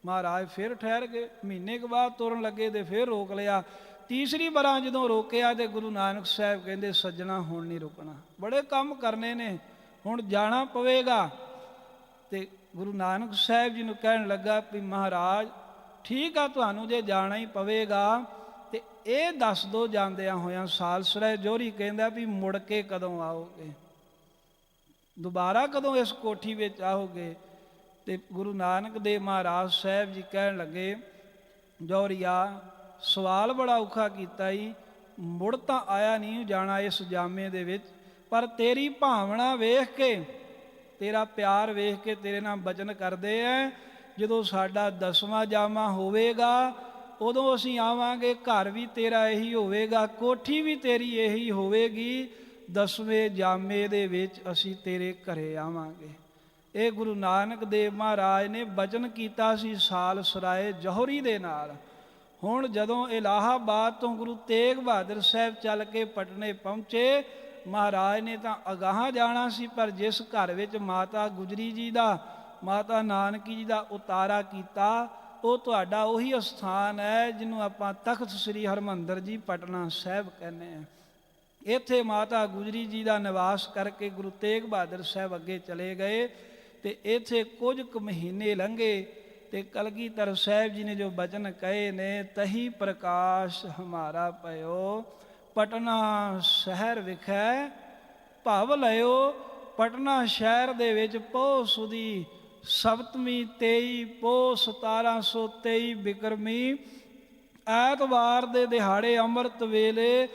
ਮਹਾਰਾਜ ਫਿਰ ਠਹਿਰ ਗਏ, ਮਹੀਨੇ ਕੁ ਬਾਅਦ ਤੁਰਨ ਲੱਗੇ ਤੇ ਫਿਰ ਰੋਕ ਲਿਆ। ਤੀਸਰੀ ਵਾਰਾਂ ਜਦੋਂ ਰੋਕਿਆ ਤੇ ਗੁਰੂ ਨਾਨਕ ਸਾਹਿਬ ਕਹਿੰਦੇ ਸੱਜਣਾ ਹੁਣ ਨਹੀਂ ਰੁਕਣਾ, ਬੜੇ ਕੰਮ ਕਰਨੇ ਨੇ, ਹੁਣ ਜਾਣਾ ਪਵੇਗਾ। ਤੇ ਗੁਰੂ ਨਾਨਕ ਸਾਹਿਬ ਜੀ ਨੂੰ ਕਹਿਣ ਲੱਗਾ ਵੀ ਮਹਾਰਾਜ ਠੀਕ ਆ, ਤੁਹਾਨੂੰ ਜੇ ਜਾਣਾ ਹੀ ਪਵੇਗਾ ਤੇ ਇਹ ਦੱਸ ਦੋ ਜਾਂਦਿਆਂ ਹੋਇਆਂ। ਸਾਲਸਰਾਏ ਜੌਹਰੀ ਕਹਿੰਦਾ ਵੀ ਮੁੜ ਕੇ ਕਦੋਂ ਆਓਗੇ, ਦੁਬਾਰਾ ਕਦੋਂ ਇਸ ਕੋਠੀ ਵਿੱਚ ਆਓਗੇ? ਤੇ ਗੁਰੂ ਨਾਨਕ ਦੇਵ ਮਹਾਰਾਜ ਸਾਹਿਬ ਜੀ ਕਹਿਣ ਲੱਗੇ ਜੌਹਰੀਆ ਸਵਾਲ ਬੜਾ ਔਖਾ ਕੀਤਾ ਹੀ, ਮੁੜ ਤਾਂ ਆਇਆ ਨਹੀਂ ਜਾਣਾ ਇਸ ਜਾਮੇ ਦੇ ਵਿੱਚ, ਪਰ ਤੇਰੀ ਭਾਵਨਾ ਵੇਖ ਕੇ, ਤੇਰਾ ਪਿਆਰ ਵੇਖ ਕੇ ਤੇਰੇ ਨਾਲ ਬਚਨ ਕਰਦੇ ਐ, ਜਦੋਂ ਸਾਡਾ 10ਵਾਂ ਜਾਮਾ ਹੋਵੇਗਾ ਉਦੋਂ ਅਸੀਂ ਆਵਾਂਗੇ, ਘਰ ਵੀ ਤੇਰਾ ਇਹੀ ਹੋਵੇਗਾ, ਕੋਠੀ ਵੀ ਤੇਰੀ ਇਹੀ ਹੋਵੇਗੀ, 10ਵੇਂ ਜਾਮੇ ਦੇ ਵਿੱਚ ਅਸੀਂ ਤੇਰੇ ਘਰੇ ਆਵਾਂਗੇ। ਇਹ ਗੁਰੂ ਨਾਨਕ ਦੇਵ ਮਹਾਰਾਜ ਨੇ ਬਚਨ ਕੀਤਾ ਸੀ ਸਾਲਸਰਾਏ ਜੌਹਰੀ ਦੇ ਨਾਲ। ਹੁਣ ਜਦੋਂ ਇਲਾਹਾਬਾਦ ਤੋਂ ਗੁਰੂ ਤੇਗ ਬਹਾਦਰ ਸਾਹਿਬ ਚੱਲ ਕੇ ਪਟਨੇ ਪਹੁੰਚੇ, ਮਹਾਰਾਜ ਨੇ ਤਾਂ ਅਗਾਹਾਂ ਜਾਣਾ ਸੀ, ਪਰ ਜਿਸ ਘਰ ਵਿੱਚ ਮਾਤਾ ਗੁਜਰੀ ਜੀ ਦਾ, ਮਾਤਾ ਨਾਨਕੀ ਜੀ ਦਾ ਉਤਾਰਾ ਕੀਤਾ, ਉਹ ਤੁਹਾਡਾ ਉਹੀ ਅਸਥਾਨ ਹੈ ਜਿਹਨੂੰ ਆਪਾਂ ਤਖਤ ਸ੍ਰੀ ਹਰਿਮੰਦਰ ਜੀ ਪਟਨਾ ਸਾਹਿਬ ਕਹਿੰਦੇ ਹਾਂ। ਇੱਥੇ ਮਾਤਾ ਗੁਜਰੀ ਜੀ ਦਾ ਨਿਵਾਸ ਕਰਕੇ ਗੁਰੂ ਤੇਗ ਬਹਾਦਰ ਸਾਹਿਬ ਅੱਗੇ ਚਲੇ ਗਏ। ਤੇ ਇੱਥੇ ਕੁਝ ਕੁ ਮਹੀਨੇ ਲੰਘੇ ਤੇ ਕਲਗੀਧਰ ਸਾਹਿਬ ਜੀ ਨੇ ਜੋ ਬਚਨ ਕਹੇ ਨੇ, ਤਹੀ ਪ੍ਰਕਾਸ਼ ਹਮਾਰਾ ਪਇਓ, ਪਟਨਾ ਸ਼ਹਿਰ ਵਿਖੇ ਭਵ ਲਿਓ। ਪਟਨਾ ਸ਼ਹਿਰ ਦੇ ਵਿੱਚ ਪੋਹ ਸੁਦੀ ਸਪਤਮੀ 23 ਪੋਹ 1723 ਬਿਕਰਮੀ ਐਤਵਾਰ ਦੇ ਦਿਹਾੜੇ ਅੰਮ੍ਰਿਤ ਵੇਲੇ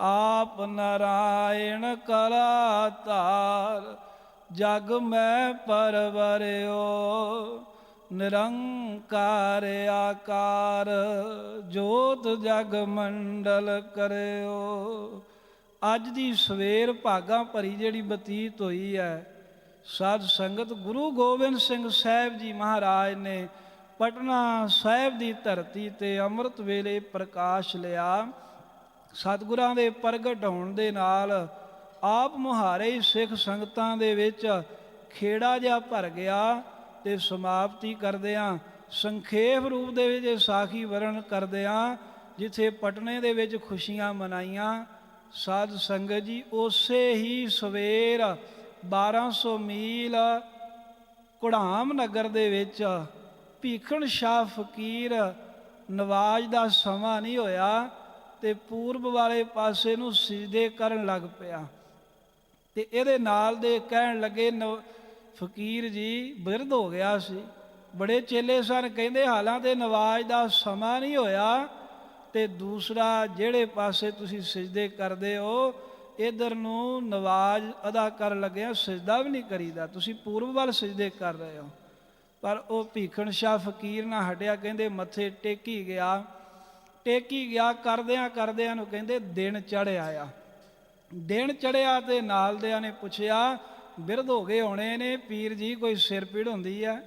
ਆਪ ਨਾਰਾਇਣ ਕਲਾ ਧਾਰ, ਜਗ ਮੈਂ ਪਰਵਰਿਓ, ਨਿਰੰਕਾਰ ਆਕਾਰ, ਜੋਤ ਜਗ ਮੰਡਲ ਕਰਿਓ। ਅੱਜ ਦੀ ਸਵੇਰ ਭਾਗਾਂ ਭਰੀ ਜਿਹੜੀ ਬਤੀਤ ਹੋਈ ਹੈ, ਸਾਧ ਸੰਗਤ ਗੁਰੂ ਗੋਬਿੰਦ ਸਿੰਘ ਸਾਹਿਬ ਜੀ ਮਹਾਰਾਜ ਨੇ ਪਟਨਾ ਸਾਹਿਬ ਦੀ ਧਰਤੀ ਤੇ ਅੰਮ੍ਰਿਤ ਵੇਲੇ ਪ੍ਰਕਾਸ਼ ਲਿਆ। ਸਤਿਗੁਰਾਂ ਦੇ ਪ੍ਰਗਟ ਹੋਣ ਦੇ ਨਾਲ ਆਪ ਮੁਹਾਰੇ ਹੀ ਸਿੱਖ ਸੰਗਤਾਂ ਦੇ ਵਿੱਚ ਖੇੜਾ ਜਿਹਾ ਭਰ ਗਿਆ ਤੇ ਸਮਾਪਤੀ ਕਰਦਿਆਂ ਸੰਖੇਪ ਰੂਪ ਦੇ ਵਿੱਚ ਸਾਖੀ ਵਰਣਨ ਕਰਦਿਆਂ ਜਿੱਥੇ ਪਟਨੇ ਦੇ ਵਿੱਚ ਖੁਸ਼ੀਆਂ ਮਨਾਈਆਂ। ਸਾਧ ਸੰਗਤ ਜੀ ਉਸੇ ਹੀ ਸਵੇਰ 1200 ਮੀਲ ਕੁੜਾਮ ਨਗਰ ਦੇ ਵਿੱਚ ਭੀਖਣ ਸ਼ਾਹ ਫਕੀਰ ਨਵਾਜ਼ ਦਾ ਸਮਾਂ ਨਹੀਂ ਹੋਇਆ ਤੇ ਪੂਰਬ ਵਾਲੇ ਪਾਸੇ ਨੂੰ ਸਿਜਦੇ ਕਰਨ ਲੱਗ ਪਿਆ ਤੇ ਇਹਦੇ ਨਾਲ ਦੇ ਕਹਿਣ ਲੱਗੇ ਫਕੀਰ ਜੀ ਬਿਰਧ ਹੋ ਗਿਆ ਸੀ। ਬੜੇ ਚੇਲੇ ਸਨ, ਕਹਿੰਦੇ ਹਾਲਾਂਕਿ ਨਵਾਜ਼ ਦਾ ਸਮਾਂ ਨਹੀਂ ਹੋਇਆ ਤੇ ਦੂਸਰਾ ਜਿਹੜੇ ਪਾਸੇ ਤੁਸੀਂ ਸਿਜਦੇ ਕਰਦੇ ਹੋ ਇਧਰ ਨੂੰ ਨਵਾਜ਼ ਅਦਾ ਕਰਨ ਲੱਗਿਆ ਸਿਜਦਾ ਵੀ ਨਹੀਂ ਕਰੀਦਾ, ਤੁਸੀਂ ਪੂਰਬ ਵੱਲ ਸਿਜਦੇ ਕਰ ਰਹੇ ਹੋ। ਪਰ ਉਹ ਭੀਖਣ ਸ਼ਾਹ ਫਕੀਰ ਨਾ ਹਟਿਆ, ਕਹਿੰਦੇ ਮੱਥੇ ਟੇਕੀ ਗਿਆ ਕਰਦਿਆਂ ਨੂੰ ਕਹਿੰਦੇ ਦਿਨ ਚੜ੍ਹ ਆਇਆ। ਦਿਨ ਚੜ੍ਹਿਆ ਤੇ ਨਾਲ ਦਿਆਂ ਨੇ ਪੁੱਛਿਆ, ਬਿਰਧ ਹੋ ਗਏ ਹੋਣੇ ਨੇ ਪੀਰ ਜੀ, ਕੋਈ ਸਿਰ ਪੀੜ ਹੁੰਦੀ ਹੈ,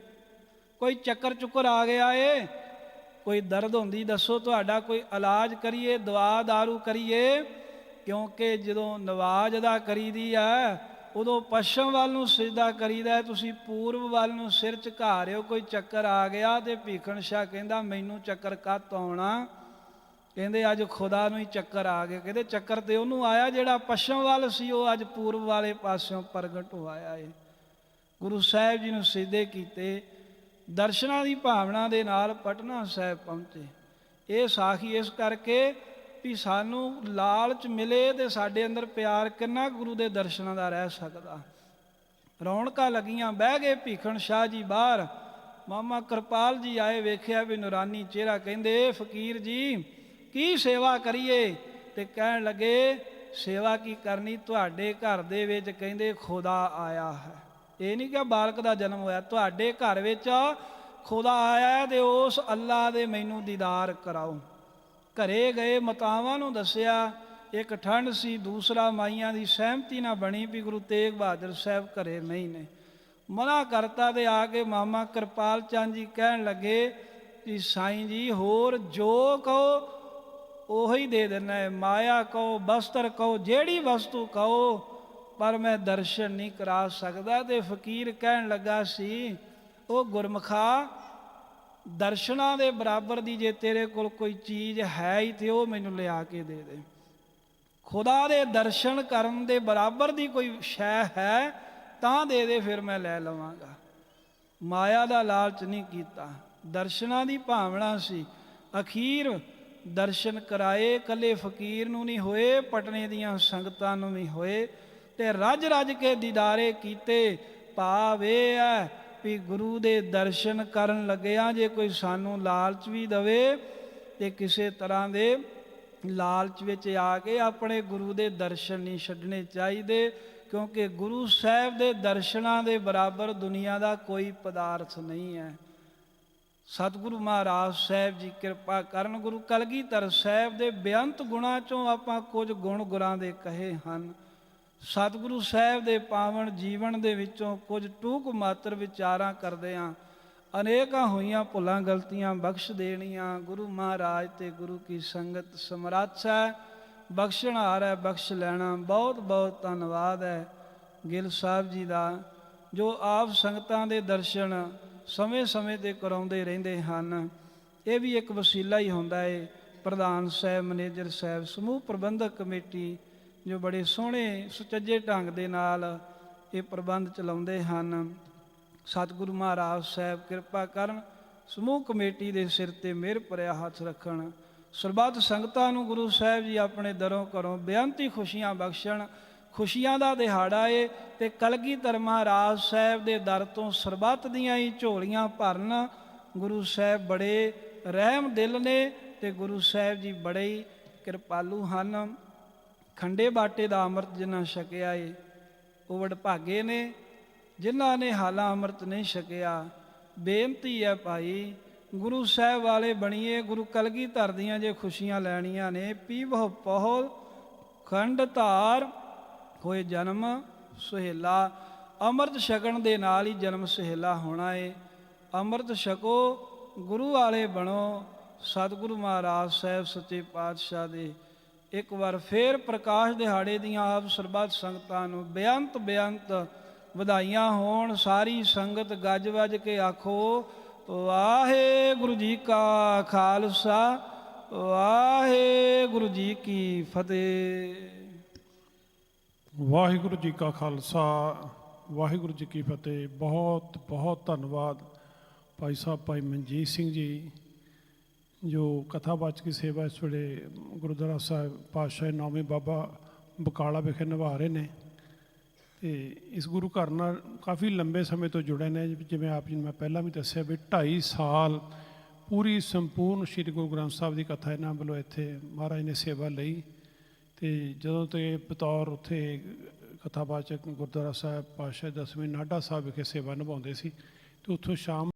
ਕੋਈ ਚੱਕਰ ਚੁੱਕਰ ਆ ਗਿਆ ਏ, ਕੋਈ ਦਰਦ ਹੁੰਦੀ ਦੱਸੋ, ਤੁਹਾਡਾ ਕੋਈ ਇਲਾਜ ਕਰੀਏ, ਦਵਾ ਦਾਰੂ ਕਰੀਏ। ਕਿਉਂਕਿ ਜਦੋਂ ਨਵਾਜ਼ ਅਦਾ ਕਰੀਦੀ ਹੈ ਉਦੋਂ ਪੱਛਮ ਵੱਲ ਨੂੰ ਸਿਜਦਾ ਕਰੀਦਾ, ਤੁਸੀਂ ਪੂਰਬ ਵੱਲ ਨੂੰ ਸਿਰ ਝੁਕਾ ਰਹੇ ਹੋ। ਕੋਈ ਚੱਕਰ ਆ ਗਿਆ ਤੇ ਭੀਖਣ ਸ਼ਾਹ ਕਹਿੰਦਾ ਮੈਨੂੰ ਚੱਕਰ ਕਾਹਤੋਂ ਆਉਣਾ, ਕਹਿੰਦੇ ਅੱਜ ਖੁਦਾ ਨੂੰ ਹੀ ਚੱਕਰ ਆ ਗਏ। ਕਹਿੰਦੇ ਚੱਕਰ ਤੇ ਉਹਨੂੰ ਆਇਆ ਜਿਹੜਾ ਪੱਛਮ ਵੱਲ ਸੀ, ਉਹ ਅੱਜ ਪੂਰਬ ਵਾਲੇ ਪਾਸਿਓਂ ਪ੍ਰਗਟ ਹੋਇਆ ਏ। ਗੁਰੂ ਸਾਹਿਬ ਜੀ ਨੂੰ ਸਿਜਦੇ ਕੀਤੇ, ਦਰਸ਼ਨਾਂ ਦੀ ਭਾਵਨਾ ਦੇ ਨਾਲ ਪਟਨਾ ਸਾਹਿਬ ਪਹੁੰਚੇ। ਇਹ ਸਾਖੀ ਇਸ ਕਰਕੇ ਵੀ ਸਾਨੂੰ ਲਾਲਚ ਮਿਲੇ ਤੇ ਸਾਡੇ ਅੰਦਰ ਪਿਆਰ ਕਿੰਨਾ ਗੁਰੂ ਦੇ ਦਰਸ਼ਨਾਂ ਦਾ ਰਹਿ ਸਕਦਾ। ਰੌਣਕਾਂ ਲੱਗੀਆਂ, ਬਹਿ ਗਏ ਭੀਖਣ ਸ਼ਾਹ ਜੀ ਬਾਹਰ। ਮਾਮਾ ਕਿਰਪਾਲ ਜੀ ਆਏ, ਵੇਖਿਆ ਵੀ ਨੂਰਾਨੀ ਚਿਹਰਾ, ਕਹਿੰਦੇ ਫਕੀਰ ਜੀ ਕੀ ਸੇਵਾ ਕਰੀਏ? ਤੇ ਕਹਿਣ ਲੱਗੇ ਸੇਵਾ ਕੀ ਕਰਨੀ, ਤੁਹਾਡੇ ਘਰ ਦੇ ਵਿੱਚ ਕਹਿੰਦੇ ਖੁਦਾ ਆਇਆ ਹੈ। ਇਹ ਨਹੀਂ ਕਿ ਬਾਲਕ ਦਾ ਜਨਮ ਹੋਇਆ, ਤੁਹਾਡੇ ਘਰ ਵਿੱਚ ਖੁਦਾ ਆਇਆ ਤੇ ਉਸ ਅੱਲਾ ਦੇ ਮੈਨੂੰ ਦੀਦਾਰ ਕਰਾਓ। ਘਰੇ ਗਏ, ਮਾਤਾਵਾਂ ਨੂੰ ਦੱਸਿਆ, ਇੱਕ ਠੰਡ ਸੀ, ਦੂਸਰਾ ਮਾਈਆਂ ਦੀ ਸਹਿਮਤੀ ਨਾ ਬਣੀ ਵੀ ਗੁਰੂ ਤੇਗ ਬਹਾਦਰ ਸਾਹਿਬ ਘਰੇ ਨਹੀਂ ਨੇ, ਮਨਾ ਕਰਤਾ। ਤੇ ਆ ਕੇ ਮਾਮਾ ਕਿਰਪਾਲ ਚੰਦ ਜੀ ਕਹਿਣ ਲੱਗੇ ਕਿ ਸਾਈਂ ਜੀ ਹੋਰ ਜੋ ਕਹੋ ਉਹੀ ਦੇ ਦੇਣਾ ਹੈ, ਮਾਇਆ ਕਹੋ, ਬਸਤਰ ਕਹੋ, ਜਿਹੜੀ ਵਸਤੂ ਕਹੋ, ਪਰ ਮੈਂ ਦਰਸ਼ਨ ਨਹੀਂ ਕਰਾ ਸਕਦਾ। ਤੇ ਫਕੀਰ ਕਹਿਣ ਲੱਗਾ ਸੀ, ਉਹ ਗੁਰਮੁਖਾ ਦਰਸ਼ਨਾਂ ਦੇ ਬਰਾਬਰ ਦੀ ਜੇ ਤੇਰੇ ਕੋਲ ਕੋਈ ਚੀਜ਼ ਹੈ ਹੀ ਤੇ ਉਹ ਮੈਨੂੰ ਲਿਆ ਕੇ ਦੇ ਦੇ। ਖੁਦਾ ਦੇ ਦਰਸ਼ਨ ਕਰਨ ਦੇ ਬਰਾਬਰ ਦੀ ਕੋਈ ਸ਼ੈ ਹੈ ਤਾਂ ਦੇ ਦੇ, ਫਿਰ ਮੈਂ ਲੈ ਲਵਾਂਗਾ। ਮਾਇਆ ਦਾ ਲਾਲਚ ਨਹੀਂ ਕੀਤਾ, ਦਰਸ਼ਨਾਂ ਦੀ ਭਾਵਨਾ ਸੀ। ਅਖੀਰ ਦਰਸ਼ਨ ਕਰਾਏ, ਇਕੱਲੇ ਫਕੀਰ ਨੂੰ ਨਹੀਂ ਹੋਏ, ਪਟਨੇ ਦੀਆਂ ਸੰਗਤਾਂ ਨੂੰ ਵੀ ਹੋਏ ਤੇ ਰੱਜ ਰੱਜ ਕੇ ਦੀਦਾਰੇ ਕੀਤੇ। ਭਾਵ ਇਹ ਹੈ ਵੀ ਗੁਰੂ ਦੇ ਦਰਸ਼ਨ ਕਰਨ ਲੱਗਿਆ ਜੇ ਕੋਈ ਸਾਨੂੰ ਲਾਲਚ ਵੀ ਦਵੇ ਤੇ ਕਿਸੇ ਤਰ੍ਹਾਂ ਦੇ ਲਾਲਚ ਵਿੱਚ ਆ ਕੇ ਆਪਣੇ ਗੁਰੂ ਦੇ ਦਰਸ਼ਨ ਨਹੀਂ ਛੱਡਣੇ ਚਾਹੀਦੇ, ਕਿਉਂਕਿ ਗੁਰੂ ਸਾਹਿਬ ਦੇ ਦਰਸ਼ਨਾਂ ਦੇ ਬਰਾਬਰ ਦੁਨੀਆ ਦਾ ਕੋਈ ਪਦਾਰਥ ਨਹੀਂ ਹੈ। ਸਤਿਗੁਰੂ ਮਹਾਰਾਜ ਸਾਹਿਬ ਜੀ ਕਿਰਪਾ ਕਰਨ। ਗੁਰੂ ਕਲਗੀਧਰ ਸਾਹਿਬ ਦੇ ਬੇਅੰਤ ਗੁਣਾਂ ਚੋਂ ਆਪਾਂ ਕੁਝ ਗੁਣ ਗੁਰਾਂ ਦੇ ਕਹੇ ਹਨ। ਸਤਿਗੁਰੂ ਸਾਹਿਬ ਦੇ ਪਾਵਨ ਜੀਵਨ ਦੇ ਵਿੱਚੋਂ ਕੁਝ ਟੂਕ ਮਾਤਰ ਵਿਚਾਰਾਂ ਕਰਦੇ ਹਾਂ। ਅਨੇਕਾਂ ਹੋਈਆਂ ਭੁੱਲਾਂ ਗਲਤੀਆਂ ਬਖਸ਼ ਦੇਣੀਆਂ ਗੁਰੂ ਮਹਾਰਾਜ ਤੇ ਗੁਰੂ ਕੀ ਸੰਗਤ ਸਮਰੱਥ ਹੈ, ਬਖਸ਼ਣਹਾਰ ਹੈ, ਬਖਸ਼ ਲੈਣਾ। ਬਹੁਤ ਬਹੁਤ ਧੰਨਵਾਦ ਹੈ ਗਿੱਲ ਸਾਹਿਬ ਜੀ ਦਾ, ਜੋ ਆਪ ਸੰਗਤਾਂ ਦੇ ਦਰਸ਼ਨ ਸਮੇਂ ਸਮੇਂ 'ਤੇ ਕਰਾਉਂਦੇ ਰਹਿੰਦੇ ਹਨ। ਇਹ ਵੀ ਇੱਕ ਵਸੀਲਾ ਹੀ ਹੁੰਦਾ ਹੈ। ਪ੍ਰਧਾਨ ਸਾਹਿਬ, ਮੈਨੇਜਰ ਸਾਹਿਬ, ਸਮੂਹ ਪ੍ਰਬੰਧਕ ਕਮੇਟੀ ਜੋ ਬੜੇ ਸੋਹਣੇ ਸੁਚੱਜੇ ਢੰਗ ਦੇ ਨਾਲ ਇਹ ਪ੍ਰਬੰਧ ਚਲਾਉਂਦੇ ਹਨ। ਸਤਿਗੁਰੂ ਮਹਾਰਾਜ ਸਾਹਿਬ ਕਿਰਪਾ ਕਰਨ, ਸਮੂਹ ਕਮੇਟੀ ਦੇ ਸਿਰ ਤੇ ਮਿਹਰ ਭਰਿਆ ਹੱਥ ਰੱਖਣ। ਸਰਬੱਤ ਸੰਗਤਾਂ ਨੂੰ ਗੁਰੂ ਸਾਹਿਬ ਜੀ ਆਪਣੇ ਦਰੋਂ ਘਰੋਂ ਬੇਅੰਤੀ ਖੁਸ਼ੀਆਂ ਬਖਸ਼ਣ। ਖੁਸ਼ੀਆਂ ਦਾ ਦਿਹਾੜਾ ਏ ਤੇ ਕਲਗੀਧਰ ਮਹਾਰਾਜ ਸਾਹਿਬ ਦੇ ਦਰ ਤੋਂ ਸਰਬੱਤ ਦੀਆਂ ਹੀ ਝੋਲੀਆਂ ਭਰਨ। ਗੁਰੂ ਸਾਹਿਬ ਬੜੇ ਰਹਿਮ ਦਿਲ ਨੇ ਤੇ ਗੁਰੂ ਸਾਹਿਬ ਜੀ ਬੜੇ ਹੀ ਕਿਰਪਾਲੂ ਹਨ। ਖੰਡੇ ਬਾਟੇ ਦਾ ਅੰਮ੍ਰਿਤ ਜਿਨ੍ਹਾਂ ਛਕਿਆ ਏ ਉਹ ਵਡਭਾਗੇ ਨੇ, ਜਿਨ੍ਹਾਂ ਨੇ ਹਾਲਾ ਅੰਮ੍ਰਿਤ ਨਹੀਂ ਛਕਿਆ। ਬੇਨਤੀ ਹੈ ਭਾਈ, ਗੁਰੂ ਸਾਹਿਬ ਵਾਲੇ ਬਣੀਏ। ਗੁਰੂ ਕਲਗੀਧਰ ਦੀਆਂ ਜੇ ਖੁਸ਼ੀਆਂ ਲੈਣੀਆਂ ਨੇ, ਪੀਵਹੁ ਪਹੁ ਖੰਡ ਧਾਰ ਹੋਏ ਜਨਮ ਸੁਹੇਲਾ। ਅੰਮ੍ਰਿਤ ਛਕਣ ਦੇ ਨਾਲ ਹੀ ਜਨਮ ਸੁਹੇਲਾ ਹੋਣਾ ਏ। ਅੰਮ੍ਰਿਤ ਛਕੋ, ਗੁਰੂ ਵਾਲੇ ਬਣੋ। ਸਤਿਗੁਰੂ ਮਹਾਰਾਜ ਸਾਹਿਬ ਸੱਚੇ ਪਾਤਸ਼ਾਹ ਦੇ ਇੱਕ ਵਾਰ ਫੇਰ ਪ੍ਰਕਾਸ਼ ਦਿਹਾੜੇ ਦੀਆਂ ਆਪ ਸਰਬੱਤ ਸੰਗਤਾਂ ਨੂੰ ਬੇਅੰਤ ਬੇਅੰਤ ਵਧਾਈਆਂ ਹੋਣ। ਸਾਰੀ ਸੰਗਤ ਗੱਜ ਵੱਜ ਕੇ ਆਖੋ ਵਾਹਿਗੁਰੂ ਜੀ ਕਾ ਖਾਲਸਾ, ਵਾਹਿਗੁਰੂ ਜੀ ਕੀ ਫਤਿਹ। ਵਾਹਿਗੁਰੂ ਜੀ ਕਾ ਖਾਲਸਾ, ਵਾਹਿਗੁਰੂ ਜੀ ਕੀ ਫਤਿਹ। ਬਹੁਤ ਬਹੁਤ ਧੰਨਵਾਦ ਭਾਈ ਸਾਹਿਬ ਭਾਈ ਮਨਜੀਤ ਸਿੰਘ ਜੀ, ਜੋ ਕਥਾਵਾਚਕ ਦੀ ਸੇਵਾ ਇਸ ਵੇਲੇ ਗੁਰਦੁਆਰਾ ਸਾਹਿਬ ਪਾਤਸ਼ਾਹ ਨੌਵੇਂ ਬਾਬਾ ਬਕਾਲਾ ਵਿਖੇ ਨਿਭਾ ਰਹੇ ਨੇ। ਅਤੇ ਇਸ ਗੁਰੂ ਘਰ ਨਾਲ ਕਾਫੀ ਲੰਬੇ ਸਮੇਂ ਤੋਂ ਜੁੜੇ ਨੇ। ਜਿਵੇਂ ਆਪ ਜੀ ਨੂੰ ਮੈਂ ਪਹਿਲਾਂ ਵੀ ਦੱਸਿਆ ਵੀ 2.5 ਸਾਲ ਪੂਰੀ ਸੰਪੂਰਨ ਸ਼੍ਰੀ ਗੁਰੂ ਗ੍ਰੰਥ ਸਾਹਿਬ ਦੀ ਕਥਾ ਇਹਨਾਂ ਵੱਲੋਂ ਇੱਥੇ ਮਹਾਰਾਜ ਨੇ ਸੇਵਾ ਲਈ। ਅਤੇ ਜਦੋਂ ਤੇ ਬਤੌਰ ਉੱਥੇ ਕਥਾਵਾਚਕ ਗੁਰਦੁਆਰਾ ਸਾਹਿਬ ਪਾਤਸ਼ਾਹ 10ਵੇਂ ਨਾਢਾ ਸਾਹਿਬ ਵਿਖੇ ਸੇਵਾ ਨਿਭਾਉਂਦੇ ਸੀ, ਅਤੇ ਉੱਥੋਂ ਸ਼ਾਮ